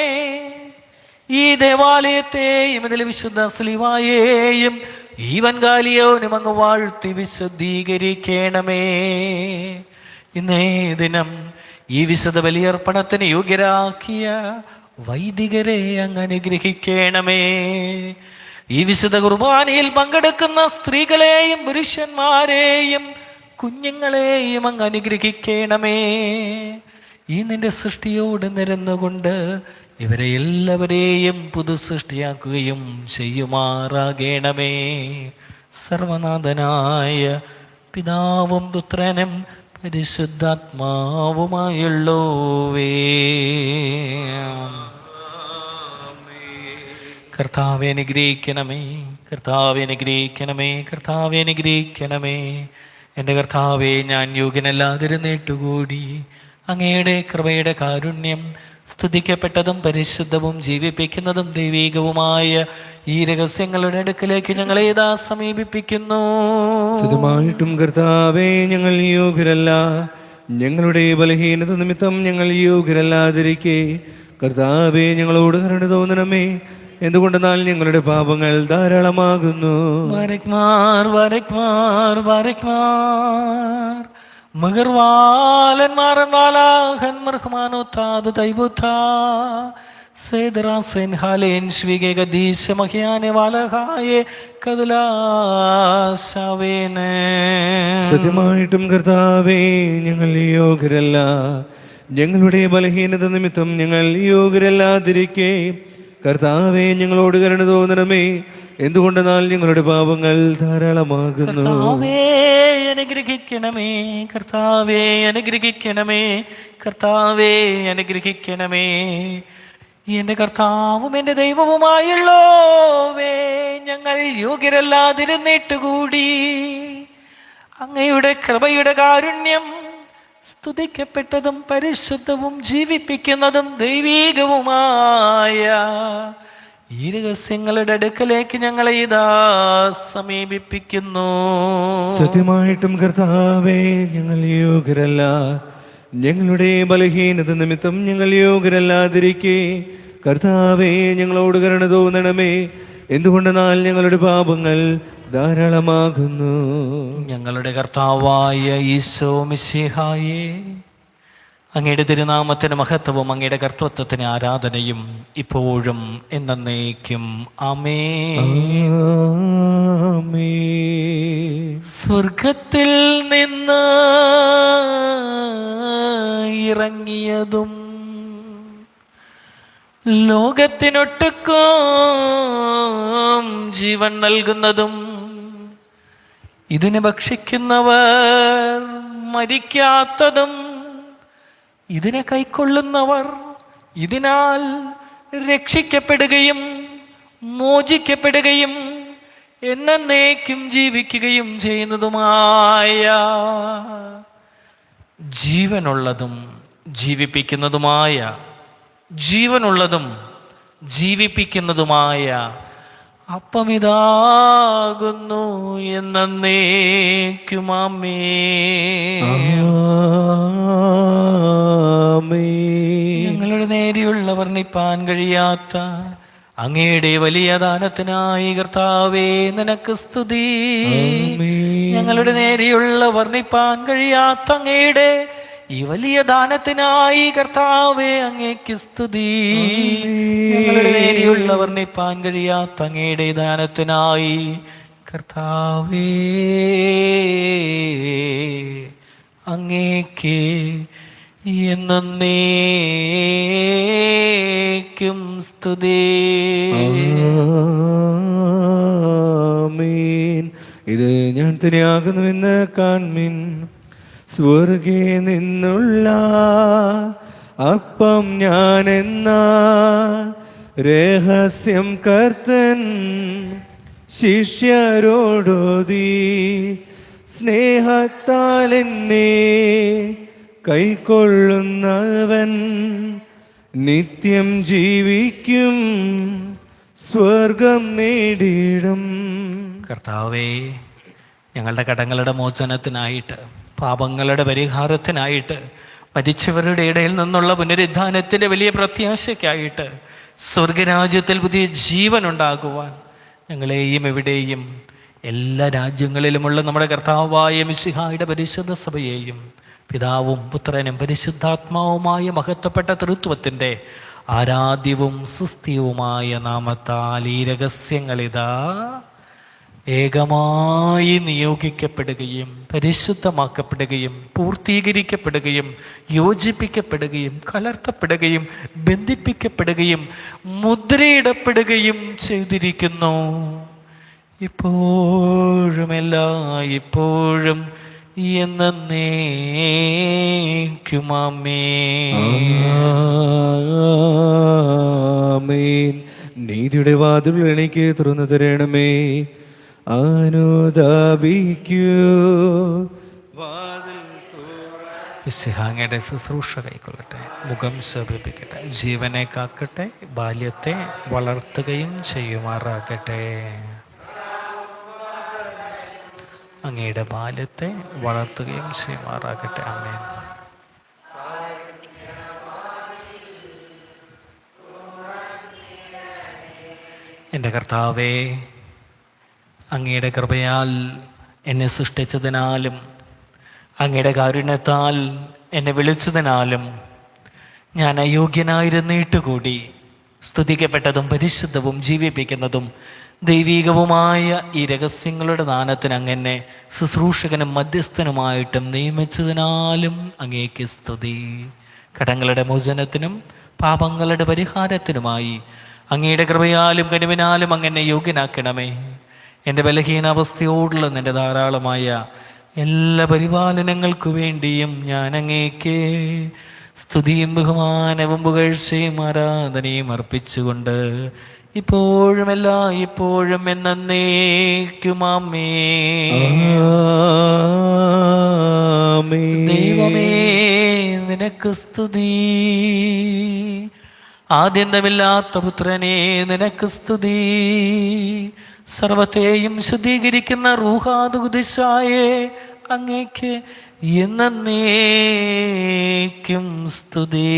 C: ഈ ദേവാലയത്തെയും ഇതിലെ വിശുദ്ധ സ്ലീവായെയും ഈ വൻകാലിയോനും അങ്ങ് വാഴ്ത്തി വിശുദ്ധീകരിക്കണമേ. ഇന്നേ ദിനം ഈ വിശുദ്ധ ബലിയർപ്പണത്തിന് യോഗ്യരാക്കിയ വൈദികരെ അങ്ങ് അനുഗ്രഹിക്കണമേ. ഈ വിശുദ്ധ കുർബാനയിൽ പങ്കെടുക്കുന്ന സ്ത്രീകളെയും പുരുഷന്മാരെയും കുഞ്ഞുങ്ങളെയും അങ്ങ് അനുഗ്രഹിക്കണമേ. ഈ നിന്റെ സൃഷ്ടിയോട് നിരന്നുകൊണ്ട് ഇവരെ എല്ലാവരെയും പുതു സൃഷ്ടിയാക്കുകയും ചെയ്യുമാറാകണമേ. സർവനാഥനായ പിതാവും പുത്രനും പരിശുദ്ധാത്മാവുമായുള്ളോവേ. കർത്താവെ അനുഗ്രഹിക്കണമേ, കർത്താവെ അനുഗ്രഹിക്കണമേ, കർത്താവെ അനുഗ്രഹിക്കണമേ. എൻ്റെ കർത്താവെ, ഞാൻ യോഗ്യനല്ലാതിരുന്നിട്ടുകൂടി അങ്ങയുടെ കൃപയുടെ കാരുണ്യം സ്തുതിക്കപ്പെട്ടതും പരിശുദ്ധവും ജീവിപ്പിക്കുന്നതും ദൈവികവുമായ ഈ രഹസ്യങ്ങളുടെ അടുക്കിലേക്ക് ഞങ്ങളെ ഇതാ സമീപിപ്പിക്കുന്നു.
A: സുഖമായിട്ടും കർത്താവേ, ഞങ്ങൾ യോഗ്യരല്ല. ഞങ്ങളുടെ ബലഹീനത നിമിത്തം ഞങ്ങൾ യോഗ്യരല്ലാതിരിക്കെ കർത്താവേ, ഞങ്ങളോട് കരുണ തോന്നണമേ. എന്തുകൊണ്ടെന്നാൽ ഞങ്ങളുടെ പാപങ്ങൾ ധാരാളമാകുന്നു. സത്യമായിട്ടും കർത്താവേ, ഞങ്ങൾ യോഗ്യരല്ല. ഞങ്ങളുടെ ബലഹീനത നിമിത്തം ഞങ്ങൾ യോഗ്യരല്ലാതിരിക്കെ കർത്താവേ, ഞങ്ങളോട് കരുണ തോന്നണമേ. എന്തുകൊണ്ടെന്നാൽ ഞങ്ങളുടെ പാപങ്ങൾ ധാരാളമാകുന്നു.
C: അനുഗ്രഹിക്കണമേ കർത്താവേ, അനുഗ്രഹിക്കണമേ കർത്താവേ, അനുഗ്രഹിക്കണമേ. എൻ്റെ കർത്താവും എൻ്റെ ദൈവവുമായുള്ളോവേ, ഞങ്ങൾ യോഗ്യരല്ലാതിരുന്നിട്ടുകൂടി അങ്ങയുടെ കൃപയുടെ കാരുണ്യം സ്തുതിക്കപ്പെട്ടതും പരിശുദ്ധവും ജീവിപ്പിക്കുന്നതും ദൈവീകവുമായ ഈ രഹസ്യങ്ങളുടെ അടുക്കലേക്ക് ഞങ്ങളെ ഇതാ സമീപിപ്പിക്കുന്നു.
A: സത്യമായിട്ടും കർത്താവേ, ഞങ്ങൾ യോഗ്യരല്ല. ഞങ്ങളുടെ ബലഹീനത നിമിത്തം ഞങ്ങൾ യോഗ്യരല്ലാതിരിക്കെ കർത്താവേ, ഞങ്ങളോട് കരുണ തോന്നണമേ. എന്തുകൊണ്ടെന്നാൽ ഞങ്ങളുടെ പാപങ്ങൾ ധാരാളമാകുന്നു.
C: ഞങ്ങളുടെ കർത്താവായ ഈശോ മിശിഹായേ, അങ്ങയുടെ തിരുനാമത്തിന് മഹത്വവും അങ്ങയുടെ കർത്തൃത്വത്തിന് ആരാധനയും ഇപ്പോഴും എന്നേക്കും ആമേൻ. സ്വർഗത്തിൽ നിന്ന് ഇറങ്ങിയതും ലോകത്തിനൊട്ടുക്കും ജീവൻ നൽകുന്നതും ഇതിനെ ഭക്ഷിക്കുന്നവർ മരിക്കാത്തതും ഇതിനെ കൈക്കൊള്ളുന്നവർ ഇതിനാൽ രക്ഷിക്കപ്പെടുകയും മോചിക്കപ്പെടുകയും എന്നേക്കും ജീവിക്കുകയും ചെയ്യുന്നതുമായ ജീവനുള്ളതും ജീവിപ്പിക്കുന്നതുമായ അപ്പമിതാകുന്നു എന്നേക്കും ആമേൻ. ഞങ്ങളുടെ നേരെയുള്ള വർണ്ണിപ്പാൻ കഴിയാത്ത അങ്ങയുടെ വലിയ ദാനത്തിനായി കർത്താവേ നിനക്ക് സ്തുതി. ഞങ്ങളുടെ നേരെയുള്ള വർണ്ണിപ്പാൻ കഴിയാത്ത അങ്ങയുടെ ഈ വലിയ ദാനത്തിനായി കർത്താവേ അങ്ങേക്ക് സ്തുതി. ഞങ്ങളുടെ നേരെയുള്ള വർണ്ണിപ്പാൻ കഴിയാത്ത അങ്ങയുടെ ദാനത്തിനായി കർത്താവേ അങ്ങേക്ക് എന്നേക്കും സ്തുതി.
A: ആമേൻ. ഇത് ഞാൻ തന്നെയാകുന്നുവെന്ന് കാൺമിൻ. സ്വർഗേ നിന്നുള്ള അപ്പം ഞാനെന്ന രഹസ്യം കർത്തൻ ശിഷ്യരോടോതി സ്നേഹത്താൽ എന്നെ കൈക്കൊള്ളുന്നവൻ നിത്യം ജീവിക്കും, സ്വർഗം നേടിയിടും.
C: കർത്താവേ, ഞങ്ങളുടെ കടങ്ങളുടെ മോചനത്തിനായിട്ട്, പാപങ്ങളുടെ പരിഹാരത്തിനായിട്ട്, മരിച്ചവരുടെ ഇടയിൽ നിന്നുള്ള പുനരുദ്ധാനത്തിൻ്റെ വലിയ പ്രത്യാശയ്ക്കായിട്ട്, സ്വർഗരാജ്യത്തിൽ പുതിയ ജീവൻ ഉണ്ടാകുവാൻ ഞങ്ങളെയും എവിടെയും എല്ലാ രാജ്യങ്ങളിലുമുള്ള നമ്മുടെ കർത്താവായ മിശിഹായുടെ പരിശുദ്ധ സഭയെയും പിതാവും പുത്രനും പരിശുദ്ധാത്മാവുമായ മഹത്വപ്പെട്ട തൃത്വത്തിൻ്റെ ആരാധ്യവും സുസ്ഥിരവുമായ നാമത്താൽ ഈ രഹസ്യങ്ങളിതാ ഏകമായി നിയോഗിക്കപ്പെടുകയും പരിശുദ്ധമാക്കപ്പെടുകയും പൂർത്തീകരിക്കപ്പെടുകയും യോജിപ്പിക്കപ്പെടുകയും കലർത്തപ്പെടുകയും ബന്ധിപ്പിക്കപ്പെടുകയും മുദ്രയിടപ്പെടുകയും ചെയ്തിരിക്കുന്നു. ഇപ്പോഴും ഇപ്പോഴും എന്നേക്കും
A: ആമേൻ. നീതിയുടെ വാതിൽ എനിക്ക് തുറന്നു തരണമേ, അനുതാപിക്കൂ.
C: അങ്ങയുടെ ശുശ്രൂഷ കൈക്കൊള്ളട്ടെ, മുഖം ശോഭിപ്പിക്കട്ടെ, ജീവനെ കാക്കട്ടെ, ബാല്യത്തെ വളർത്തുകയും ചെയ്യുമാറാകട്ടെ. അങ്ങയുടെ ബാല്യത്തെ വളർത്തുകയും ചെയ്യുമാറാകട്ടെ. ആമേൻ. എൻ്റെ കർത്താവേ, അങ്ങയുടെ കൃപയാൽ എന്നെ സൃഷ്ടിച്ചതിനാലും അങ്ങയുടെ കാരുണ്യത്താൽ എന്നെ വിളിച്ചതിനാലും ഞാൻ അയോഗ്യനായിരുന്നിട്ട് കൂടി സ്തുതിക്കപ്പെട്ടതും പരിശുദ്ധവും ജീവിപ്പിക്കുന്നതും ദൈവീകവുമായ ഈ രഹസ്യങ്ങളുടെ ദാനത്തിന് അങ്ങനെ ശുശ്രൂഷകനും മധ്യസ്ഥനുമായിട്ടും നിയമിച്ചതിനാലും അങ്ങേക്ക് സ്തുതി. കടങ്ങളുടെ മോചനത്തിനും പാപങ്ങളുടെ പരിഹാരത്തിനുമായി അങ്ങയുടെ കൃപയാലും കനിവിനാലും അങ്ങനെ യോഗ്യനാക്കണമേ. എൻ്റെ ബലഹീനാവസ്ഥയോടുള്ള നിൻ്റെ ധാരാളമായ എല്ലാ പരിപാലനങ്ങൾക്കു വേണ്ടിയും ഞാൻ അങ്ങേക്ക് സ്തുതിയും ബഹുമാനവും പുകഴ്ചയും ആരാധനയും അർപ്പിച്ചുകൊണ്ട് ഇപ്പോഴും ഇപ്പോഴും എന്നേക്കും ആമേൻ. ദൈവമേ നിനക്ക് സ്തുതി. ആദ്യന്തമില്ലാത്ത പുത്രനെ നിനക്ക് സ്തുതി. സർവത്തെയും ശുദ്ധീകരിക്കുന്ന റൂഹാദുദിശായേ അങ്ങേക്ക് എന്നേക്കും സ്തുതി.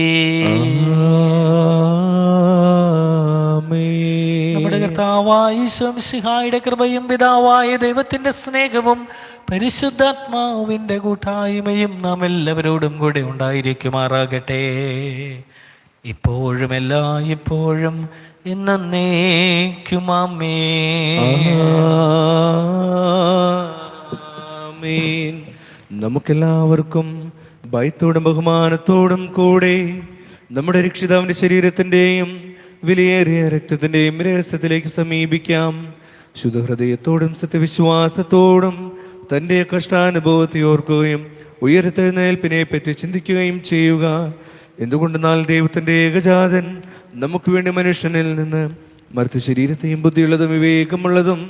C: നമ്മുടെ കർത്താവായ ഈശോ മിശിഹായുടെ കൃപയും പിതാവായ ദൈവത്തിന്റെ സ്നേഹവും പരിശുദ്ധാത്മാവിന്റെ കൂട്ടായ്മയും നാം എല്ലാവരോടും കൂടെ ഉണ്ടായിരിക്കുമാറാകട്ടെ. ഇപ്പോഴും ഇപ്പോഴും എന്നേക്കും
A: ആമേൻ. നമുക്കെല്ലാവർക്കും ഭയത്തോടും ബഹുമാനത്തോടും കൂടെ നമ്മുടെ രക്ഷിതാവിന്റെ ശരീരത്തിന്റെയും വിലയേറിയ രക്തത്തിന്റെയും രഹസ്യത്തിലേക്ക് സമീപിക്കാം. ശുദ്ധഹൃദയത്തോടും സത്യവിശ്വാസത്തോടും തൻ്റെ കഷ്ടാനുഭവത്തെ ഓർക്കുകയും ഉയർത്തെഴുന്നേൽപ്പിനെ പറ്റി ചിന്തിക്കുകയും ചെയ്യുക. എന്തുകൊണ്ടെന്നാൽ ദൈവത്തിൻ്റെ ഏകജാതൻ നമുക്ക് വേണ്ടി മനുഷ്യനിൽ നിന്ന് മർത്ത ശരീരത്തെയും ബുദ്ധിയുള്ളതും വിവേകമുള്ളതും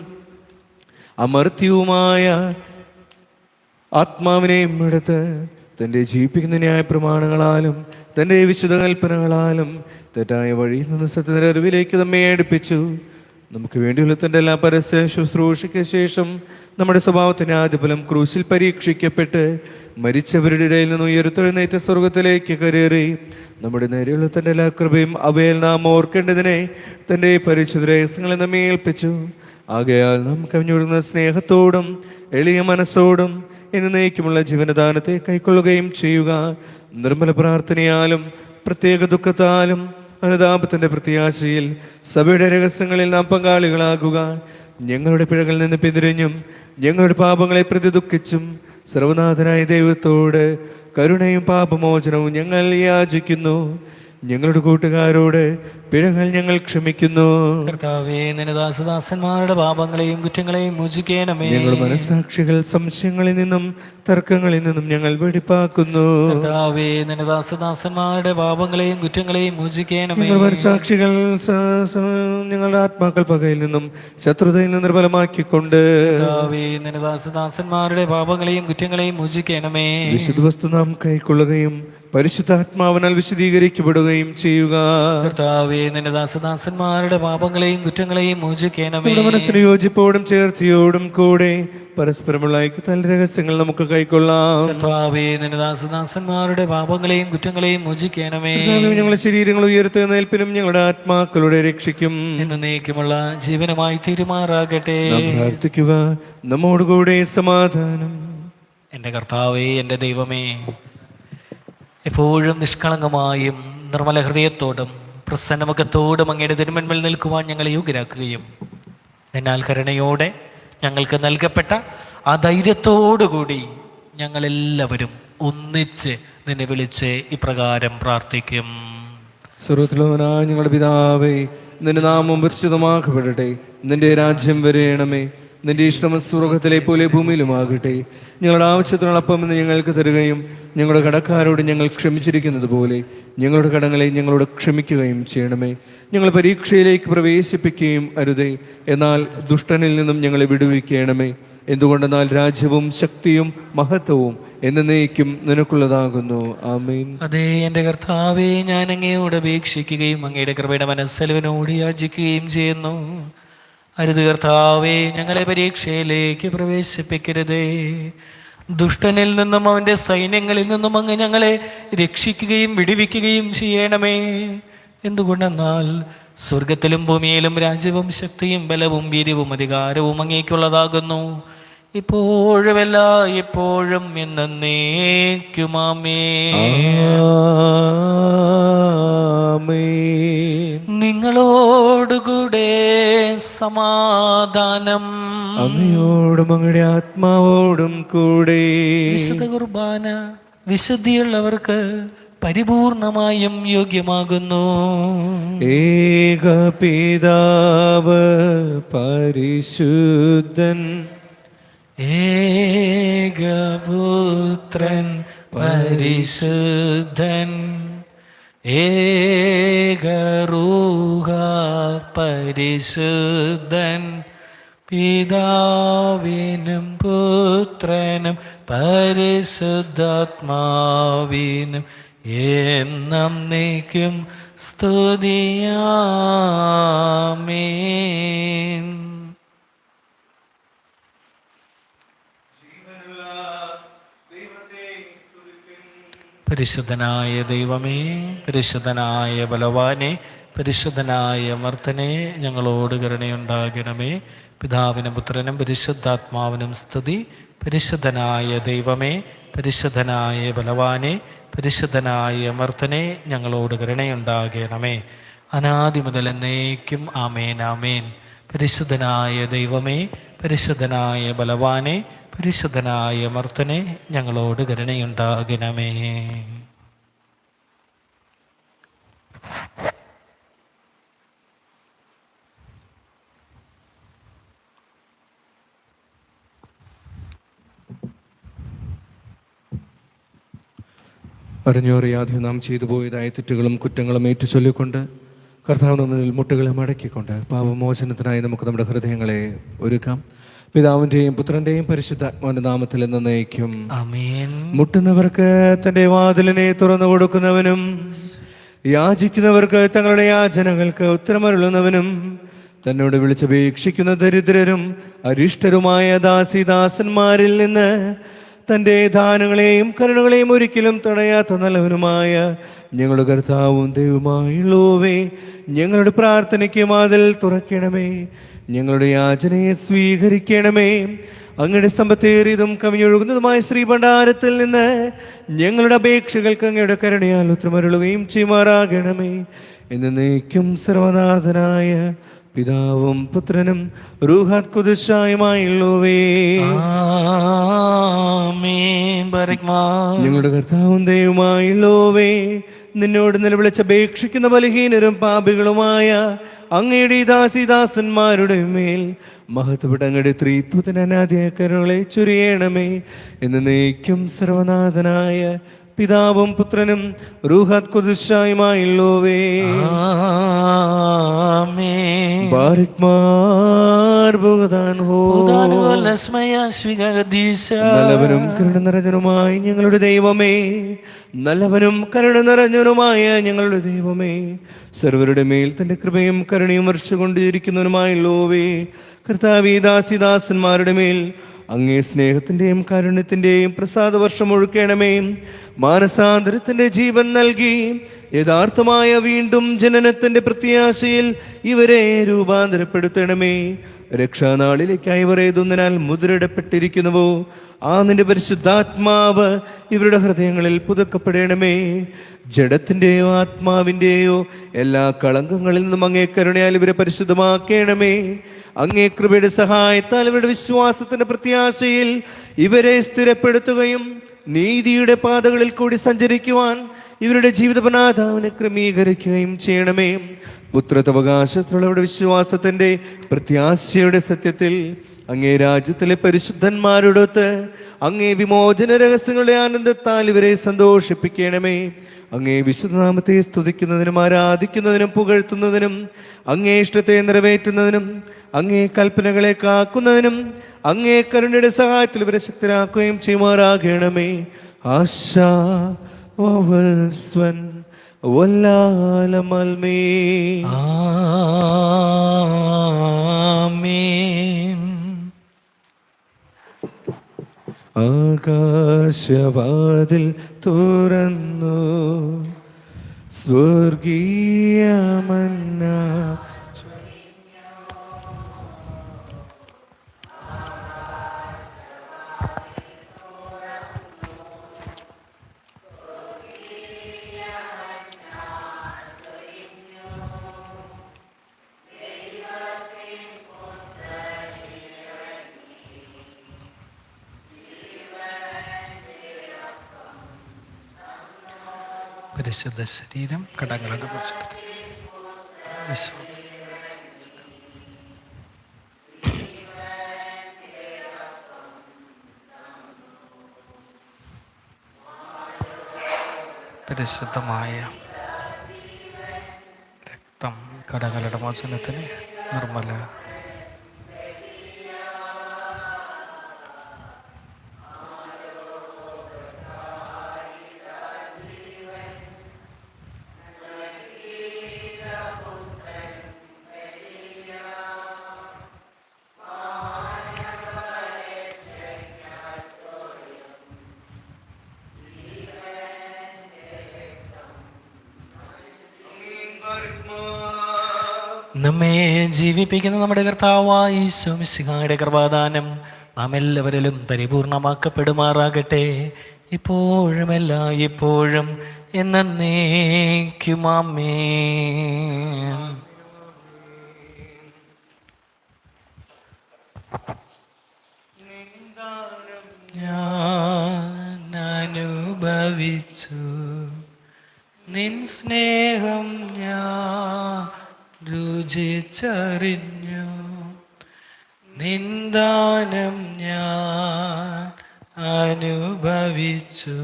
A: അമർത്യവുമായ ആത്മാവിനെയും എടുത്ത് തൻ്റെ ജീവിപ്പിക്കുന്ന ന്യായ പ്രമാണങ്ങളാലും തൻ്റെ വിശുദ്ധ കൽപ്പനകളാലും തെറ്റായ വഴിയിൽ നിന്ന് സത്യത്തിന്റെ അറിവിലേക്ക് നമ്മെ അടുപ്പിച്ചു. നമുക്ക് വേണ്ടിയുള്ള തൻ്റെ എല്ലാ പരസ്യ ശുശ്രൂഷയ്ക്ക് ശേഷം നമ്മുടെ സ്വഭാവത്തിന് ആദ്യഫലം ക്രൂശിൽ പരീക്ഷിക്കപ്പെട്ട് മരിച്ചവരുടെ ഇടയിൽ നിന്ന് ഉയർത്തെഴുന്നേറ്റ സ്വർഗത്തിലേക്ക് കയറി നമ്മുടെ നേരെയുള്ള തൻ്റെ എല്ലാ കൃപയും അവയിൽ നാം ഓർക്കേണ്ടതിനെ തൻ്റെ പരിശുദ്ധ രഹസ്യങ്ങളെ നമ്മെ ഏൽപ്പിച്ചു. ആകയാൽ നാം കവിഞ്ഞൊഴുകുന്ന സ്നേഹത്തോടും എളിയ മനസ്സോടും എന്നേക്കുമുള്ള ജീവനദാനത്തെ കൈക്കൊള്ളുകയും ചെയ്യുക. നിർമ്മല പ്രാർത്ഥനയാലും പ്രത്യേക ദുഃഖത്താലും അനുതാപത്തിന്റെ പ്രത്യാശയിൽ സഭയുടെ രഹസ്യങ്ങളിൽ നാം പങ്കാളികളാകുക. ഞങ്ങളുടെ പിഴകളിൽ നിന്ന് പിന്തിരിഞ്ഞും ഞങ്ങളുടെ പാപങ്ങളെ പ്രതി ദുഃഖിച്ചും സർവനാഥനായ ദൈവത്തോട് കരുണയും പാപമോചനവും ഞങ്ങൾ യാചിക്കുന്നു. ഞങ്ങളുടെ കൂട്ടുകാരോട് പിഴകൾ ഞങ്ങൾ ക്ഷമിക്കുന്നു.
C: കർത്താവേ, നിന്റെ ദാസദാസന്മാരുടെ പാപങ്ങളെയും കുറ്റങ്ങളെയും മോചിക്കണമേ.
A: ഞങ്ങളുടെ മനസ്സാക്ഷികൾ സംശയങ്ങളിൽ നിന്നും തർക്കങ്ങളിൽ നിന്നും ഞങ്ങൾ വെടിപ്പാക്കുന്നു.
C: കർത്താവേ, നിന്റെ ദാസദാസന്മാരുടെ പാപങ്ങളെയും കുറ്റങ്ങളെയും മോചിക്കണമേ.
A: ഞങ്ങളുടെ മനസ്സാക്ഷികൾ ഞങ്ങളുടെ ആത്മാക്കൾ പകയിൽ നിന്നും ശത്രുതയിൽ നിന്ന് നിർബലമാക്കിക്കൊണ്ട്
C: കർത്താവേ, നിന്റെ ദാസദാസന്മാരുടെ പാപങ്ങളെയും കുറ്റങ്ങളെയും മോചിക്കണമേ.
A: വിശുദ്ധ വസ്തു നാം കൈക്കൊള്ളുകയും പരിശുദ്ധാത്മാവിനാൽ വിശദീകരിക്കപ്പെടുകയും ചെയ്യുക.
C: കർത്താവേ, നിന്റെ ദാസദാസന്മാരുടെ പാപങ്ങളെയും കുറ്റങ്ങളെയും മോചിക്കണമേ.
A: മനസ്സിന് യോജിപ്പോടും ചേർച്ചയോടും കൂടെ പരസ്പരമുള്ള ഐക്യത്താൽ രഹസ്യങ്ങൾ നമുക്ക് കൈക്കൊള്ളാം.
C: കർത്താവേ, നിന്റെ ദാസദാസന്മാരുടെ പാപങ്ങളെയും കുറ്റങ്ങളെയും മോചിക്കണമേ.
A: ഞങ്ങളുടെ ശരീരങ്ങൾ ഉയർത്തുന്നേൽപ്പിനും ഞങ്ങളുടെ ആത്മാക്കളുടെ രക്ഷിക്കും
C: എന്നേക്കുമുള്ള ജീവനുമായി തീരുമാറാകട്ടെ.
A: പ്രാർത്ഥിക്കുക. നമ്മോടുകൂടെ സമാധാനം.
C: എൻ്റെ കർത്താവേ, എൻ്റെ ദൈവമേ, എപ്പോഴും നിഷ്കളങ്കമായും നിർമ്മല ഹൃദയത്തോടും പ്രസന്നമുഖത്തോടും അങ്ങയുടെ തിരുമുൻപിൽ നിൽക്കുവാൻ ഞങ്ങളെ യോഗ്യരാക്കുകയും എന്നാൽ കരുണയോടെ ഞങ്ങൾക്ക് നൽകപ്പെട്ട ആ ധൈര്യത്തോടുകൂടി ഞങ്ങളെല്ലാവരും ഒന്നിച്ച് നിന്നെ വിളിച്ച് ഇപ്രകാരം പ്രാർത്ഥിക്കും.
A: സ്വർഗ്ഗത്തിലുള്ളവനായ ഞങ്ങളുടെ പിതാവേ, നിന്റെ നാമം പരിശുദ്ധമാക്കപ്പെടട്ടെ. നിന്റെ രാജ്യം വരേണമേ. നിന്റെ ഇഷ്ടം സ്വർഗത്തിലെ പോലെ ഭൂമിയിലുമാകട്ടെ. ഞങ്ങളുടെ ആവശ്യത്തിനുള്ള അപ്പം ഇന്ന് ഞങ്ങൾക്ക് തരുകയും ഞങ്ങളുടെ കടക്കാരോട് ഞങ്ങൾ ക്ഷമിച്ചിരിക്കുന്നത് പോലെ ഞങ്ങളുടെ കടങ്ങളെ ഞങ്ങളോട് ക്ഷമിക്കുകയും ചെയ്യണമേ. ഞങ്ങൾ പരീക്ഷയിലേക്ക് പ്രവേശിപ്പിക്കുകയും അരുതേ, എന്നാൽ ദുഷ്ടനിൽ നിന്നും ഞങ്ങളെ വിടുവിക്കണമേ. എന്തുകൊണ്ടെന്നാൽ രാജ്യവും ശക്തിയും മഹത്വവും എന്നേക്കും നിനക്കുള്ളതാകുന്നു. ആമേൻ.
C: അതേ എൻ്റെ കർത്താവേ, ഞാൻ അങ്ങയോട് അപേക്ഷിക്കുകയും അങ്ങയുടെ കൃപയുടെ മനസ്സലിവിനോട് യാചിക്കുകയും ചെയ്യുന്നു. അരുത് കർത്താവേ, ഞങ്ങളെ പരീക്ഷയിലേക്ക് പ്രവേശിപ്പിക്കരുതേ. ദുഷ്ടനിൽ നിന്നും അവൻ്റെ സൈന്യങ്ങളിൽ നിന്നും അങ്ങ് ഞങ്ങളെ രക്ഷിക്കുകയും വിടുവിക്കുകയും ചെയ്യണമേ. എന്തുകൊണ്ടെന്നാൽ സ്വർഗത്തിലും ഭൂമിയിലും രാജ്യവും ശക്തിയും ബലവും വീര്യവും അധികാരവും അങ്ങേക്കുള്ളതാകുന്നു, ഇപ്പോഴും എപ്പോഴും എന്നേക്കും. നിങ്ങളോടുകൂടെ സമാധാനം
A: അങ്ങയോടും അങ്ങയുടെ ആത്മാവോടും കൂടെ.
C: വിശുദ്ധ കുർബാന വിശുദ്ധിയുള്ളവർക്ക് പരിപൂർണമായും യോഗ്യമാകുന്നു.
A: ഏക പിതാവ് പരിശുദ്ധൻ,
C: ഏകപുത്രൻ പരിശുദ്ധൻ, ഏകരൂഹ പരിശുദ്ധൻ, പിതാവിനും പുത്രനും പരിശുദ്ധാത്മാവിനും എന്നേക്കും സ്തുതിയാമേൻ. പരിശുദ്ധനായ ദൈവമേ, പരിശുദ്ധനായ ബലവാനെ, പരിശുദ്ധനായ അമർത്തനെ, ഞങ്ങളോട് കരുണയുണ്ടാകണമേ. പിതാവിനും പുത്രനും പരിശുദ്ധാത്മാവിനും സ്തുതി. പരിശുദ്ധനായ ദൈവമേ, പരിശുദ്ധനായ ബലവാനെ, പരിശുദ്ധനായ അമർത്തനെ, ഞങ്ങളോട് കരുണയുണ്ടാകണമേ. അനാദി മുതൽ എന്നേക്കും ആമേൻ ആമേൻ. പരിശുദ്ധനായ ദൈവമേ, പരിശുദ്ധനായ ബലവാനെ, പരിശുദ്ധനായ അമർത്തനെ, ഞങ്ങളോട് കരുണയുണ്ടാകണമേ.
A: അറിഞ്ഞോ അറിയാതെ നാം ചെയ്തു പോയതായ തെറ്റുകളും കുറ്റങ്ങളും ഏറ്റുചൊല്ലിക്കൊണ്ട് കർത്താവിന് മുന്നിൽ മുട്ടുകളെ മടക്കിക്കൊണ്ട് പാപമോചനത്തിനായി നമുക്ക് നമ്മുടെ ഹൃദയങ്ങളെ ഒരുക്കാം. പിതാവിന്റെയും പുത്രന്റെയും പരിശുദ്ധാത്മാവിന്റെ നാമത്തിൽ എന്നേക്കും
C: ആമേൻ.
A: മുട്ടുന്നവർക്ക് തന്റെ വാതിലിനെ തുറന്നു കൊടുക്കുന്നവനും യാചിക്കുന്നവർക്ക് തങ്ങളുടെ യാചനകൾക്ക് ഉത്തരമരുളുന്നവനും തന്നോട് വിളിച്ചപേക്ഷിക്കുന്ന ദരിദ്രരും അരിഷ്ടരുമായ ദാസിദാസന്മാരിൽ നിന്ന് തൻ്റെ ദാനങ്ങളെയും കരുണകളെയും ഒരിക്കലും തടയാത്ത നല്ലവനുമായ ഞങ്ങളുടെ കർത്താവും ദൈവമായുള്ളോവേ, ഞങ്ങളുടെ പ്രാർത്ഥനയ്ക്ക് വാതിൽ തുറക്കണമേ. ഞങ്ങളുടെ യാചനയെ സ്വീകരിക്കണമേ. അങ്ങയുടെ സ്തംഭത്തേറിയതും കവിഞ്ഞൊഴുകുന്നതുമായ ശ്രീഭണ്ഡാരത്തിൽ നിന്ന് ഞങ്ങളുടെ അപേക്ഷകൾക്ക് അങ്ങയുടെ കരുണയാൽ ഉത്തരമരുളുകയും ചെയ്യുമാറാകണമേ. എന്നേക്കും സർവനാഥനായ പിതാവും പുത്രനും റൂഹാത് ഖുദ്സായുമായുള്ളവേ.
C: ആമേൻ. ബാരക്മാർ.
A: ഞങ്ങളുടെ കർത്താവും ദൈവമായുള്ളവേ, നിന്നോട് നിലവിളിച്ചപേക്ഷിക്കുന്ന ബലഹീനരും പാപികളുമായ അങ്ങയുടെ ദാസിദാസന്മാരുടെ മേൽ മഹത്വപ്പെട്ട അങ്ങയുടെ ത്രിത്വത്തിന് അനാദിയായ കരുണകളെ ചൊരിയണമേ. എന്നേക്കും സർവനാഥനായ പിതാവും പുത്രനും റൂഹാത് ഖുദ്സായുമായുള്ളവേ.
C: ആമേൻ.
A: ബാരക്മാർ ബുഗദാൻ ഹോ. നല്ലവനും കരുണ നിറഞ്ഞനുമായി ഞങ്ങളുടെ ദൈവമേ, നല്ലവനും കരുണ നിറഞ്ഞവനുമായ ഞങ്ങളുടെ ദൈവമേ, സർവരുടെ മേൽ തന്റെ കൃപയും കരുണയും വർഷിച്ചുകൊണ്ടിരിക്കുന്നവനുമായുള്ളോവേ, കർത്താവേ, ദാസിദാസന്മാരുടെ മേൽ അങ്ങേ സ്നേഹത്തിന്റെയും കാരുണ്യത്തിന്റെയും പ്രസാദ വർഷം ഒഴുക്കണമേ. മാനസാന്തരത്തിന്റെ ജീവൻ നൽകി യഥാർത്ഥമായ വീണ്ടും ജനനത്തിന്റെ പ്രത്യാശയിൽ ഇവരെ രൂപാന്തരപ്പെടുത്തണമേ. രക്ഷാനാളിലേക്കായി ഇവർ ഏതൊന്നിനാൽ മുദ്രയിടപ്പെട്ടിരിക്കുന്നുവോ ആ നിന്റെ പരിശുദ്ധാത്മാവ് ഇവരുടെ ഹൃദയങ്ങളിൽ പുതുക്കപ്പെടണമേ. ജഡത്തിന്റെയോ ആത്മാവിന്റെയോ എല്ലാ കളങ്കങ്ങളിൽ നിന്നും അങ്ങേ കരുണയാൽ ഇവരെ പരിശുദ്ധമാക്കണമേ. അങ്ങേ കൃപയുടെ സഹായത്താൽ ഇവരുടെ വിശ്വാസത്തിന്റെ പ്രത്യാശയിൽ ഇവരെ സ്ഥിരപ്പെടുത്തുകയും നീതിയുടെ പാതകളിൽ കൂടി സഞ്ചരിക്കുവാൻ ഇവരുടെ ജീവിതപനാഥാവിനെ ക്രമീകരിക്കുകയും ചെയ്യണമേ. പുത്രത്വകാശത്തിലുള്ളവരുടെ വിശ്വാസത്തിന്റെ പ്രത്യാശയുടെ സത്യത്തിൽ അങ്ങേ രാജ്യത്തിലെ പരിശുദ്ധന്മാരോടൊത്ത് അങ്ങേ വിമോചന രഹസ്യങ്ങളുടെ ആനന്ദത്താൽ ഇവരെ സന്തോഷിപ്പിക്കണമേ. അങ്ങേ വിശുദ്ധനാമത്തെ സ്തുതിക്കുന്നതിനും ആരാധിക്കുന്നതിനും പുകഴ്ത്തുന്നതിനും അങ്ങേ ഇഷ്ടത്തെ നിറവേറ്റുന്നതിനും അങ്ങേ കൽപ്പനകളെ കാക്കുന്നതിനും അങ്ങേ കരുണയുടെ സഹായത്തിൽ ഇവരെ ശക്തരാക്കുകയും ചെയ്യുമാറാകണമേ. ആശാ വൽസ്വൻ വല്ലാലമൽമേ.
C: ആമേൻ.
A: ആകാശവാതിൽ തുറന്നു സ്വർഗീയ മന്ന
C: പരിശുദ്ധ ശരീരം കടങ്ങളുടെ മോചനത്തിന് വിശ്വാസം. പരിശുദ്ധമായ രക്തം കടങ്ങളുടെ മോചനത്തിന് നിർമ്മല. നമ്മെ ജീവിപ്പിക്കുന്ന നമ്മുടെ കർത്താവായ ഈശോ മിശിഹായുടെ കൃപാദാനം നാം എല്ലാവരിലും പരിപൂർണമാക്കപ്പെടുമാറാകട്ടെ, ഇപ്പോഴും എല്ലായ്പ്പോഴും എന്നേക്കും. ആമേൻ. ഞാൻ അനുഭവിച്ചു നിൻ സ്നേഹം, ഞാൻ രുചിച്ചറിഞ്ഞു നിന്ദാനം, ഞാൻ അനുഭവിച്ചു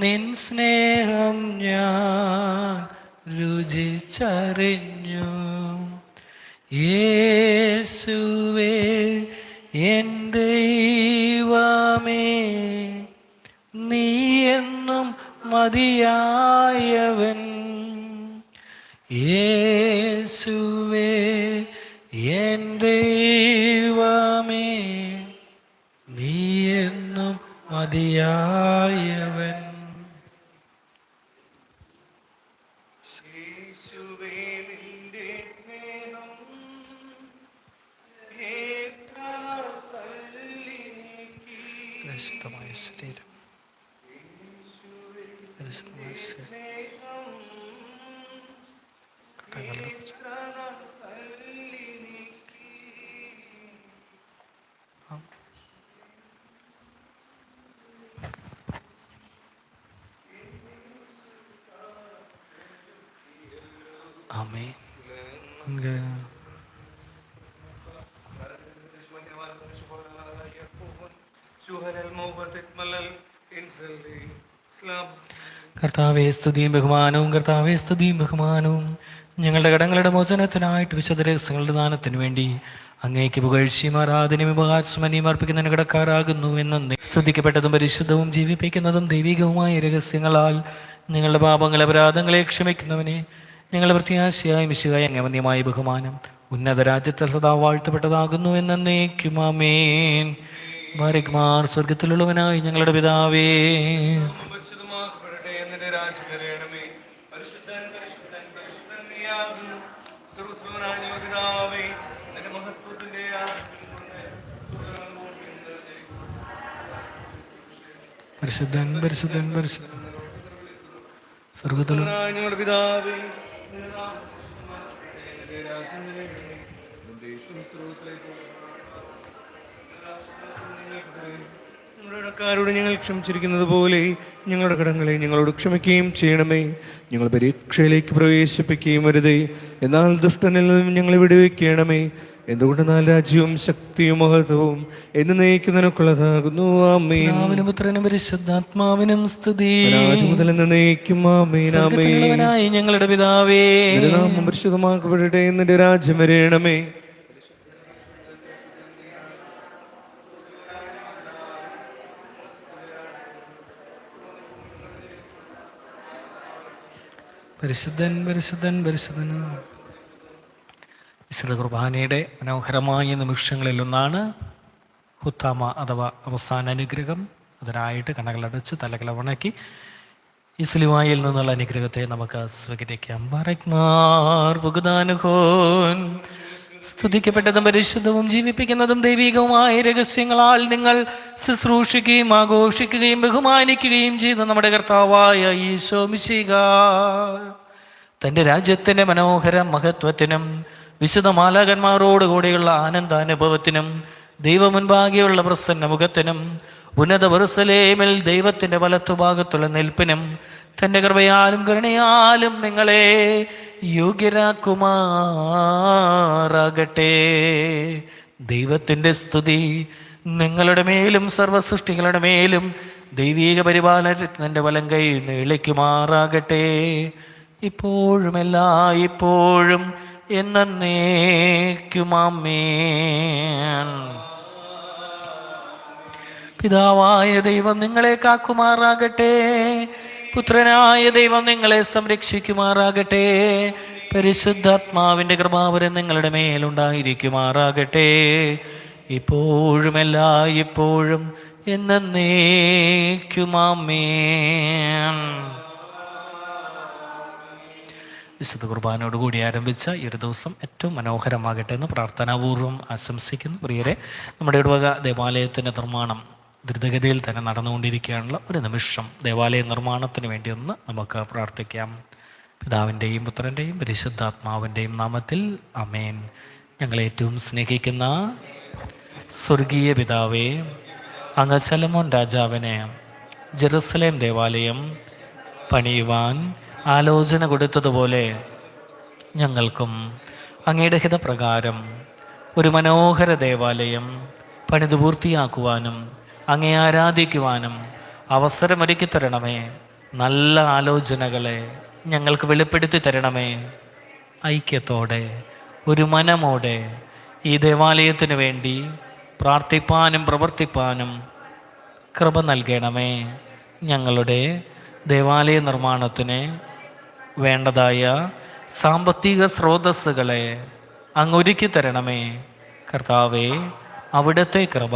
C: നിൻ സ്നേഹം, ഞാൻ രുചിച്ചറിഞ്ഞു. യേശുവേ എൻ ദൈവമേ നീ എന്നും മതിയായവൻ. യേശുവേ എൻ ദൈവമേ നീ എന്നും മതിയായവൻ. പരിശുദ്ധമായ ശരീരം, പരിശുദ്ധമായ ശരീരം, കടങ്ങളുടെ ആമേൻ. കർത്താവേ സ്തുതിയും ബഹുമാനവും, കർത്താവേ സ്തുതിയും ബഹുമാനവും. ഞങ്ങളുടെ കടങ്ങളുടെ മോചനത്തിനായിട്ട് വിശുദ്ധ രഹസ്യങ്ങളുടെ ദാനത്തിനു വേണ്ടി അങ്ങേക്ക് പുകഴ്ചയും ആരാധനയും ഉപകാശമനിയും അർപ്പിക്കുന്നതിന് കടക്കാരാകുന്നു എന്ന് സ്തുതിക്കപ്പെട്ടതും പരിശുദ്ധവും ജീവിപ്പിക്കുന്നതും ദൈവികവുമായ രഹസ്യങ്ങളാൽ ഞങ്ങളുടെ പാപങ്ങളെ അപരാധങ്ങളെ ക്ഷമിക്കുന്നവനെ ഞങ്ങളുടെ പ്രത്യാശയായ മിശിഹായ അങ്ങവന്യമായ ബഹുമാനം ഉന്നത രാജ്യത്തിൽ സദാ വാഴ്ത്തപ്പെട്ടതാകുന്നു എന്നേക്കും ആമേൻ. ബാരക്മാർ സ്വർഗത്തിലുള്ളവനായി ഞങ്ങളുടെ പിതാവേ, പരിശുദ്ധൻ പരിശുദ്ധൻ പരിശുദ്ധൻ സ്വർഗത്തിലുള്ള
A: ഞങ്ങളുടെ പിതാവേ, ഞങ്ങളുടെ ഞങ്ങൾ ക്ഷമിച്ചിരിക്കുന്നത് പോലെ ഞങ്ങളുടെ കടങ്ങളെ ഞങ്ങളോട് ക്ഷമിക്കുകയും ചെയ്യണമേ. ഞങ്ങൾ പരീക്ഷയിലേക്ക് പ്രവേശിപ്പിക്കുകയും വരുതേ, എന്നാൽ ദുഷ്ടനിൽ നിന്നും ഞങ്ങളെ വിടുവിക്കണമേ. എന്തുകൊണ്ടെന്നാൽ രാജ്യവും ശക്തിയും മഹത്വവും എന്നേക്കും നിനക്കുള്ളതാകുന്നു. ആമേൻ.
C: പിതാവിനും പുത്രനും പരിശുദ്ധാത്മാവിനും സ്തുതി.
A: മുതൽ എന്നേക്കും ആമേൻ. ആമേൻ.
C: ഞങ്ങളുടെ പിതാവേ,
A: നിന്റെ നാമം പരിശുദ്ധമാക്കപ്പെടട്ടെ. നിന്റെ രാജ്യം വരേണമേ.
C: പരിശുദ്ധൻ പരിശുദ്ധൻ പരിശുദ്ധൻ. വിശുദ്ധ കുർബാനയുടെ മനോഹരമായ നിമിഷങ്ങളിലൊന്നാണ് ഹുത്താമ അഥവാ അവസാന അനുഗ്രഹം. അതിനായിട്ട് കണ്ണുകളടച്ച് തലകള വണക്കി ഈ സ്ലിവായിൽ നിന്നുള്ള അനുഗ്രഹത്തെ നമുക്ക് സ്വീകരിക്കാം. ബാരക്മാർ ബുഗ്ദാനുഹോൻ. സ്തുതിക്കപ്പെട്ടതും പരിശുദ്ധവും ജീവിപ്പിക്കുന്നതും ദൈവികവുമായ രഹസ്യങ്ങളാൽ നിങ്ങൾ ശുശ്രൂഷിക്കുകയും ആഘോഷിക്കുകയും ബഹുമാനിക്കുകയും ചെയ്ത നമ്മുടെ കർത്താവായ ഈശോ മിശിഹാ തൻ്റെ രാജ്യത്തിൻ്റെ മനോഹര മഹത്വത്തിനും വിശുദ്ധ മാലാകന്മാരോടുകൂടിയുള്ള ആനന്ദാനുഭവത്തിനും ദൈവമുൻപാകെയുള്ള പ്രസന്ന മുഖത്തിനും ഉന്നത യെരൂശലേമിൽ ദൈവത്തിൻ്റെ വലത്തുഭാഗത്തുള്ള നിൽപ്പിനും തൻ്റെ കൃപയാലും കരുണയാലും നിങ്ങളെ യോഗ്യരാക്കുമാറാകട്ടെ. ദൈവത്തിൻ്റെ സ്തുതി നിങ്ങളുടെ മേലും സർവ്വസൃഷ്ടികളുടെ മേലും ദൈവീക പരിപാലനത്തിൻ്റെ വലം കൈ നീളിക്കുമാറാകട്ടെ, ഇപ്പോഴും എല്ലായ്പ്പോഴും എന്നേക്കും ആമേൻ. പിതാവായ ദൈവം നിങ്ങളെ കാക്കുമാറാകട്ടെ, പുത്രനായ ദൈവം നിങ്ങളെ സംരക്ഷിക്കുമാറാകട്ടെ, പരിശുദ്ധാത്മാവിൻ്റെ കൃപാവരം നിങ്ങളുടെ മേലുണ്ടായിരിക്കുമാറാകട്ടെ, ഇപ്പോഴും എല്ലായ്പ്പോഴും എന്നേക്കും ആമേൻ. വിശുദ്ധ കുർബാനയോടുകൂടി ആരംഭിച്ച ഈ ഒരു ദിവസം ഏറ്റവും മനോഹരമാകട്ടെ എന്ന് പ്രാർത്ഥനാപൂർവ്വം ആശംസിക്കുന്നു. പ്രിയരെ, നമ്മുടെ ഇടവക ദേവാലയത്തിൻ്റെ നിർമ്മാണം ദ്രുതഗതിയിൽ തന്നെ നടന്നുകൊണ്ടിരിക്കുകയാണുള്ള ഒരു നിമിഷം ദേവാലയ നിർമ്മാണത്തിന് വേണ്ടി ഒന്ന് നമുക്ക് പ്രാർത്ഥിക്കാം. പിതാവിൻ്റെയും പുത്രൻ്റെയും പരിശുദ്ധാത്മാവിൻ്റെയും നാമത്തിൽ ആമേൻ. ഞങ്ങളെ ഏറ്റവും സ്നേഹിക്കുന്ന സ്വർഗീയ പിതാവേ, അങ്ങ് ശലോമോൻ രാജാവിനെ ജെറുസലേം ദേവാലയം പണിയുവാൻ ആലോചന കൊടുത്തതുപോലെ ഞങ്ങൾക്കും അങ്ങയുടെ ഹിതപ്രകാരം ഒരു മനോഹര ദേവാലയം പണിത് പൂർത്തിയാക്കുവാനും അങ്ങേ ആരാധിക്കുവാനും അവസരമൊരുക്കി തരണമേ. നല്ല ആലോചനകളെ ഞങ്ങൾക്ക് വെളിപ്പെടുത്തി തരണമേ. ഐക്യത്തോടെ ഒരു മനമോടെ ഈ ദേവാലയത്തിന് വേണ്ടി പ്രാർത്ഥിപ്പാനും പ്രവർത്തിപ്പാനും കൃപ നൽകണമേ. ഞങ്ങളുടെ ദേവാലയ നിർമ്മാണത്തിന് വേണ്ടതായ സാമ്പത്തിക സ്രോതസ്സുകളെ അങ്ങ് ഒരുക്കി തരണമേ. കർത്താവേ, അവിടുത്തെ കൃപ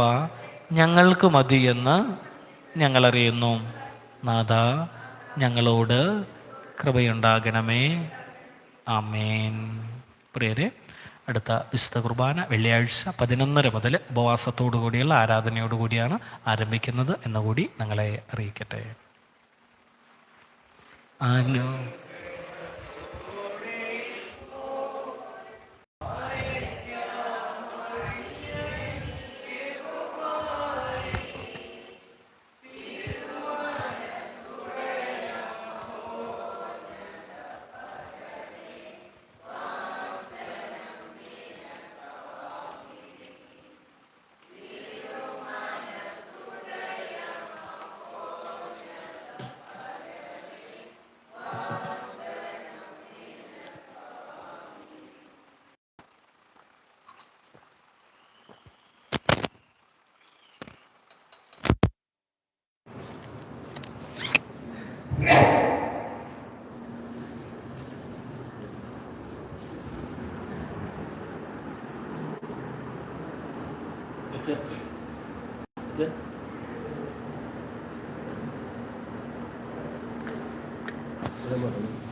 C: ഞങ്ങൾക്ക് മതിയെന്ന് ഞങ്ങളറിയുന്നു. നാഥ, ഞങ്ങളോട് കൃപയുണ്ടാകണമേ. ആമേൻ. പ്രിയരെ, അടുത്ത വിശുദ്ധ കുർബാന വെള്ളിയാഴ്ച 11:30 മുതൽ ഉപവാസത്തോടു കൂടിയുള്ള ആരാധനയോടുകൂടിയാണ് ആരംഭിക്കുന്നത് എന്നുകൂടി ഞങ്ങളെ അറിയിക്കട്ടെ. അനു
D: Gracias.